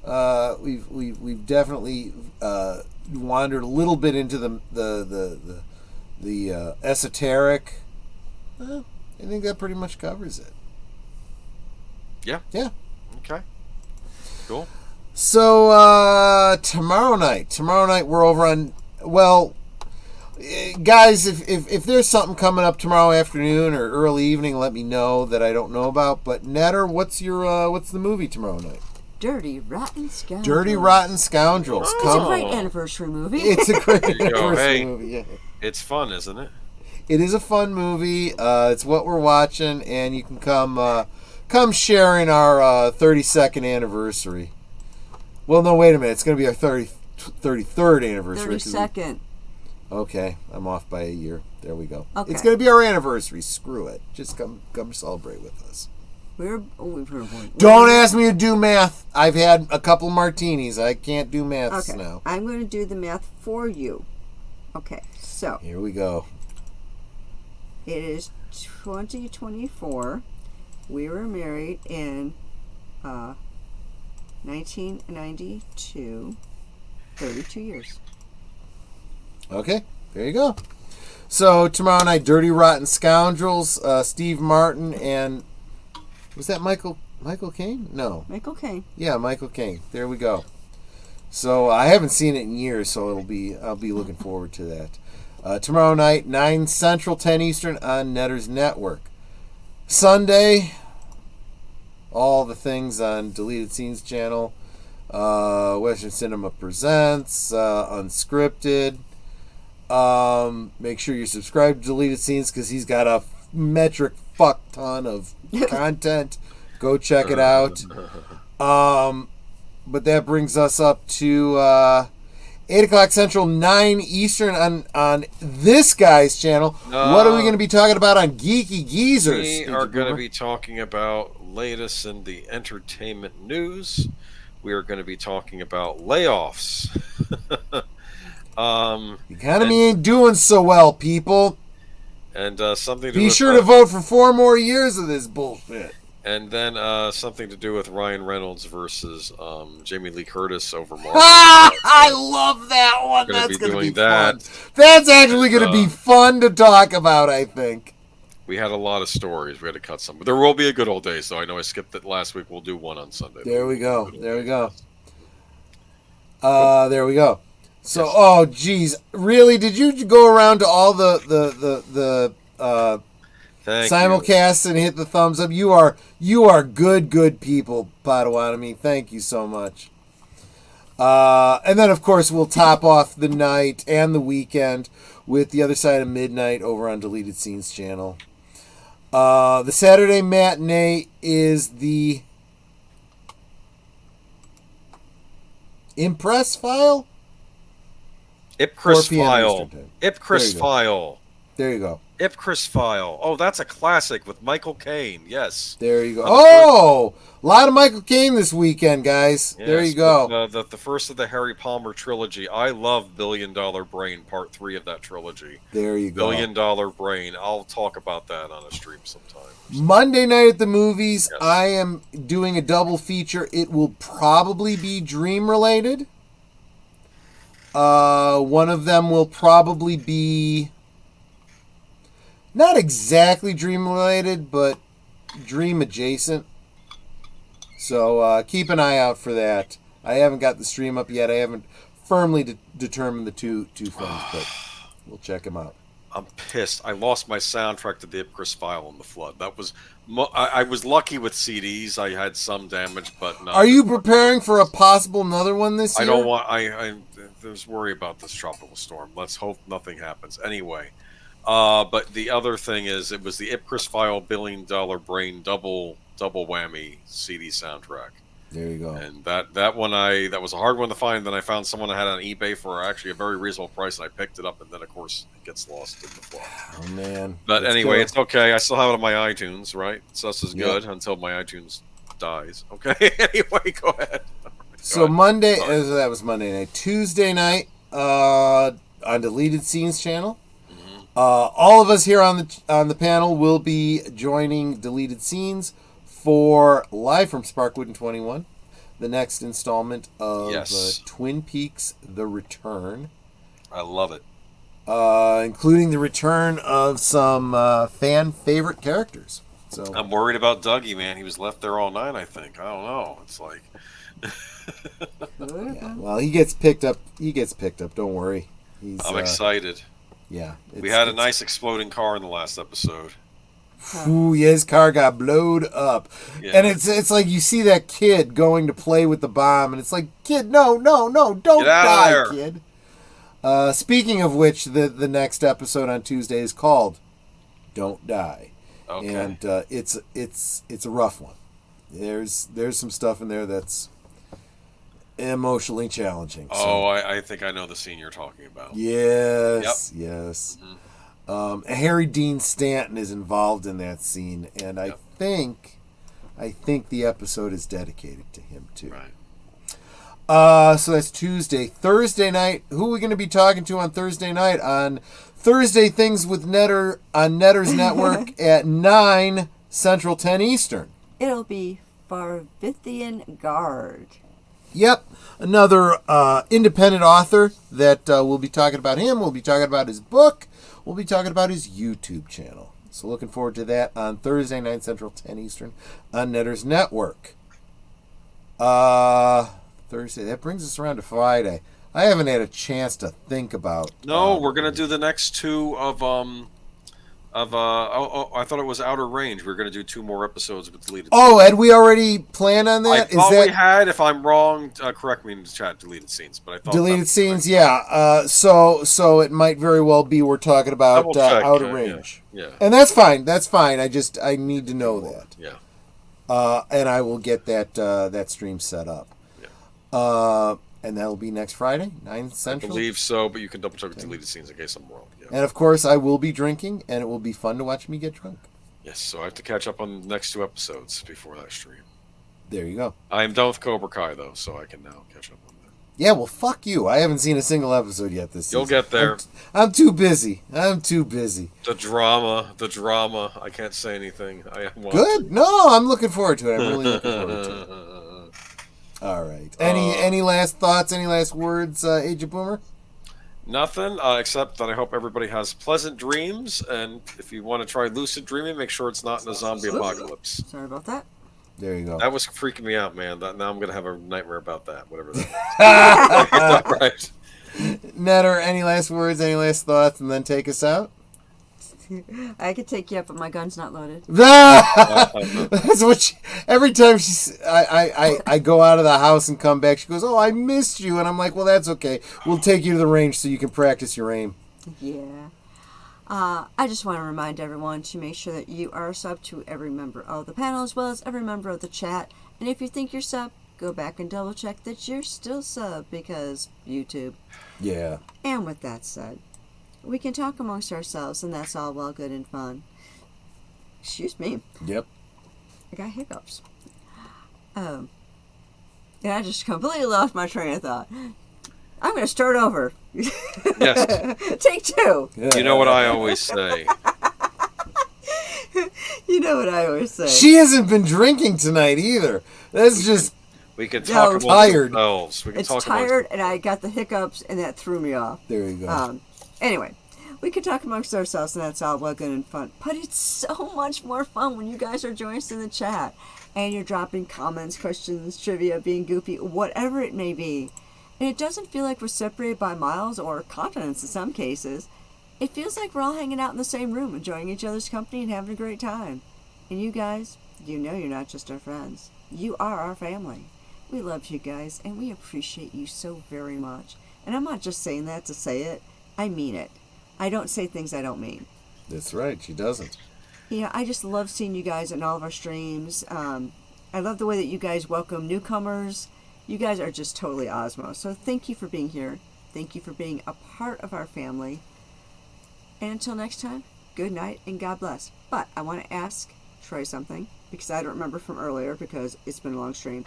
We've definitely wandered a little bit into the esoteric. I think that pretty much covers it. Yeah. Yeah. Okay. Cool. So tomorrow night we're over on. Well, guys, if there's something coming up tomorrow afternoon or early evening, let me know that I don't know about. But Netter, what's the movie tomorrow night? Dirty Rotten Scoundrels. Dirty Rotten Scoundrels. It's a great anniversary movie. It's a great anniversary movie. Yeah. It's fun, isn't it? It is a fun movie. It's what we're watching, and you can come share in our 32nd anniversary. Well, no, wait a minute. It's going to be our 33rd anniversary. 32nd. Okay, I'm off by a year. There we go. Okay. It's going to be our anniversary. Screw it. Just come celebrate with us. Don't ask me to do math. I've had a couple martinis. I can't do maths now. I'm going to do the math for you. Okay, so. Here we go. It is 2024. We were married in 1992. 32 years. Okay, there you go. So tomorrow night, Dirty Rotten Scoundrels, Steve Martin, and was that Michael Caine? No. Michael Caine. Yeah, Michael Caine. There we go. So I haven't seen it in years, so I'll be looking forward to that. Tomorrow night, 9 Central, 10 Eastern on Netters Network. Sunday, all the things on Deleted Scenes channel. Western Cinema Presents, Unscripted. Make sure you're subscribed to Deleted Scenes because he's got a metric fuck ton of content. Go check it out. But that brings us up to 8 o'clock Central, 9 Eastern on this guy's channel. What are we going to be talking about on Geeky Geezers? We are going to be talking about latest in the entertainment news. We are going to be talking about layoffs. The economy ain't doing so well, people. And something to be sure to vote for 4 more years of this bullshit. And then something to do with Ryan Reynolds versus Jamie Lee Curtis over Marvel. I love that one. That's going to be fun. That's actually going to be fun to talk about, I think. We had a lot of stories. We had to cut some. But there will be a good old day, so I know I skipped it last week. We'll do one on Sunday. There we go. There we go. There we go. So, yes. Oh, geez. Really? Did you go around to all the simulcasts and hit the thumbs up? You are good people, Potawatomi. Thank you so much. And then, of course, we'll top off the night and the weekend with The Other Side of Midnight over on Deleted Scenes channel. The Saturday matinee is the Impress File? Ipcris File. Ipcris File. There you go. Ipcris File. Oh, that's a classic with Michael Caine. Yes. There you go. Oh, a lot of Michael Caine this weekend, guys. Yes, there you go. The first of the Harry Palmer trilogy. I love $1 Billion Brain, part 3 of that trilogy. There you go. $1 Billion Brain. I'll talk about that on a stream sometime. Monday night at the movies, yes. I am doing a double feature. It will probably be dream related. One of them will probably be not exactly dream related, but dream adjacent. So keep an eye out for that. I haven't got the stream up yet. I haven't firmly determined the two films, but we'll check them out. I'm pissed. I lost my soundtrack to the Ipcris File in the flood. That was I was lucky with CDs. I had some damage, but no. Are you preparing for a possible another one this year? I don't want. There's worry about this tropical storm. Let's hope nothing happens. Anyway, but the other thing is, it was the Ipcris File $1 Billion Brain double whammy CD soundtrack. There you go. And that one that was a hard one to find. Then I found someone that had it on eBay for actually a very reasonable price, and I picked it up. And then of course it gets lost in the flood. Oh man! But anyway, it's okay. I still have it on my iTunes, right? So this is good until my iTunes dies. Okay. Anyway, go ahead. So Monday, that was Monday night. Tuesday night on Deleted Scenes channel. Mm-hmm. All of us here on the panel will be joining Deleted Scenes for Live from Sparkwood and 21, the next installment of Twin Peaks: The Return. I love it. Including the return of some fan favorite characters. So I'm worried about Dougie, man. He was left there all night, I think. I don't know. It's like yeah, well, he gets picked up. Don't worry. I'm excited. Yeah. We had a nice exploding car in the last episode. Ooh, yeah, his car got blowed up. Yeah. And it's like you see that kid going to play with the bomb, and it's like, kid, no, don't die, kid. Speaking of which, the next episode on Tuesday is called "Don't Die," and it's a rough one. There's some stuff in there that's emotionally challenging. So. I think I know the scene you're talking about. Yes, yes. Mm-hmm. Harry Dean Stanton is involved in that scene, and I think the episode is dedicated to him too. Right. So that's Tuesday. Thursday night, who are we going to be talking to on Thursday night? On Thursday Things with Netter on Netter's Network at 9 Central, 10 Eastern. It'll be Farvithian Guard. Yep. Another independent author that we'll be talking about him. We'll be talking about his book. We'll be talking about his YouTube channel. So looking forward to that on Thursday, 9 Central, 10 Eastern on Netter's Network. Thursday. That brings us around to Friday. I haven't had a chance to think about. No, we're gonna do the next two of I thought it was Outer Range. We're gonna do 2 more episodes with deleted. Oh, had we already planned on that? I thought we had. If I'm wrong, correct me in the chat. Deleted scenes, but I thought deleted scenes. Yeah. So it might very well be we're talking about Outer Range. Yeah. And that's fine. That's fine. I need to know that. Yeah. And I will get that stream set up. And that'll be next Friday, 9 Central. I believe so, but you can double check with deleted scenes in case I'm wrong. Yeah. And of course, I will be drinking, and it will be fun to watch me get drunk. Yes, so I have to catch up on the next 2 episodes before that stream. There you go. I am done with Cobra Kai, though, so I can now catch up on that. Yeah, well, fuck you. I haven't seen a single episode yet this season. You'll get there. I'm too busy. The drama. I can't say anything. Good. No, I'm looking forward to it. I'm really looking forward to it. All right. Any last thoughts? Any last words, Age of Boomer? Nothing, except that I hope everybody has pleasant dreams, and if you want to try lucid dreaming, make sure it's not in a zombie apocalypse. Sorry about that. There you go. That was freaking me out, man. Now I'm going to have a nightmare about that, whatever that is. Right. Netter, any last words, any last thoughts, and then take us out? I could take you up, but my gun's not loaded. That's what every time I go out of the house and come back, she goes, "Oh, I missed you," and I'm like, "Well, that's okay. We'll take you to the range so you can practice your aim." Yeah. I just want to remind everyone to make sure that you are sub to every member of the panel as well as every member of the chat. And if you think you're sub, go back and double check that you're still sub because YouTube. Yeah. And with that said, we can talk amongst ourselves, and that's all well, good, and fun. Excuse me. Yep. I got hiccups. And I just completely lost my train of thought. I'm going to start over. Yes. Take 2. You know what I always say. You know what I always say. She hasn't been drinking tonight either. That's just... We can talk about tired. ourselves. We can it's talk tired, and I got the hiccups, and that threw me off. There you go. Anyway, we can talk amongst ourselves, and that's all well, good, and fun. But it's so much more fun when you guys are joining us in the chat, and you're dropping comments, questions, trivia, being goofy, whatever it may be. And it doesn't feel like we're separated by miles or continents in some cases. It feels like we're all hanging out in the same room, enjoying each other's company and having a great time. And you guys, you know you're not just our friends. You are our family. We love you guys, and we appreciate you so very much. And I'm not just saying that to say it. I mean it. I don't say things I don't mean. That's right. She doesn't. Yeah, I just love seeing you guys in all of our streams. I love the way that you guys welcome newcomers. You guys are just totally Osmo. So thank you for being here. Thank you for being a part of our family. And until next time, good night and God bless. But I want to ask Trey something, because I don't remember from earlier, because it's been a long stream.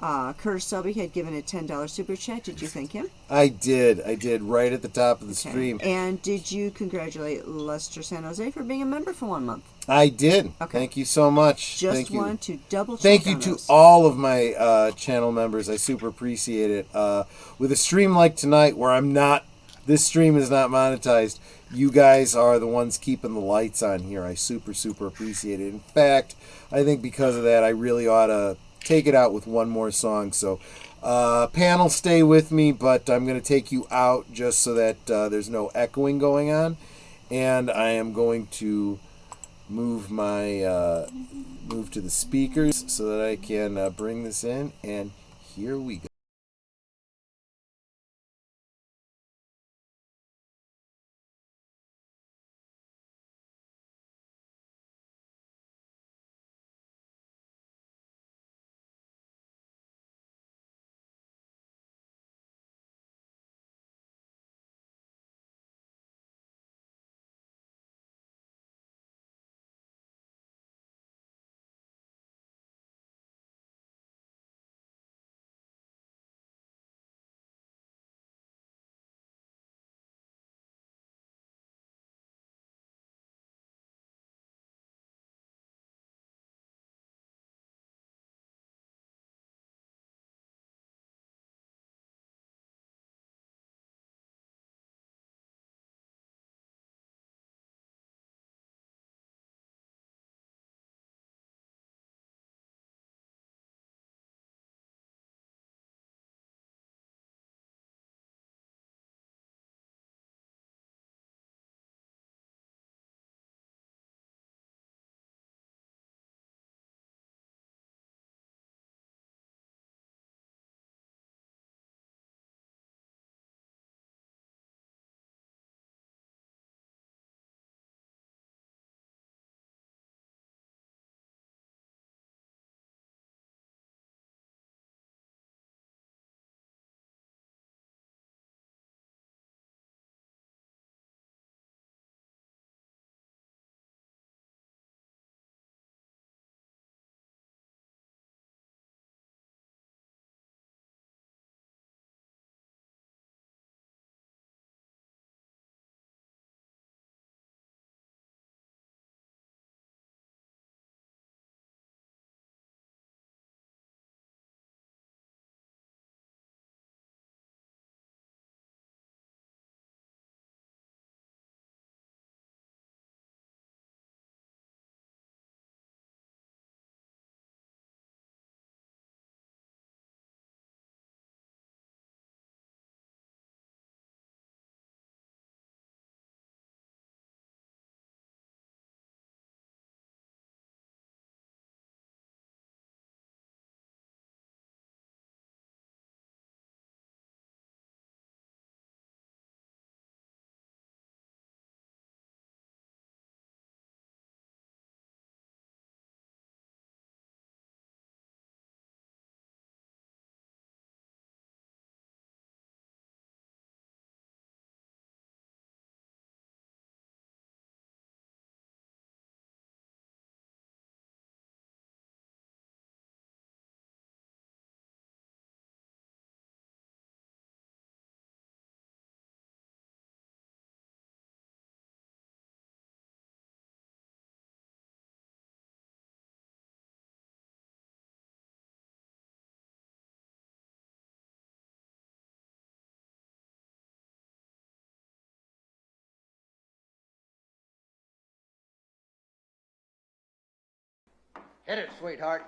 Curtis Selby had given a $10 super chat. Did you thank him? I did right at the top of the stream. And did you congratulate Lester San Jose for being a member for 1 month? I did. Okay. Thank you so much. Just want to double check. Thank you to all of my channel members. I super appreciate it. With a stream like tonight where this stream is not monetized, you guys are the ones keeping the lights on here. I super appreciate it. In fact, I think because of that, I really ought to take it out with one more song. So panel, stay with me, but I'm going to take you out just so that there's no echoing going on, and I am going to move to the speakers so that I can bring this in, and here we go. Hit it, sweetheart.